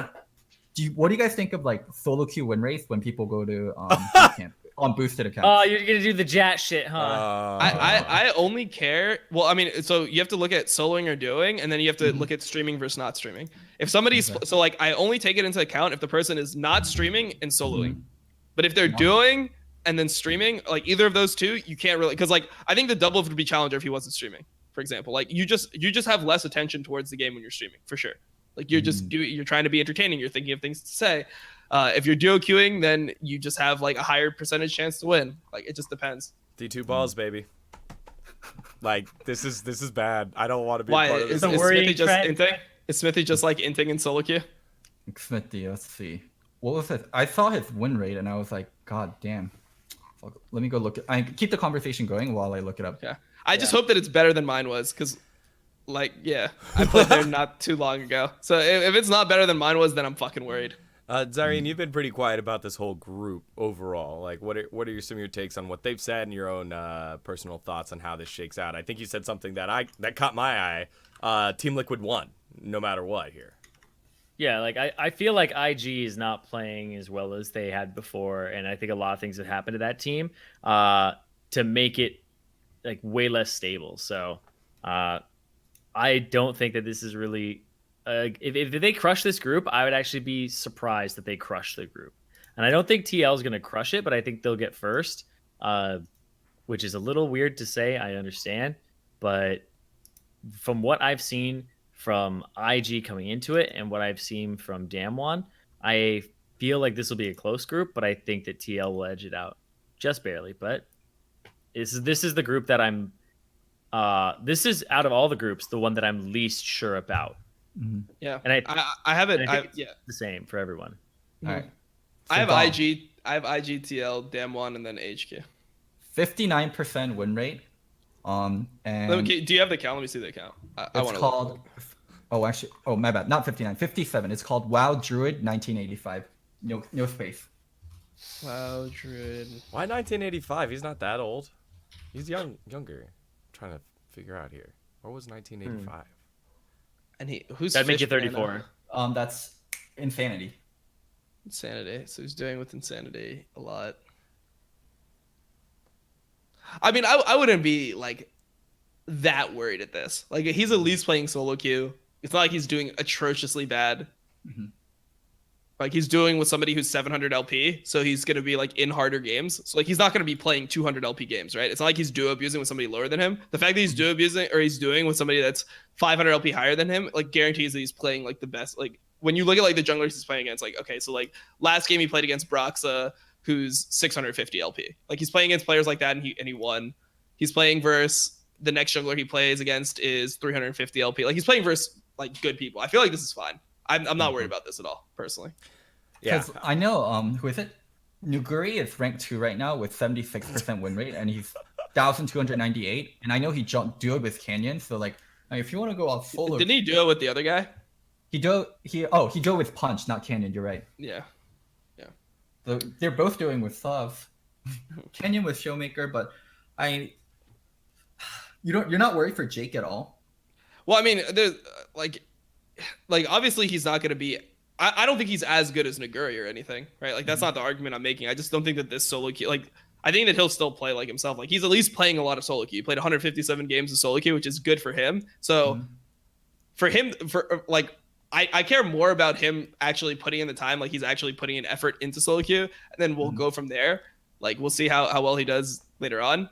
What do you guys think of like solo queue win rates when people go to boot camp on boosted accounts? Oh, you're gonna do the Jat shit, huh? I only care. Well, I mean, so you have to look at soloing or doing, and then you have to look at streaming versus not streaming. If somebody's so like, I only take it into account if the person is not streaming and soloing. But if they're doing and then streaming, like either of those two, you can't really, because like I think the double would be challenger if he wasn't streaming, for example. Like you just have less attention towards the game when you're streaming, for sure. Like you're just you're trying to be entertaining. You're thinking of things to say. If you're duo queuing, then you just have like a higher percentage chance to win. Like it just depends. D2 balls, baby. Like this is bad. I don't want to be Why part of this. is Smithy just inting? Is Smithy just like inting in solo queue? Smithy, let's see. What was it? I saw his win rate and I was like, God damn. Fuck. Let me go look at. I keep the conversation going while I look it up. Yeah. I just hope that it's better than mine was, because like I played there not too long ago. So if it's not better than mine was, then I'm fucking worried. Zarian, you've been pretty quiet about this whole group overall. Like, what are some of your takes on what they've said and your own personal thoughts on how this shakes out? I think you said something that caught my eye. Team Liquid won, no matter what here. Yeah, like I feel like IG is not playing as well as they had before, and I think a lot of things have happened to that team to make it like way less stable. So I don't think that this is really if they crush this group, I would actually be surprised that they crush the group. And I don't think TL is going to crush it, but I think they'll get first, which is a little weird to say. I understand, but from what I've seen from IG coming into it and what I've seen from Damwon, I feel like this will be a close group, but I think that TL will edge it out just barely. But this is the group that I'm this is out of all the groups the one that I'm least sure about. Yeah, and I have it. The same for everyone. All right. So I have IG, TL, Damwon, and then HQ. 59% win rate. And do you have the count? Let me see the count. It's called. Oh, actually. Oh, my bad. Not 59. 57. It's called WoW Druid 1985. No space. WoW Druid. Why 1985? He's not that old. He's younger. I'm trying to figure out here. What was 1985? And who's that'd make you 34. That's Insanity. Insanity. So he's doing with Insanity a lot. I mean, I wouldn't be like that worried at this. Like he's at least playing solo queue. It's not like he's doing atrociously bad. Like he's doing with somebody who's 700 LP, so he's gonna be like in harder games. So like he's not gonna be playing 200 LP games, right? It's not like he's duo abusing with somebody lower than him. The fact that he's duo abusing or he's doing with somebody that's 500 LP higher than him, like guarantees that he's playing like the best. Like when you look at like the junglers he's playing against, like okay, so like last game he played against Broxa, who's 650 LP. Like he's playing against players like that, and he won. He's playing versus the next jungler he plays against is 350 LP. Like he's playing versus like good people. I feel like this is fine. I'm not worried about this at all, personally. Because I know who is it? Nuguri is ranked 2 right now with 76% win rate, and he's 1,298. And I know he duoed with Canyon, so like if you want to go off solo, didn't he duo with the other guy? He duoed with Punch, not Canyon. You're right. Yeah. So they're both doing with Slav. Canyon with Showmaker, but you're not worried for Jake at all. Well, I mean, there's like obviously he's not going to be. I don't think he's as good as Naguri or anything, right? Like that's not the argument I'm making. I just don't think that this solo queue, like I think that he'll still play like himself. Like he's at least playing a lot of solo queue. He played 157 games of solo queue, which is good for him. So for him, like I care more about him actually putting in the time, like he's actually putting an effort into solo queue, and then we'll go from there. Like we'll see how well he does later on.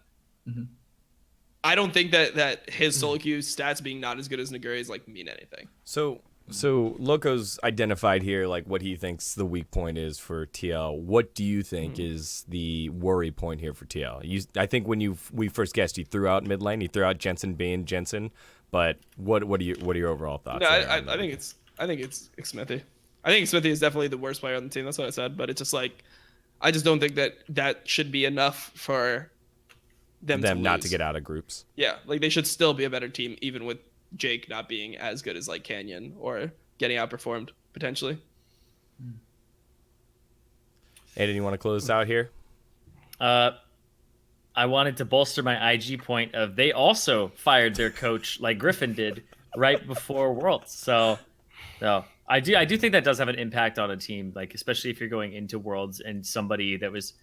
I don't think that his solo queue stats being not as good as Naguri's like mean anything. So So Loco's identified here like what he thinks the weak point is for TL. What do you think is the worry point here for TL? I think when we first guessed, you threw out mid lane, you threw out Jensen being Jensen, but what are your overall thoughts? No, I think it's Smithy. I think Smithy is definitely the worst player on the team. That's what I said. But it's just like, I just don't think that should be enough for them to not lose. to get out of groups. Yeah, like they should still be a better team, even with Jake not being as good as like Canyon or getting outperformed potentially. Aiden, you want to close out here? I wanted to bolster my IG point of they also fired their coach like Griffin did right before Worlds. So I do think that does have an impact on a team, like especially if you're going into Worlds and somebody that was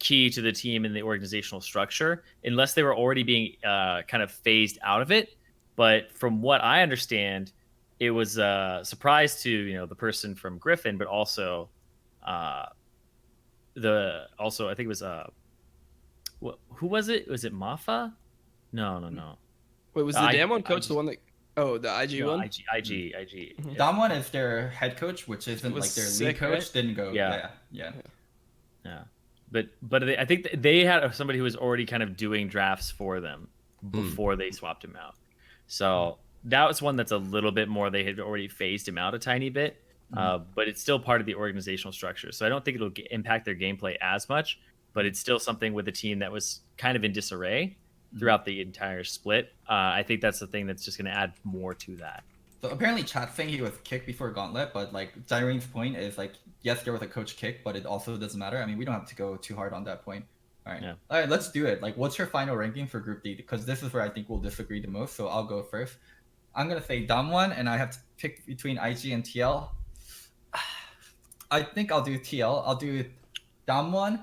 key to the team and the organizational structure, unless they were already being kind of phased out of it. But from what I understand, it was a surprise to the person from Griffin, but also I think it was who was it? Was it Mafa? No. Wait, was the Damwon coach the one that? Oh, the IG one. IG. Damwon is their head coach, which isn't like their lead coach. Right? Didn't go. Yeah. But I think they had somebody who was already kind of doing drafts for them before they swapped him out. So that was one that's a little bit more. They had already phased him out a tiny bit, but it's still part of the organizational structure. So I don't think it'll impact their gameplay as much, but it's still something with a team that was kind of in disarray throughout the entire split. I think that's the thing that's just going to add more to that. So apparently Chat saying he was kicked before Gauntlet, but like Zyreen's point is like, yes, there was a coach kick, but it also doesn't matter. I mean, we don't have to go too hard on that point. All right. Yeah. All right, let's do it. Like, what's your final ranking for Group D? Because this is where I think we'll disagree the most. So I'll go first. I'm going to say Damwon, and I have to pick between IG and TL. I think I'll do TL. I'll do Damwon.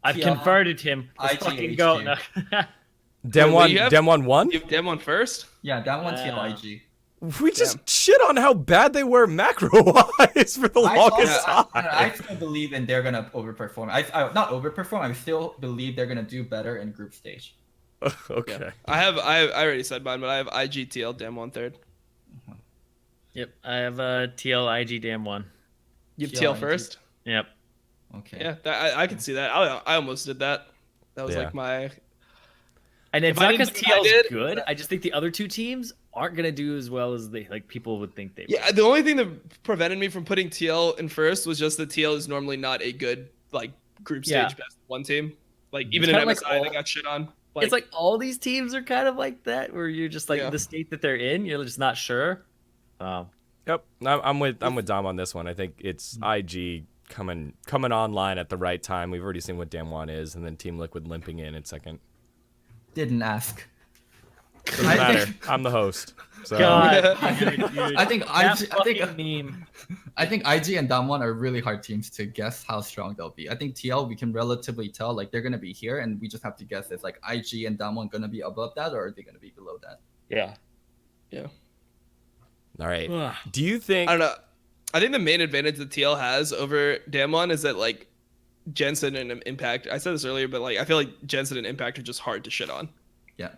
I've converted him. Let's IG, fucking go. No. Damwon won? You have Damwon first? Yeah, Damwon, TL, IG. We just shit on how bad they were macro-wise for the longest time. I still believe in they're going to overperform. I not overperform. I still believe they're going to do better in group stage. Okay. Yeah. I already said mine, but I have IG, TL, Damwon third. Yep, I have TL, IG, Damwon. You have TL first? Yep. Okay. Yeah, I can see that. I almost did that. That was like my... And it's not because TL's good. I just think the other two teams aren't gonna do as well as people would think they would. Yeah, the only thing that prevented me from putting TL in first was just that TL is normally not a good group stage best one team. Like even in MSI, they got shit on. It's like all these teams are kind of like that, where you're just the state that they're in, you're just not sure. Yep, I'm with Dom on this one. I think it's IG coming online at the right time. We've already seen what Damwon is, and then Team Liquid limping in second. Didn't ask. Doesn't matter. I'm the host. So. God, I think meme. I think IG and Damwon are really hard teams to guess how strong they'll be. I think TL we can relatively tell they're gonna be here, and we just have to guess if IG and Damwon gonna be above that or are they gonna be below that. Yeah. All right. Do you think? I don't know. I think the main advantage that TL has over Damwon is that Jensen and Impact. I said this earlier, but I feel like Jensen and Impact are just hard to shit on. Yeah.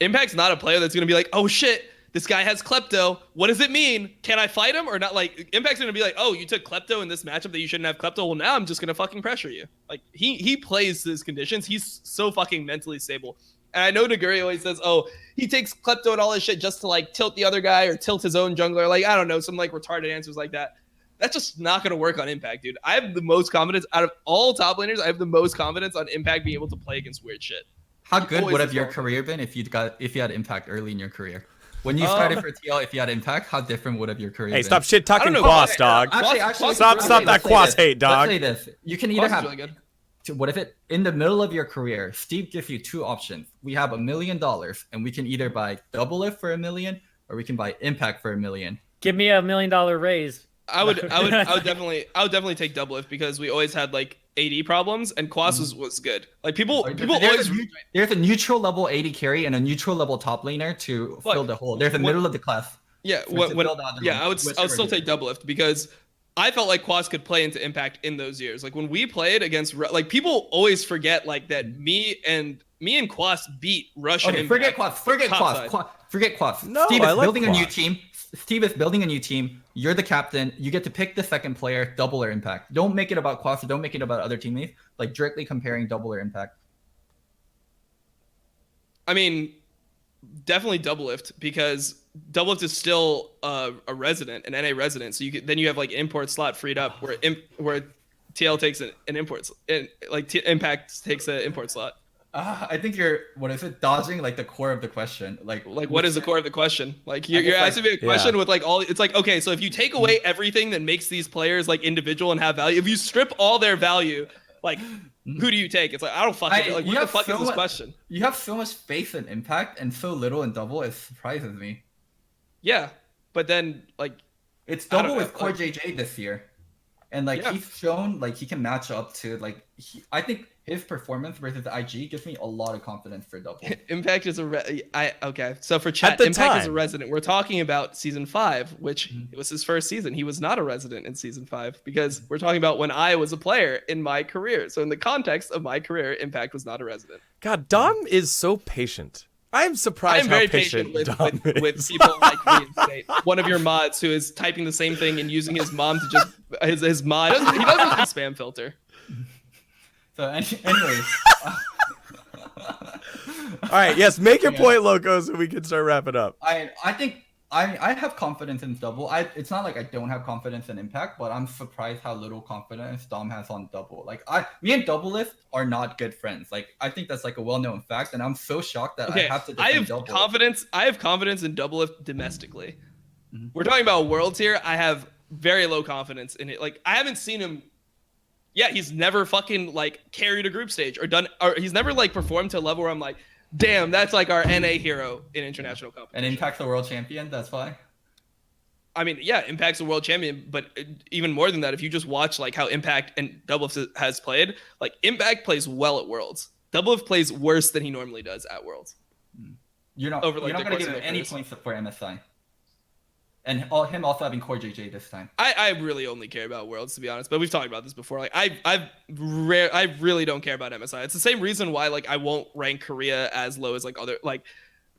Impact's not a player that's gonna be like, oh shit, this guy has Klepto. What does it mean? Can I fight him or not? Impact's gonna be like, oh, you took Klepto in this matchup that you shouldn't have Klepto. Well, now I'm just gonna fucking pressure you. He plays his conditions. He's so fucking mentally stable. And I know Naguri always says, oh, he takes Klepto and all this shit just to tilt the other guy or tilt his own jungler. I don't know, some retarded answers like that. That's just not gonna work on Impact, dude. I have the most confidence out of all top laners. I have the most confidence on Impact being able to play against weird shit. How good would have your career been if you had Impact early in your career? When you started for TL, if you had Impact, how different would have your career been? Hey, stop shit talking Quas, dog. Actually, stop that Quas hate, dog. Let's say this. You can either have... Really what if in the middle of your career, Steve gives you two options. We have $1 million, and we can either buy Doublelift for $1 million, or we can buy Impact for $1 million. Give me $1 million raise. I would definitely take Doublelift because we always had AD problems, and Quas was good. People always... There's a neutral level AD carry and a neutral level top laner to fill the hole. There's a middle of the class. Yeah, I would still take Doublelift because I felt like Quas could play into Impact in those years. When we played against... people always forget that me and me and Quas beat Russian. Okay, forget Quas. Forget Quas. No, Steve I is like building a new Quas. team. Steve is building a new team. You're the captain. You get to pick the second player, double or impact. Don't make it about Quas. Don't make it about other teammates. Like directly comparing double or impact. I mean, definitely Doublelift, because Doublelift is still a resident, an NA resident. So then you have like import slot freed up where TL takes an import, Impact takes an import slot. I think you're dodging like the core of the question. Like what is the core of the question? Like you're asking me a question with like all. It's like, okay, so if you take away everything that makes these players like individual and have value, if you strip all their value, like who do you take? It's like I don't fucking like. What the fuck is this question? You have so much faith in Impact and so little in Double. It surprises me. Yeah, but then like it's Double with Core JJ this year, and like he's shown like he can match up to like I think his performance versus IG gives me a lot of confidence for Double. Impact is okay. So for chat, Impact is a resident. We're talking about season 5, which it was his first season. He was not a resident in season 5 because we're talking about when I was a player in my career. So in the context of my career, Impact was not a resident. God, Dom is so patient. I am surprised I'm very how patient with is. people like me in State. One of your mods who is typing the same thing and using his mom to just his mod. He doesn't use spam filter. So anyways. All right, yes, make your point, Loco, so we can start wrapping up. I think I have confidence in Double. It's not like I don't have confidence in Impact, but I'm surprised how little confidence Dom has on Double. Like me and Doublelift are not good friends. Like I think that's like a well-known fact, and I'm so shocked that I have to defend Double. I have confidence in Doublelift domestically. We're talking about Worlds here. I have very low confidence in it. Like I haven't seen him. Yeah, he's never fucking like carried a group stage or he's never like performed to a level where I'm like, damn, that's like our NA hero in international competition. And Impact's the world champion, that's why. I mean, yeah, Impact's a world champion, but even more than that, if you just watch like how Impact and Doublelift has played, like Impact plays well at Worlds. Doublelift plays worse than he normally does at Worlds. You're not going to give him any points for MSI. And him also having Core JJ this time. I really only care about Worlds, to be honest. But we've talked about this before. Like I really don't care about MSI. It's the same reason why like I won't rank Korea as low as like other like.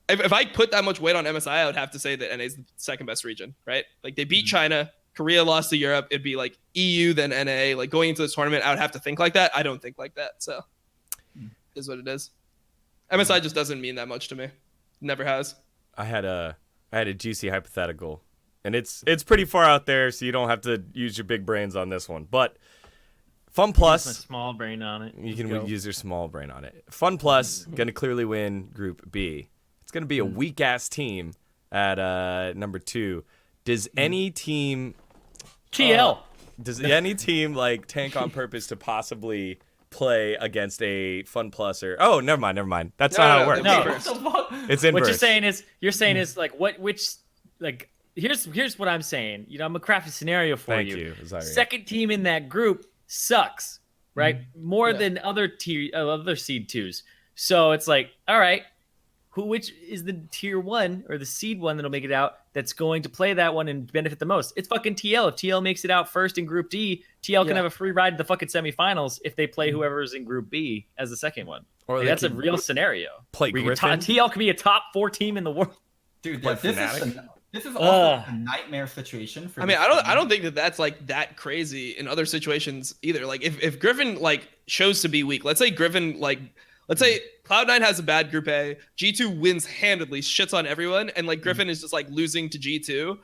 If I put that much weight on MSI, I would have to say that NA is the second best region, right? Like they beat China, Korea lost to Europe. It'd be like EU then NA. Like going into this tournament, I would have to think like that. I don't think like that. So is what it is. MSI just doesn't mean that much to me. Never has. I had a juicy hypothetical. And it's pretty far out there, so you don't have to use your big brains on this one. But Fun Plus, use my small brain on it. You can use your small brain on it. Fun Plus going to clearly win Group B. It's going to be a weak ass team at number 2. Does any team TL? Does any team like tank on purpose to possibly play against a Fun Plus or never mind. That's not how it works. No, it's inverse. What you're saying is like Here's what I'm saying. You know, I'm gonna craft a scenario for you. Thank you. Sorry. Second team in that group sucks, right? More than other seed 2s. So it's like, all right, which is the tier 1 or the seed 1 that'll make it out that's going to play that one and benefit the most? It's fucking TL. If TL makes it out first in Group D, TL can have a free ride to the fucking semifinals if they play whoever's in Group B as the second one. Or that's a real scenario. Play Griffin. TL could be a top 4 team in the world. Dude, this is also a nightmare situation for. I mean, I don't think that that's like that crazy in other situations either. Like if Griffin like shows to be weak, let's say Cloud9 has a bad Group A, G2 wins handedly, shits on everyone, and like Griffin is just like losing to G2,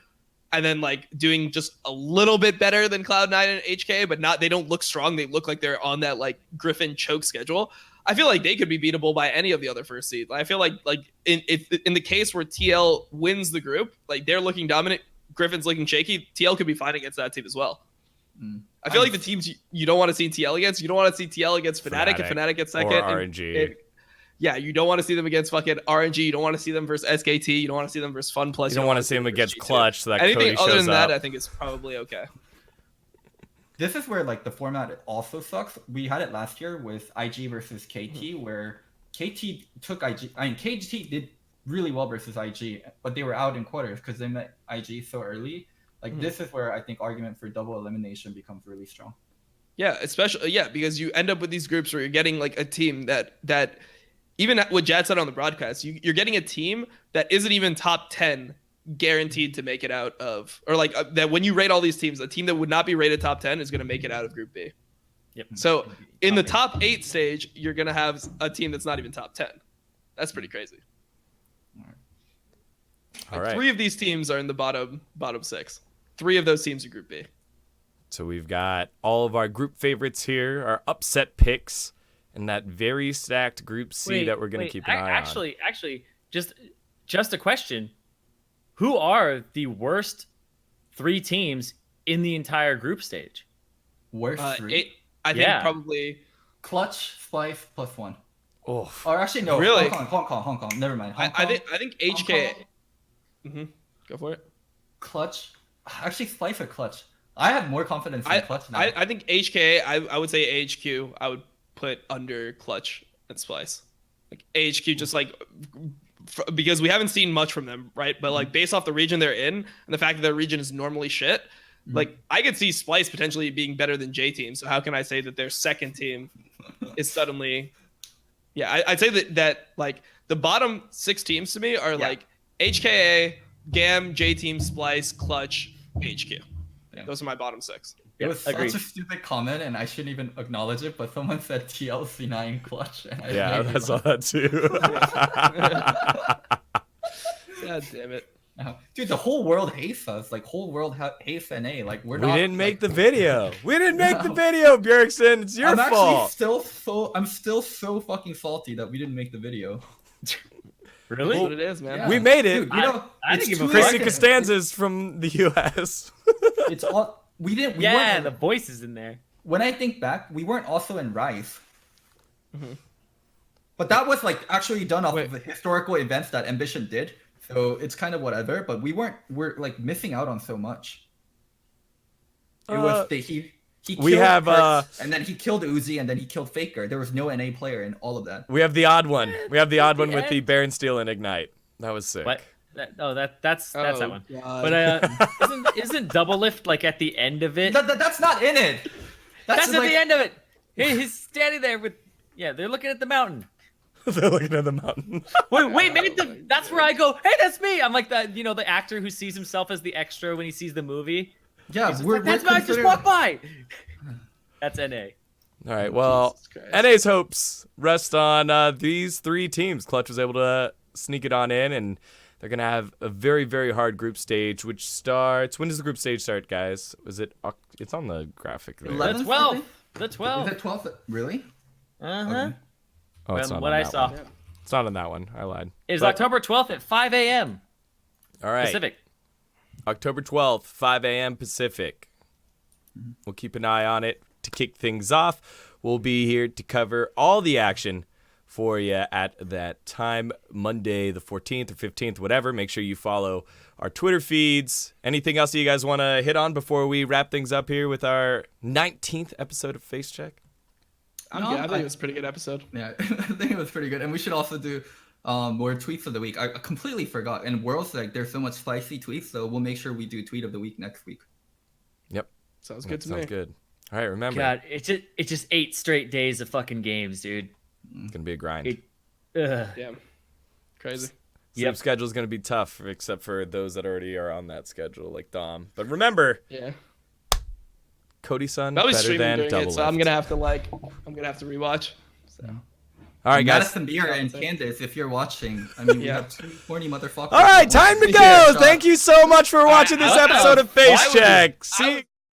and then like doing just a little bit better than Cloud9 and HK, but they don't look strong. They look like they're on that like Griffin choke schedule. I feel like they could be beatable by any of the other first seeds. I feel like in the case where TL wins the group, like they're looking dominant, Griffin's looking shaky, TL could be fine against that team as well. I feel like the teams you don't want to see TL against, you don't want to see TL against Fnatic if Fnatic gets second. Or RNG. You don't want to see them against fucking RNG. You don't want to see them versus SKT. You don't want to see them versus Fun Plus. You don't want to see them against G2. Clutch so that anything Cody shows other than up. that, I think is probably okay. This is where like the format also sucks. We had it last year with IG versus KT, where KT took IG. I mean, KT did really well versus IG, but they were out in quarters because they met IG so early. Like this is where I think argument for double elimination becomes really strong. Yeah, especially because you end up with these groups where you're getting like a team that even what Jad said on the broadcast, you're getting a team that isn't even top 10 guaranteed to make it out of, or like that when you rate all these teams, a team that would not be rated top 10 is going to make it out of Group B. Yep. So in the top 8 stage, you're going to have a team that's not even top 10. That's pretty crazy. All right. 3 of these teams are in the bottom 6. 3 of those teams are Group B. So we've got all of our group favorites here, our upset picks, and that very stacked Group C that we're going to keep an eye on. Actually, just a question. Who are the worst 3 teams in the entire group stage? Worst 3? I think probably Clutch, Splyce, +1. Oh. Or actually, no. Really? Hong Kong. Never mind. I think HK. Go for it. Clutch. Actually, Splyce or Clutch. I have more confidence in Clutch now. I think HK. I would say AHQ. I would put under Clutch and Splyce. Like AHQ, just like because we haven't seen much from them, right? But like based off the region they're in and the fact that their region is normally shit, like I could see Splyce potentially being better than J team. So how can I say that their second team is suddenly? Yeah, I'd say that like the bottom 6 teams to me are like HKA, GAM, J team, Splyce, Clutch, HQ. Those are my bottom 6. It was such a stupid comment, and I shouldn't even acknowledge it, but someone said TLC9 Clutch. And I saw that too. God damn it. Dude, the whole world hates us. Like, whole world hates NA. Like, we didn't make the video. We didn't make the video, Bjergsen. It's your fault. I'm still so fucking salty that we didn't make the video. Really? That's what it is, man. Yeah. We made it. Dude, I think Chrissy Costanza's from the US. It's all we didn't. We weren't, the voice is in there. When I think back, we weren't also in Rise. But that was like actually done off of the historical events that Ambition did. So it's kind of whatever. But we're like missing out on so much. It was he killed Kurtz, and then he killed Uzi, and then he killed Faker. There was no NA player in all of that. We have the odd one. We have the odd one with the Baron Steel and Ignite. That was sick. What? That's that one. God. But isn't Double Lift like at the end of it? That's not in it. That's at the end of it. He's standing there with. Yeah, they're looking at the mountain. They're looking at the mountain. Wait, maybe that's where I go. Hey, that's me. I'm like the actor who sees himself as the extra when he sees the movie. Yeah, that's why I just walked by. That's NA. All right, well, NA's hopes rest on these 3 teams. Clutch was able to sneak it on in, and they're going to have a very, very hard group stage, which starts... When does the group stage start, guys? Was it... It's on the graphic there. The 12th. The 12th. Is it 12th? Really? Uh-huh. Okay. Oh, it's not what on I that saw. one. It's not on that one. I lied. It's October 12th at 5 a.m. All right. Pacific. October 12th, 5 a.m. Pacific. We'll keep an eye on it to kick things off. We'll be here to cover all the action for you at that time, Monday the 14th or 15th, whatever. Make sure you follow our Twitter feeds. Anything else that you guys want to hit on before we wrap things up here with our 19th episode of Facecheck? I'm good. I think it was a pretty good episode. Yeah, I think it was pretty good. And we should also do more tweets of the week. I completely forgot. And Worlds, like, there's so much spicy tweets, so we'll make sure we do tweet of the week next week. Yep. Sounds good to me. Sounds good. All right, remember. God, it's just 8 straight days of fucking games, dude. It's going to be a grind. Damn. Crazy. Sleep schedule's going to be tough, except for those that already are on that schedule, like Dom. But remember, Cody-san better than Double Lift. So I'm gonna have to rewatch. So. All right, guys. Madison Beer and Candace, if you're watching, I mean, we have 2 horny motherfuckers. All right, time to go. Thank you so much for watching this episode of Facecheck. See you.